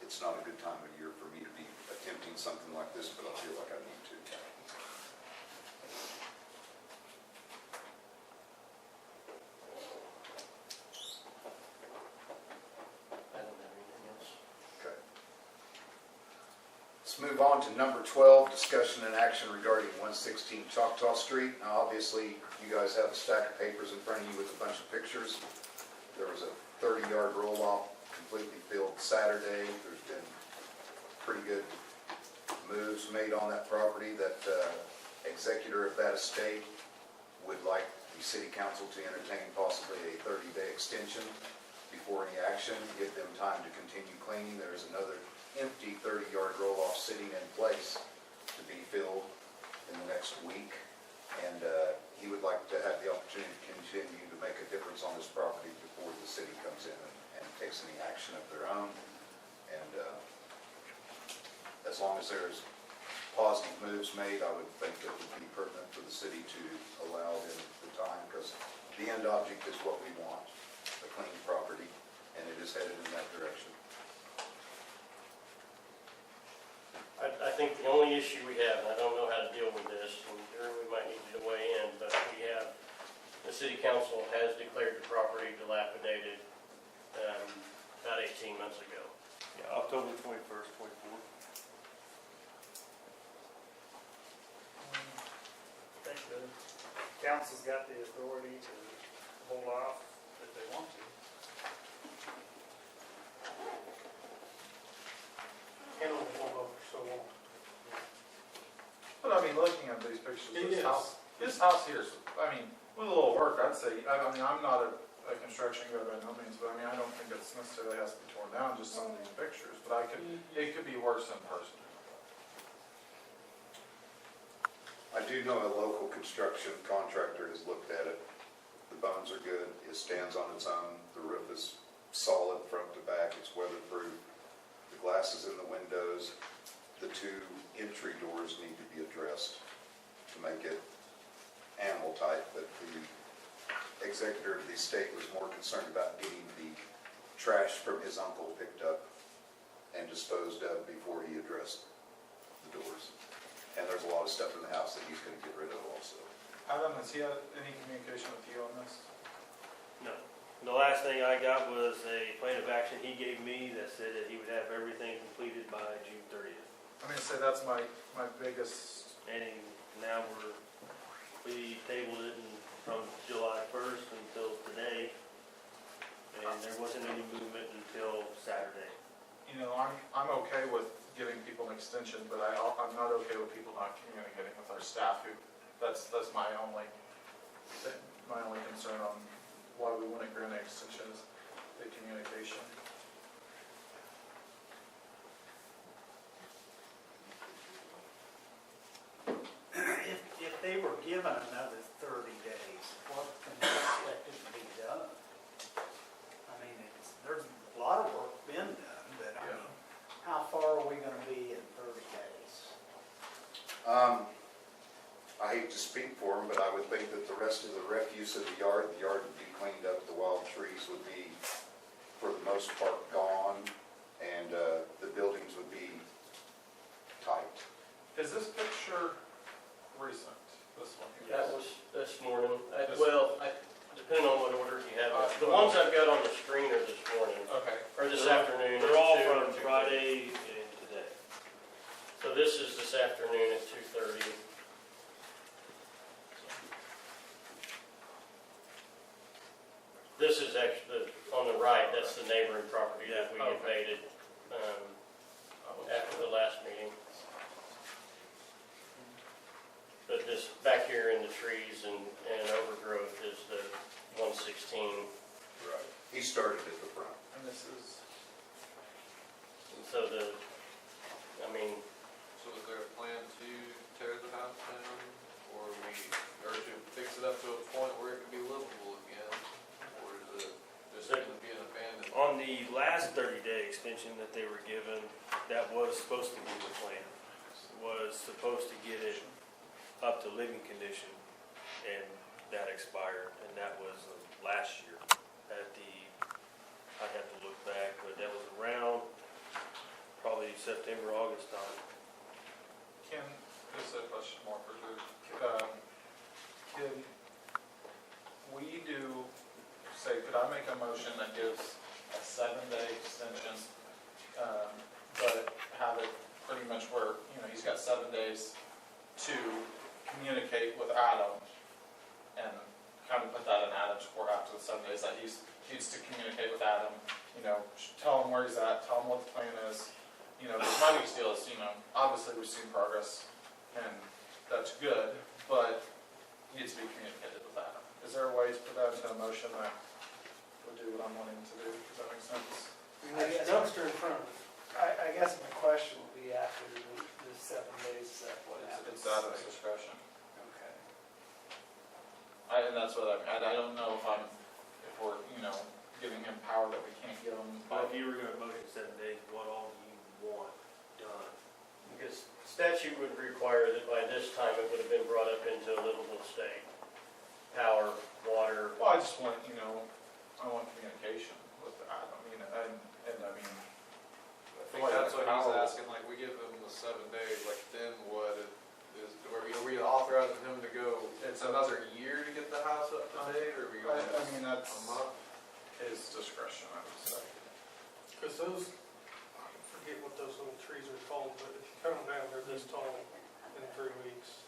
It's not a good time of year for me to be attempting something like this, but I feel like I need to. I don't have anything else. Okay. Let's move on to number 12, discussion and action regarding 116 Choctaw Street. Now, obviously, you guys have a stack of papers in front of you with a bunch of pictures. There was a 30-yard roll-off, completely filled Saturday. There's been pretty good moves made on that property. That executor of that estate would like the city council to entertain possibly a 30-day extension before any action, give them time to continue cleaning. There's another empty 30-yard roll-off sitting in place to be filled in the next week. And he would like to have the opportunity to continue to make a difference on this property before the city comes in and takes any action of their own. And as long as there's positive moves made, I would think that it would be pertinent for the city to allow them the time, because the end object is what we want, a clean property, and it is headed in that direction. I think the only issue we have, and I don't know how to deal with this, and Drew, we might need you to weigh in, but we have, the city council has declared the property dilapidated about 18 months ago. Yeah, October 21st, 24th. council's got the authority to hold off if they want to. Can only hold off for so long. But I mean, looking at these pictures, It this is. house here is, I mean, with a little work, I'd say, I mean, I'm not a construction guy by no means, but I mean, I don't think it's necessarily has to be torn down, just some of these pictures, but it could be worse in person. I do know a local construction contractor has looked at it. The bones are good, it stands on its own, the roof is solid front to back, it's weatherproof. The glass is in the windows, the two entry doors need to be addressed to make it animal type, but the executor of the estate was more concerned about getting the trash from his uncle picked up and disposed of before he addressed the doors. And there's a lot of stuff in the house that he's gonna get rid of also. Adam, has he had any communication with you on this? No. The last thing I got was a plan of action he gave me that said that he would have everything completed by June 30th. I'm gonna say that's my biggest, And now we tabled it from July 1st until today, and there wasn't any movement until Saturday. you know, I'm okay with giving people an extension, but I'm not okay with people not communicating with our staff who, that's my only concern on why we wouldn't grant an extension is the communication. If they were given another 30 days, what can be expected to be done? I mean, there's a lot of work been done, but I mean, how far are we gonna be in 30 days? I hate to speak for him, but I would think that the rest of the refuse of the yard would be cleaned up, the wild trees would be, for the most part, gone, and the buildings would be tight. Is this picture recent, this one? That was this morning. This- Well, depending on what order you have. The ones I've got on the screen are this morning, Okay. or this afternoon. They're all at 2 from and 2:30. Friday and today. So this is this afternoon at 2:30. This is actually, on the right, that's the neighboring property that we invaded after the last meeting. But this, back here in the trees and overgrowth is the 116. Right. He started at the front. And this is, And so So is there a plan to tear the house down, or to fix it up to a point where it can be livable again? Or is it just going to be an abandoned? On the last 30-day extension that they were given, that was supposed to be the plan. Was supposed to get it up to living condition, and that expired, and that was last year I'd have to look back, but that was around probably September, August time. this is a question more for Drew. Can we could I make a motion that gives a 7-day extension, but have it pretty much where, he's got 7 days to communicate with Adam, and kind of put that in Adam's court after the 7 days that he needs to communicate with Adam, tell him where he's at, tell him what the plan is. Because my biggest deal is, obviously we've seen progress, and that's good, but it needs to be communicated with Adam. Is there a way to put that into a motion that would do what I'm wanting to do? Does that make sense? I guess, dumpster in front of it. I guess my question would be after the 7 days, is that what happens? It's Adam's discretion. Okay. And that's what I don't know if we're, giving him power that we can't give him. But if you were going to motion 7 days, what all do you want done? because statute would require that by this time it would have been brought up into a livable state. Power, water. Well, I just want, I want communication with Adam, and I mean. I think that's what he's asking, like, we give him the 7 days, like, then what is, are we authorizing him to go, it's another year to get the house up to date, or are we going That's a month? his discretion, I would say. Because those, I forget what those little trees are called, but if you cut them down, they're this tall in 3 weeks.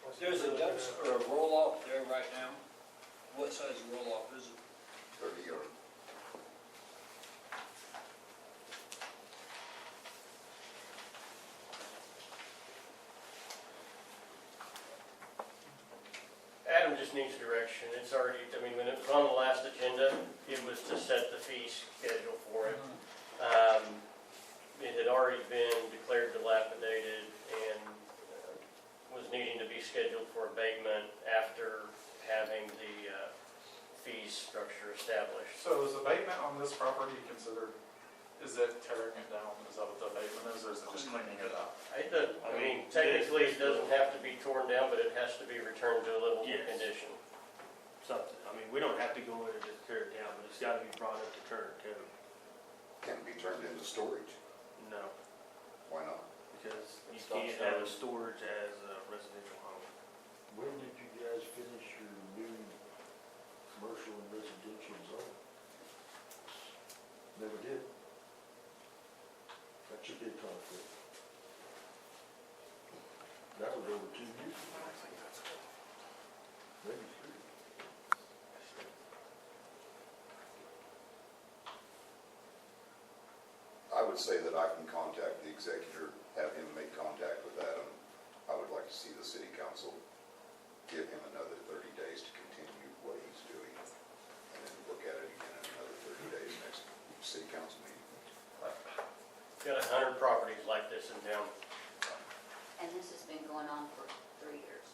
Or There's a dumpster or a roll-off there right now. What size roll-off is it? 30 yard. Adam just needs direction. It's already, I mean, when it was on the last agenda, it was to set the fee schedule for it. It had already been declared dilapidated and was needing to be scheduled for abatement after having the fee structure established. So is abatement on this property considered, is it tearing it down? Is that what the abatement is, or is it just cleaning it up? It does, I mean, technically, it doesn't have to be torn down, but it has to be returned to a livable Yes. condition. Something, I mean, we don't have to go in and just tear it down, but it's gotta be brought up to Turner code. Can be turned into storage. No, Why not? because you It's not can't have a storage. storage as a residential home. When did you guys finish your new commercial and residential zone? Never did. That's your big conflict. That was over 2 years ago. Maybe 3. I would say that I can contact the executor, have him make contact with Adam. I would like to see the city council give him another 30 days to continue what he's doing, and then look at it again in another 30 days next city council meeting. Got 100 properties like this in town. And this has been going on for 3 years.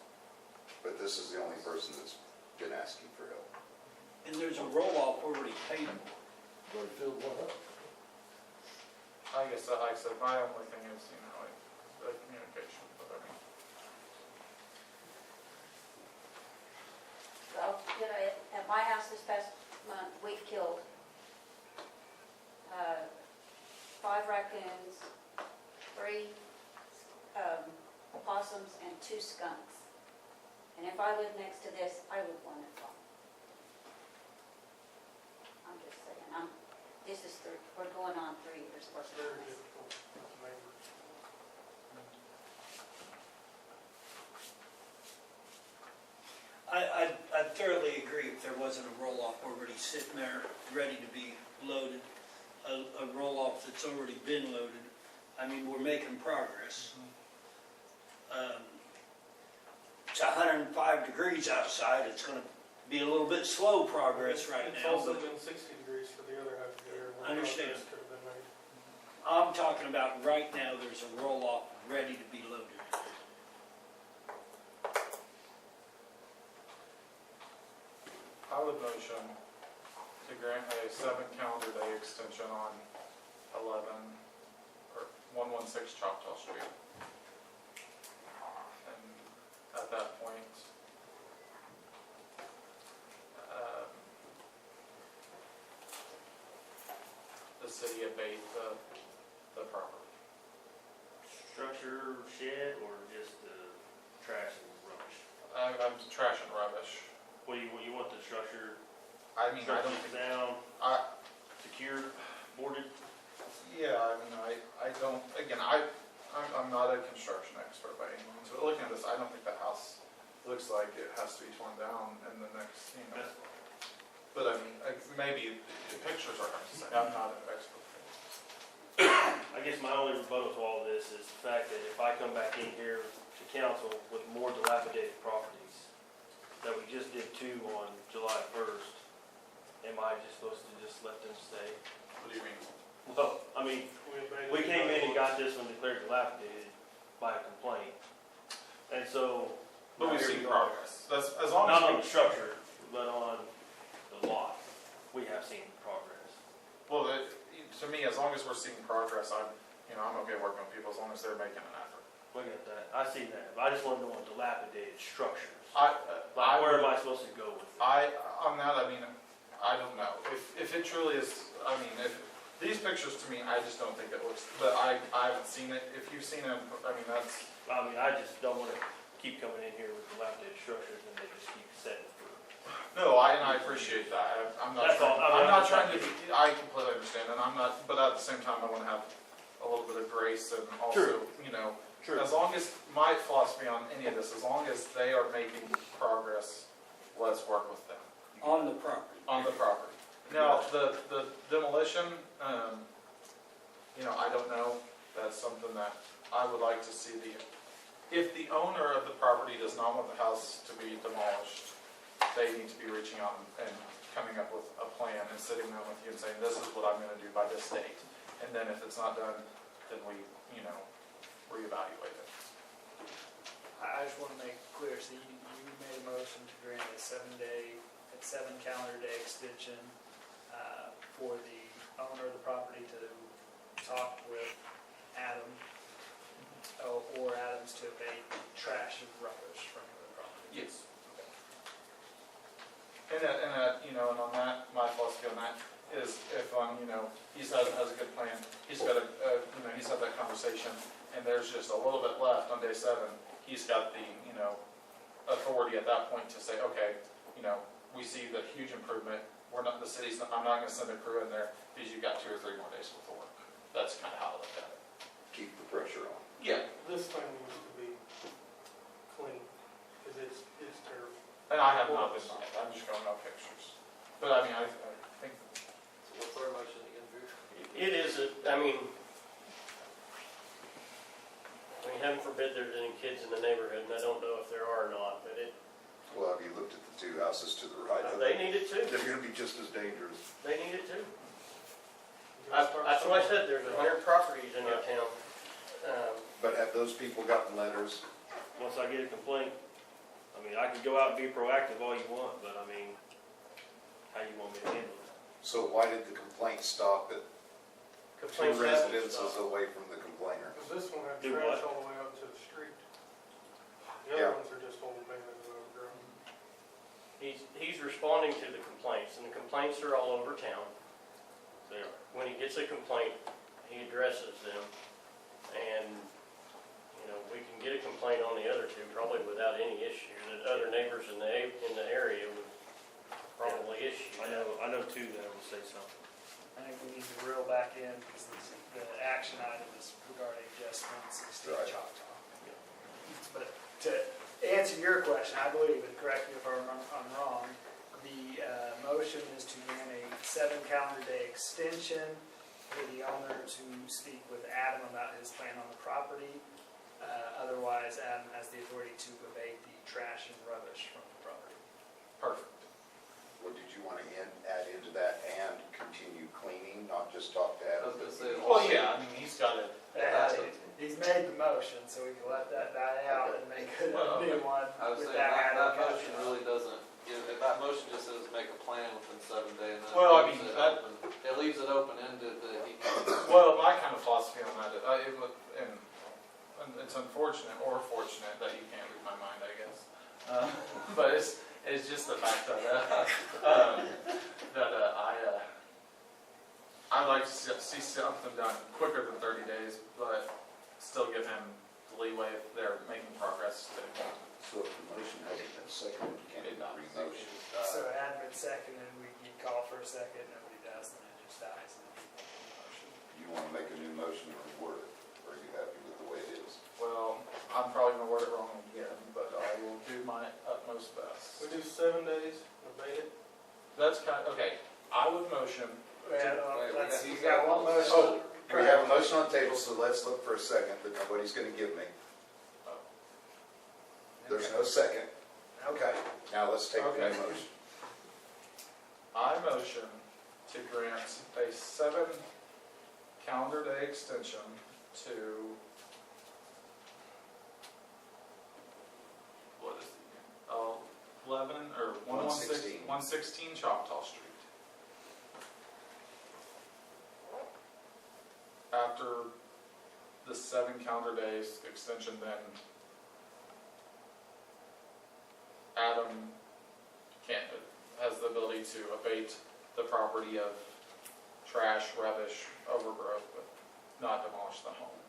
But this is the only person that's been asking for help. And there's a roll-off already paid for. But filled one up. I guess, like I said, my only thing is, like, the communication, but I mean. Well, at my house this past month, we killed 5 raccoons, 3 possums, and 2 skunks. And if I lived next to this, I would want it gone. I'm just saying, we're going on 3 years worth of Very this. difficult with neighbors. I thoroughly agree if there wasn't a roll-off already sitting there, ready to be loaded, a roll-off that's already been loaded. I mean, we're making progress. It's 105 degrees outside, it's gonna be a little bit slow progress right It's now, also but been 60 degrees for the other half of the year. when I understand. progress could have been made. I'm talking about right now, there's a roll-off ready to be loaded. I would motion to grant a 7 calendar day extension on 116 Choctaw Street. And at that point, the city abate the property. Structure, shed, or just trash and rubbish? I'm trash and rubbish. What do you want the structure, I mean, I don't structure think, down, I, secured, boarded? yeah, I mean, I don't, again, I'm not a construction expert by any means, but looking at this, I don't think the house looks like it has to be torn down in the next, but I mean, maybe the pictures are hard to say, I'm not an expert. I guess my only rebuttal to all of this is the fact that if I come back in here to council with more dilapidated properties, that we just did 2 on July 1st, am I just supposed to just let them stay? What do you mean? Well, I mean, we came in and got this one declared dilapidated by a complaint. And so. But we've seen progress, that's, as long as. Not on the structure, but on the lot, we have seen progress. Well, to me, as long as we're seeing progress, I'm okay working with people as long as they're making an effort. Look at that, I see that, but I just want to know on dilapidated structures. Where am I supposed to go with it? On that, I mean, I don't know. If it truly is, I mean, if these pictures to me, I just don't think it looks, but I haven't seen it. If you've seen them, I mean, that's. I mean, I just don't want to keep coming in here with dilapidated structures and they just keep setting for. No, I appreciate that. I'm not trying to be, I completely understand, and I'm not, but at the same time, I want to have a little bit of grace and also, True. As long as, my philosophy on any of this, as long as they are making progress, let's work with them On the property. on the property. Now, the demolition, I don't know, that's something that I would like to see if the owner of the property does not want the house to be demolished, they need to be reaching out and coming up with a plan and sitting down with you and saying, this is what I'm gonna do by this date. And then if it's not done, then we, reevaluate it. I just want to make clear, so you made a motion to grant a 7 calendar day extension for the owner of the property to talk with Adam, or Adams to abate trash and rubbish from the property. Yes. And on that, my philosophy on that is if, he has a good plan, he's got he's had that conversation, and there's just a little bit left on day 7, he's got the, authority at that point to say, okay, we see the huge improvement, I'm not gonna send a crew in there, because you've got 2 or 3 more days worth of work. That's kind of how I look at it. Keep the pressure on. Yeah. This thing needs to be clean, because it's terrible. And I have not been by it, I'm just going off pictures. But I think. So what's our motion again, Drew? It is, heaven forbid there's any kids in the neighborhood, and I don't know if there are or not, but Well, have you looked at the 2 houses to the right of they it? need it too. They're gonna be just as dangerous. They need it too. That's why I said there's 100 properties in our town. But have those people gotten letters? Once I get a complaint, I can go out and be proactive all you want, but how you want me to handle it? So why did the complaint stop at 2 Complaints happen, residences so. away from the complainer? Because this one had Do trash what? all the way up to the street. The Yeah. other ones are just old abandoned and overgrown. He's responding to the complaints, and the complaints are all over town. They are. When he gets a complaint, he addresses them, and, we can get a complaint on the other 2 probably without any issue, that other neighbors in the area would probably issue. I know 2 that will say something. I think we need to reel back in, because the action item is regarding just 116 Right. Choctaw. But to answer your question, I believe, and correct me if I'm wrong, the motion is to grant a 7 calendar day extension for the owner to speak with Adam about his plan on the property. Otherwise, Adam has the authority to abate the trash and rubbish from the property. Perfect. Or did you want to add into that and continue cleaning, not just talk to I Adam? was gonna say. Well, yeah, he's got it. He's made the motion, so we can let that die out and make a new one I was with saying, that that added motion caveat. really doesn't, if that motion just says make a plan within 7 days, and then Well, it leaves it open-ended that he can. Well, my kind of philosophy on that, and it's unfortunate or fortunate that you can't read my mind, I guess. But it's just the fact that I'd like to see something done quicker than 30 days, but still give him the leeway if they're making progress. So if the motion hasn't been seconded, you can't re-motion. So it had been seconded, you call for a second, nobody does, then it just dies. You want to make a new motion or word it? Or are you happy with the way it is? Well, I'm probably going to word it wrong again, but I will do my utmost best. We do 7 days, abate it. That's okay. I would motion. You got one motion. Oh, we have a motion on the table, so let's look for a second, but nobody's going to give me. There's no second. Okay, now let's take the Okay. motion. I motion to grant a 7 calendar day extension to, what is it? 11 or 116 Choctaw Street. After the 7 calendar days extension, then Adam has the ability to abate the property of trash, rubbish, overgrowth, but not demolish the home.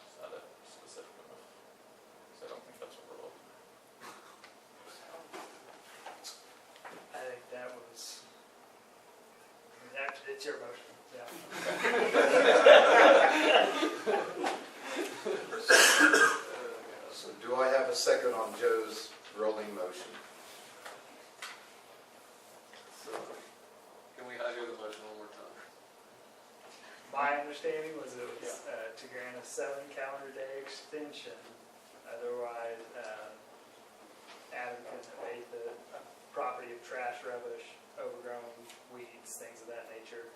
Is that a specific enough? Because I don't think that's what we're looking at. I think that was, it's your motion, yeah. second on Joe's rolling motion. So, can we hear the motion one more time? My understanding was it was to grant a 7 calendar day extension. Otherwise, Adam can abate the property of trash, rubbish, overgrown weeds, things of that nature,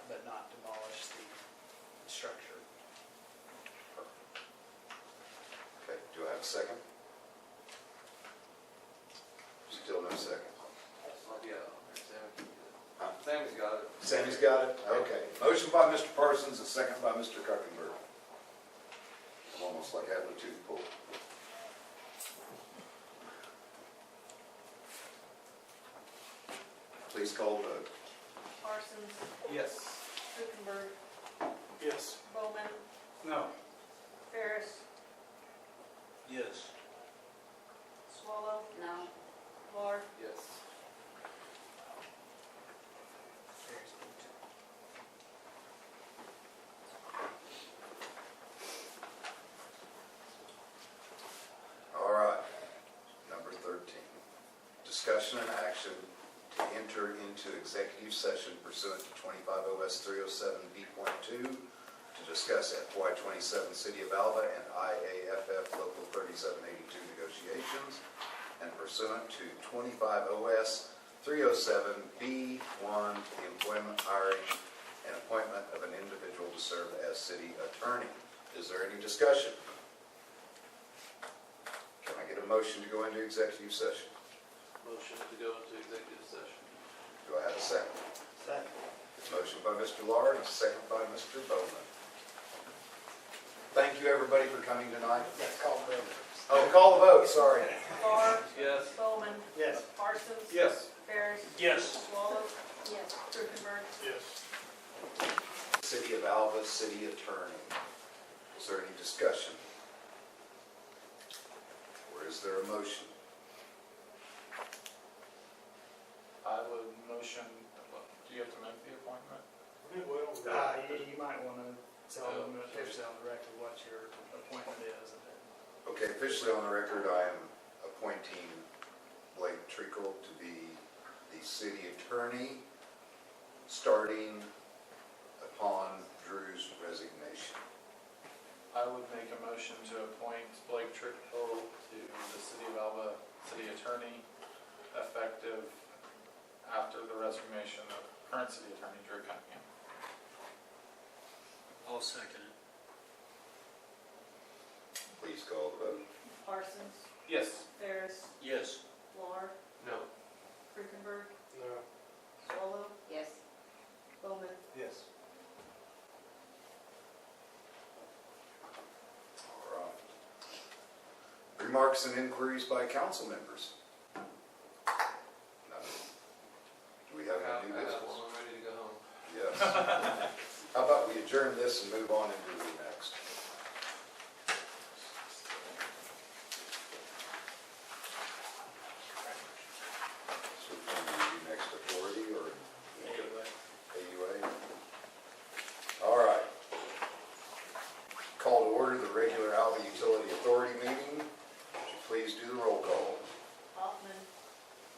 but not demolish the structure. Okay, do I have a second? Still no second. Huh? Sammy's got it. Sammy's got it? Okay. Motion by Mr. Parsons, a second by Mr. Kuckenberg. Almost like having a tooth pulled. Please call the vote. Parsons, Yes. Rutenberg, Yes. Bowman, No. Ferris, Yes. Swallow. No. Laura. Yes. All right. Number 13. Discussion and action to enter into executive session pursuant to 25 OS 307B.2 to discuss FY 27 City of Alva and IAFF Local 3782 negotiations, and pursuant to 25 OS 307B1, the employment, hiring, and appointment of an individual to serve as city attorney. Is there any discussion? Can I get a motion to go into executive session? Motion to go into executive session. Do I have a second? Second. Motion by Mr. Lahr and a second by Mr. Bowman. Thank you, everybody, for coming tonight. Yes, call the vote. Oh, call the vote, sorry. Laura. Yes. Bowman. Yes. Parsons. Yes. Ferris. Yes. Swallow. Yes. Rutenberg. Yes. City of Alva, city attorney. Is there any discussion? Or is there a motion? I would motion, do you have to make the appointment? You might want to tell them officially on the record what your appointment is. Okay, officially on the record, I am appointing Blake Treacle to be the city attorney, starting upon Drew's resignation. I would make a motion to appoint Blake Trickle to the City of Alva City Attorney, effective after the resignation of current City Attorney Drew Cunningham. I'll second it. Please call the vote. Parsons. Yes. Ferris. Yes. Laura. No. Rutenberg. No. Swallow. Yes. Bowman. Yes. All right. Remarks and inquiries by council members? None. Do we have any new business? I'm ready to go home. Yes. How about we adjourn this and move on into the next? So can we do next authority or AUA? All right. Call to order the regular Alva Utility Authority meeting. Would you please do the roll call? Hoffman.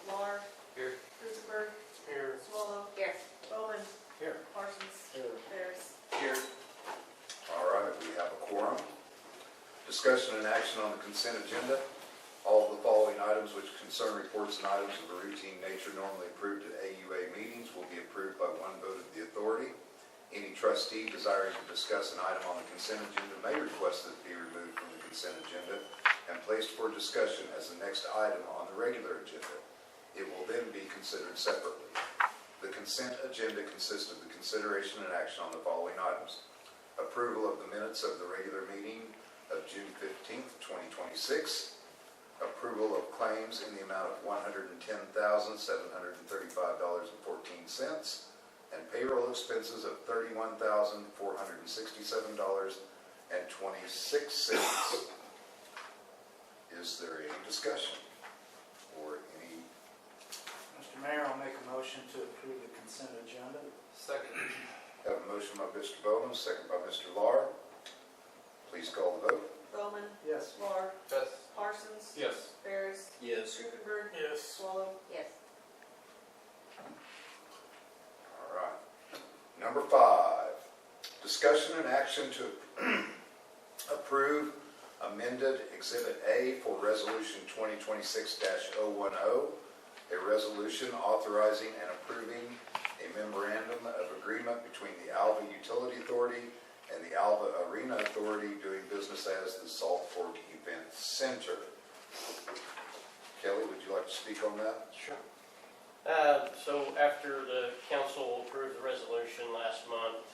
Laura. Here. Rutenberg. Here. Swallow. Here. Bowman. Here. Parsons. Ferris. Here. All right, we have a quorum. Discussion and action on the consent agenda. All of the following items which concern reports and items of a routine nature normally approved at AUA meetings will be approved by one vote of the authority. Any trustee desiring to discuss an item on the consent agenda may request that it be removed from the consent agenda and placed for discussion as the next item on the regular agenda. It will then be considered separately. The consent agenda consists of the consideration and action on the following items. Approval of the minutes of the regular meeting of June 15th, 2026. Approval of claims in the amount of $110,735.14 and payroll expenses of $31,467.26. Is there any discussion or any? Mr. Mayor, I'll make a motion to approve the consent agenda. Second. Have a motion by Mr. Bowman, second by Mr. Lahr. Please call the vote. Bowman, Yes. Laura, Yes. Parsons, Yes. Ferris, Yes. Rudenberg, Yes. Swallow. Yes. All right. Number 5, discussion and action to approve amended Exhibit A for Resolution 2026-010, a resolution authorizing and approving a memorandum of agreement between the Alva Utility Authority and the Alva Arena Authority doing business as the Salt Fork Event Center. Kelly, would you like to speak on that? Sure. So after the council approved the resolution last month,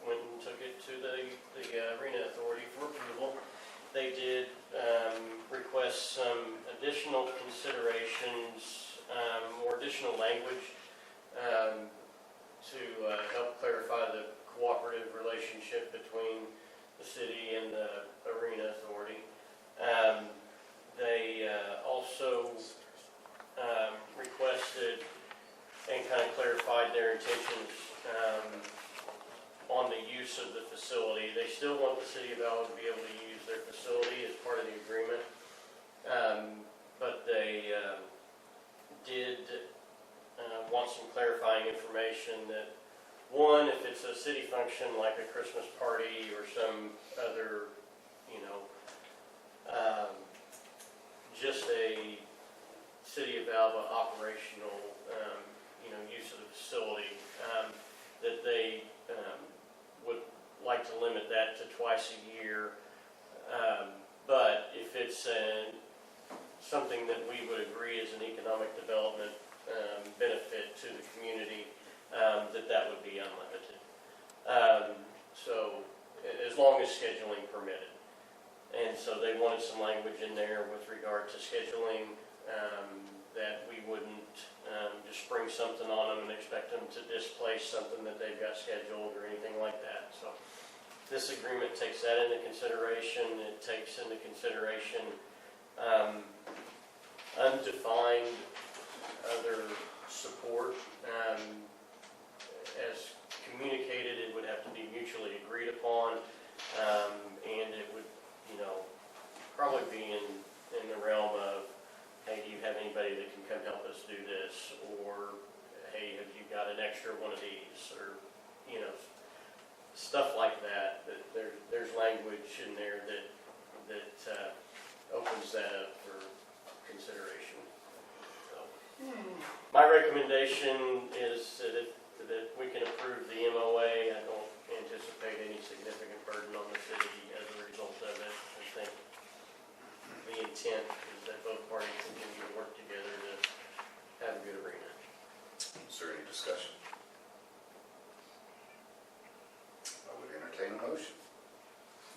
went and took it to the Arena Authority for approval. They did request some additional considerations, or additional language to help clarify the cooperative relationship between the city and the Arena Authority. They also requested and kind of clarified their intentions on the use of the facility. They still want the city of Alva to be able to use their facility as part of the agreement, but they did want some clarifying information that, one, if it's a city function like a Christmas party or some other, just a city of Alva operational, use of the facility, that they would like to limit that to twice a year. But if it's something that we would agree is an economic development benefit to the community, that would be unlimited. So as long as scheduling permitted. And so they wanted some language in there with regard to scheduling, that we wouldn't just spring something on them and expect them to displace something that they've got scheduled or anything like that. So this agreement takes that into consideration. It takes into consideration undefined other support. As communicated, it would have to be mutually agreed upon, and it would, probably be in the realm of, hey, do you have anybody that can come help us do this? Or, hey, have you got an extra one of these? Or, stuff like that. That there's language in there that opens that up for consideration. So, my recommendation is that we can approve the MOA. I don't anticipate any significant burden on the city as a result of it. I think the intent is that both parties continue to work together to have a good arena. Is there any discussion? I would entertain a motion.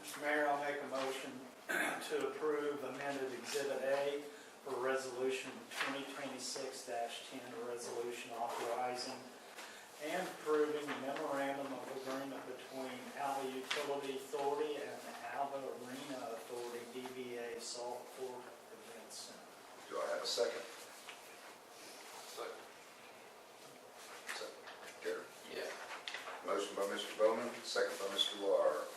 Mr. Mayor, I'll make a motion to approve amended Exhibit A for Resolution 2026-10, a resolution authorizing and approving the memorandum of agreement between Alva Utility Authority and the Alva Arena Authority, DBA Salt Fork Event Center. Do I have a second? Gary? Yeah. Motion by Mr. Bowman, second by Mr. Lar.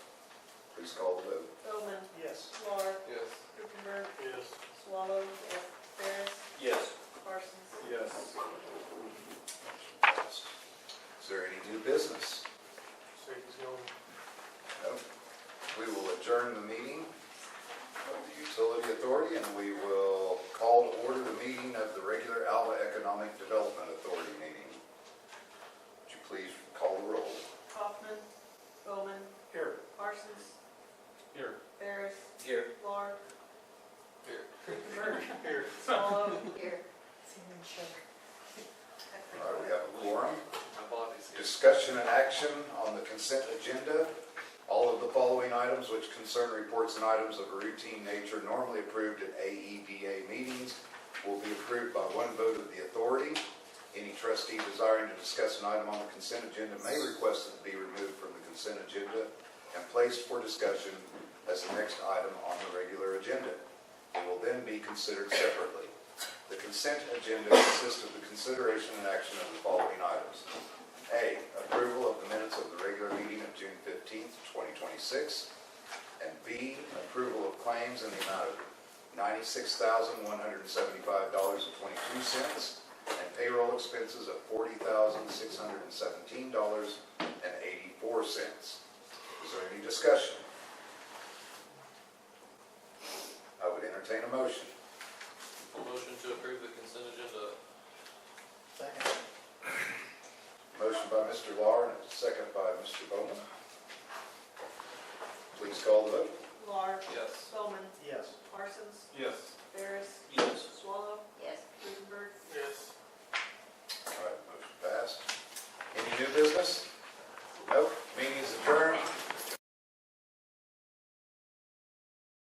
Please call the vote. Bowman, Yes. Laura, Yes. Rudenberg, Yes. Swallow, yes. Ferris, Yes. Parsons. Yes. Is there any new business? Sady's going. No. We will adjourn the meeting of the Utility Authority, and we will call to order the meeting of the regular Alva Economic Development Authority meeting. Would you please call the roll? Kaufman, Bowman, Here. Parsons, Here. Ferris, Here. Laura, Here. Rudenberg, Here. Swallow, here. All right, we have a quorum. My body's here. Discussion and action on the consent agenda. All of the following items which concern reports and items of a routine nature normally approved at AEDA meetings will be approved by one vote of the authority. Any trustee desiring to discuss an item on the consent agenda may request it to be removed from the consent agenda and placed for discussion as the next item on the regular agenda. It will then be considered separately. The consent agenda consists of the consideration and action of the following items. A, approval of the minutes of the regular meeting of June 15th, 2026. And B, approval of claims in the amount of $96,175.22 and payroll expenses of $40,617.84. Is there any discussion? I would entertain a motion. Motion to approve the consent agenda. Second. Motion by Mr. Lahr and a second by Mr. Bowman. Please call the vote. Lahr. Yes. Bowman. Yes. Parsons. Yes. Ferris. Yes. Swallow.